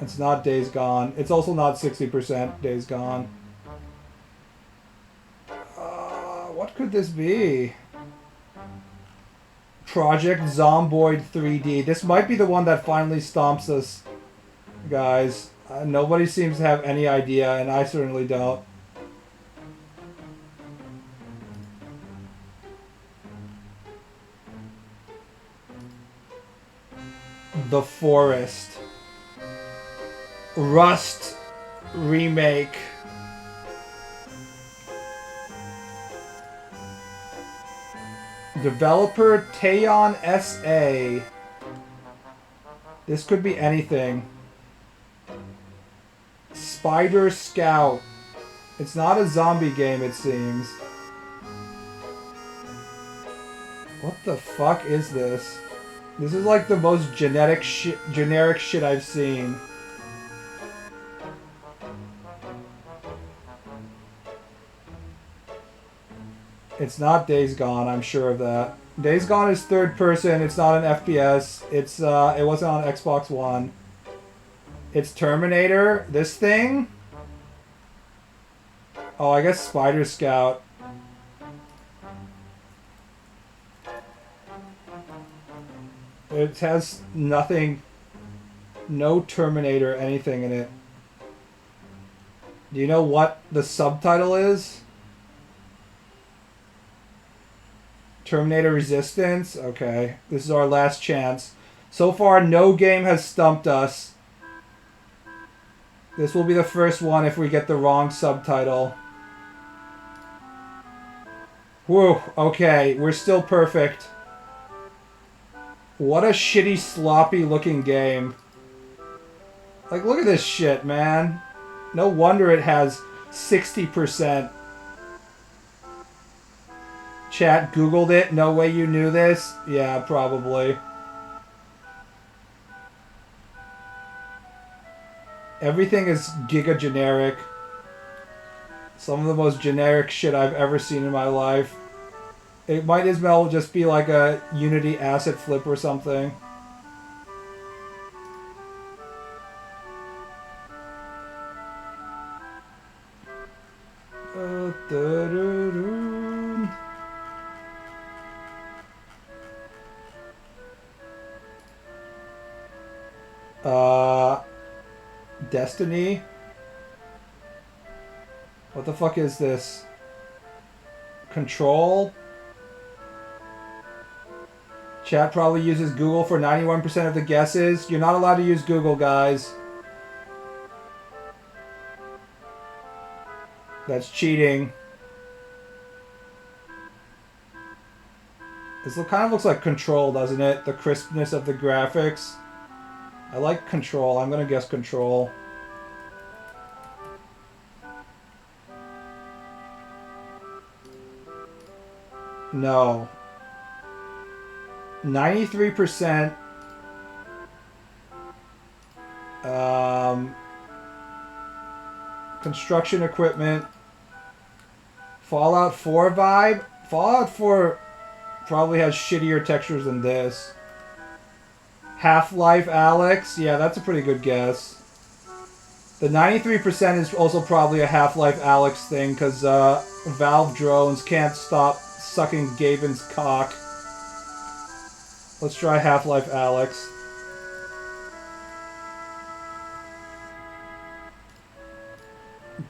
It's not Days Gone. It's also not 60% Days Gone. What could this be? Project Zomboid 3D. This might be the one that finally stomps us, guys. Nobody seems to have any idea, and I certainly don't. The Forest. Rust remake. Developer Taeyon SA. This could be anything. Spider Scout. It's not a zombie game, it seems. What the fuck is this? This is like the most generic shit I've seen. It's not Days Gone, I'm sure of that. Days Gone is third person, it's not an FPS. It wasn't on Xbox One. It's Terminator. This thing? Oh, I guess Spider Scout. It has nothing, no Terminator anything in it. Do you know what the subtitle is? Terminator Resistance? Okay, this is our last chance. So far, no game has stumped us. This will be the first one if we get the wrong subtitle. Whew, okay, we're still perfect. What a shitty, sloppy looking game. Like, look at this shit, man. No wonder it has 60%. Chat Googled it. No way you knew this? Yeah, probably. Everything is giga generic. Some of the most generic shit I've ever seen in my life. It might as well just be like a Unity asset flip or something. Destiny? What the fuck is this? Control? Chat probably uses Google for 91% of the guesses. You're not allowed to use Google, guys. That's cheating. This kind of looks like Control, doesn't it? The crispness of the graphics. I like Control. I'm gonna guess Control. No. 93%. Construction equipment. Fallout 4 vibe. Fallout 4 probably has shittier textures than this. Half-Life Alyx. Yeah, that's a pretty good guess. The 93% is also probably a Half-Life Alyx thing, because Valve drones can't stop sucking Gaben's cock. Let's try Half-Life Alyx.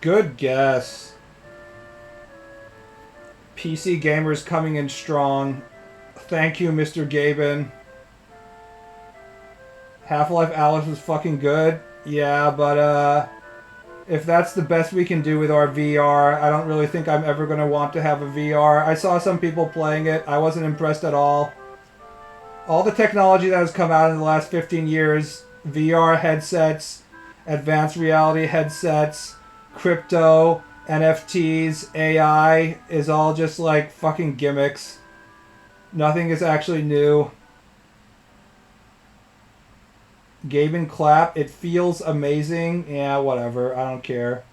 Good guess. PC gamers coming in strong. Thank you, Mr. Gaben. Half-Life Alyx was fucking good. Yeah, but if that's the best we can do with our VR, I don't really think I'm ever going to want to have a VR. I saw some people playing it. I wasn't impressed at all. All the technology that has come out in the last 15 years, VR headsets, advanced reality headsets, crypto, NFTs, AI, is all just like fucking gimmicks. Nothing is actually new. Gaben clap. It feels amazing. Yeah, whatever. I don't care.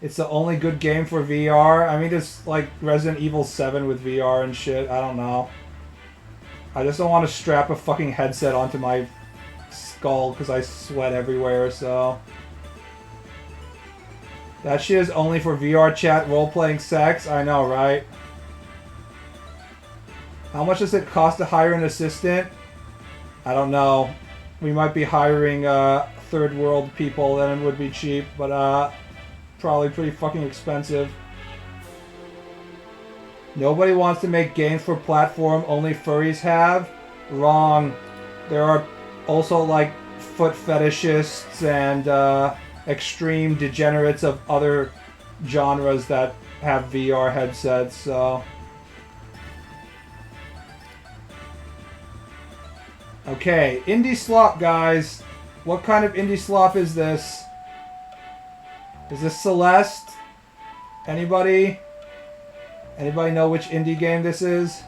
It's the only good game for VR. I mean, there's like Resident Evil 7 with VR and shit. I don't know. I just don't want to strap a fucking headset onto my skull because I sweat everywhere, so... That shit is only for VR chat role-playing sex? I know, right? How much does it cost to hire an assistant? I don't know. We might be hiring third world people, then it would be cheap, but probably pretty fucking expensive. Nobody wants to make games for platform, only furries have? Wrong. There are also like foot fetishists and extreme degenerates of other genres that have VR headsets, so... Okay, indie slop, guys. What kind of indie slop is this? Is this Celeste? Anybody? Anybody know which indie game this is?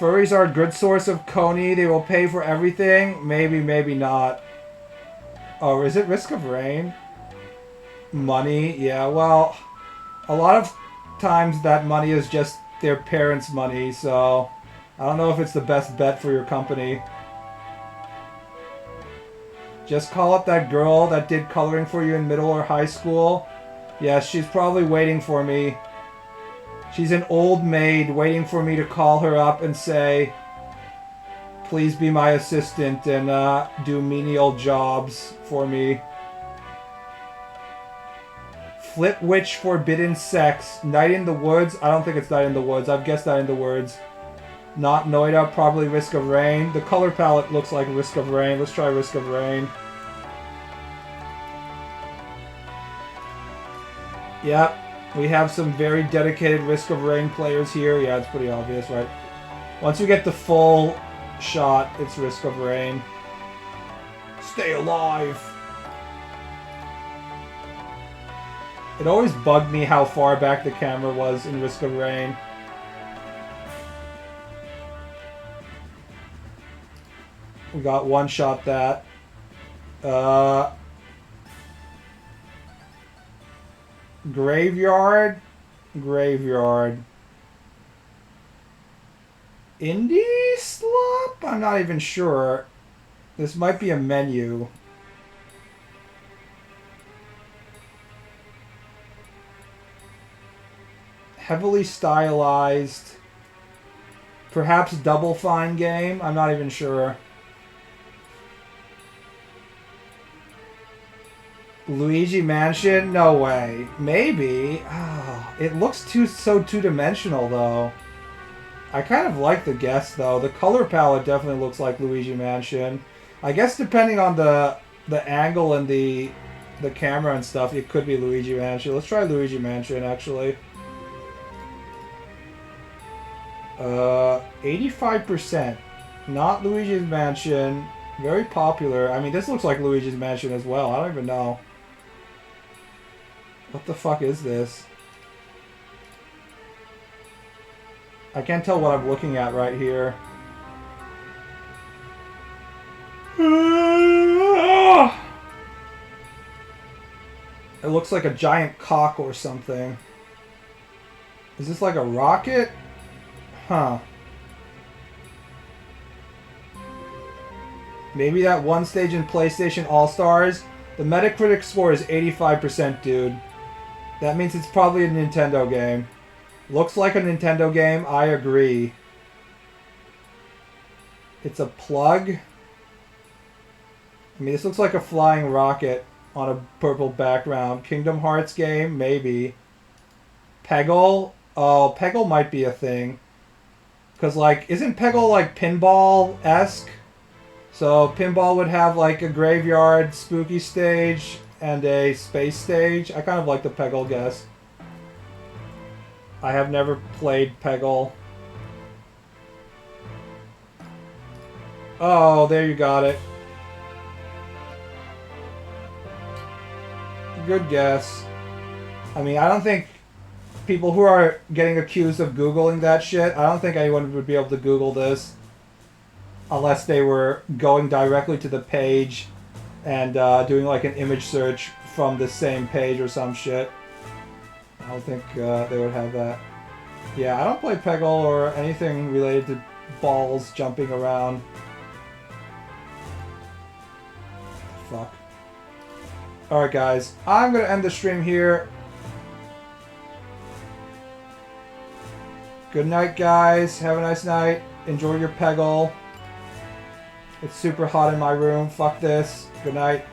Furries are a good source of Coney. They will pay for everything. Maybe, maybe not. Oh, is it Risk of Rain? Money? Yeah, well... A lot of times that money is just their parents' money, so... I don't know if it's the best bet for your company. Just call up that girl that did coloring for you in middle or high school. Yeah, she's probably waiting for me. She's an old maid waiting for me to call her up and say, please be my assistant and do menial jobs for me. Flip Witch Forbidden Sex. Night in the Woods. I don't think it's Night in the Woods. I've guessed Night in the Woods. Not Noida. Probably Risk of Rain. The color palette looks like Risk of Rain. Let's try Risk of Rain. Yep. We have some very dedicated Risk of Rain players here. Yeah, it's pretty obvious, right? Once you get the full shot, it's Risk of Rain. Stay alive! It always bugged me how far back the camera was in Risk of Rain. We got one shot that. Graveyard? Graveyard. Indie slop? I'm not even sure. This might be a menu. Heavily stylized. Perhaps Double Fine game? I'm not even sure. Luigi Mansion? No way. Maybe. Oh, it looks so two-dimensional, though. I kind of like the guess, though. The color palette definitely looks like Luigi Mansion. I guess depending on the angle and the camera and stuff, it could be Luigi Mansion. Let's try Luigi Mansion, actually. 85%. Not Luigi's Mansion. Very popular. I mean, this looks like Luigi's Mansion as well. I don't even know. What the fuck is this? I can't tell what I'm looking at right here. It looks like a giant cock or something. Is this like a rocket? Huh. Maybe that one stage in PlayStation All-Stars. The Metacritic score is 85%, dude. That means it's probably a Nintendo game. Looks like a Nintendo game, I agree. It's a plug. I mean, this looks like a flying rocket on a purple background. Kingdom Hearts game, maybe. Peggle? Oh, Peggle might be a thing. Because, like, isn't Peggle, like, pinball-esque? So, pinball would have, like, a graveyard spooky stage and a space stage. I kind of like the Peggle guess. I have never played Peggle. Oh, there you got it. Good guess. I mean, I don't think people who are getting accused of Googling that shit, I don't think anyone would be able to Google this unless they were going directly to the page and doing like an image search from the same page or some shit. I don't think they would have that. Yeah, I don't play Peggle or anything related to balls jumping around. Fuck. Alright guys, I'm going to end the stream here. Good night guys, have a nice night. Enjoy your Peggle. It's super hot in my room, fuck this. Good night.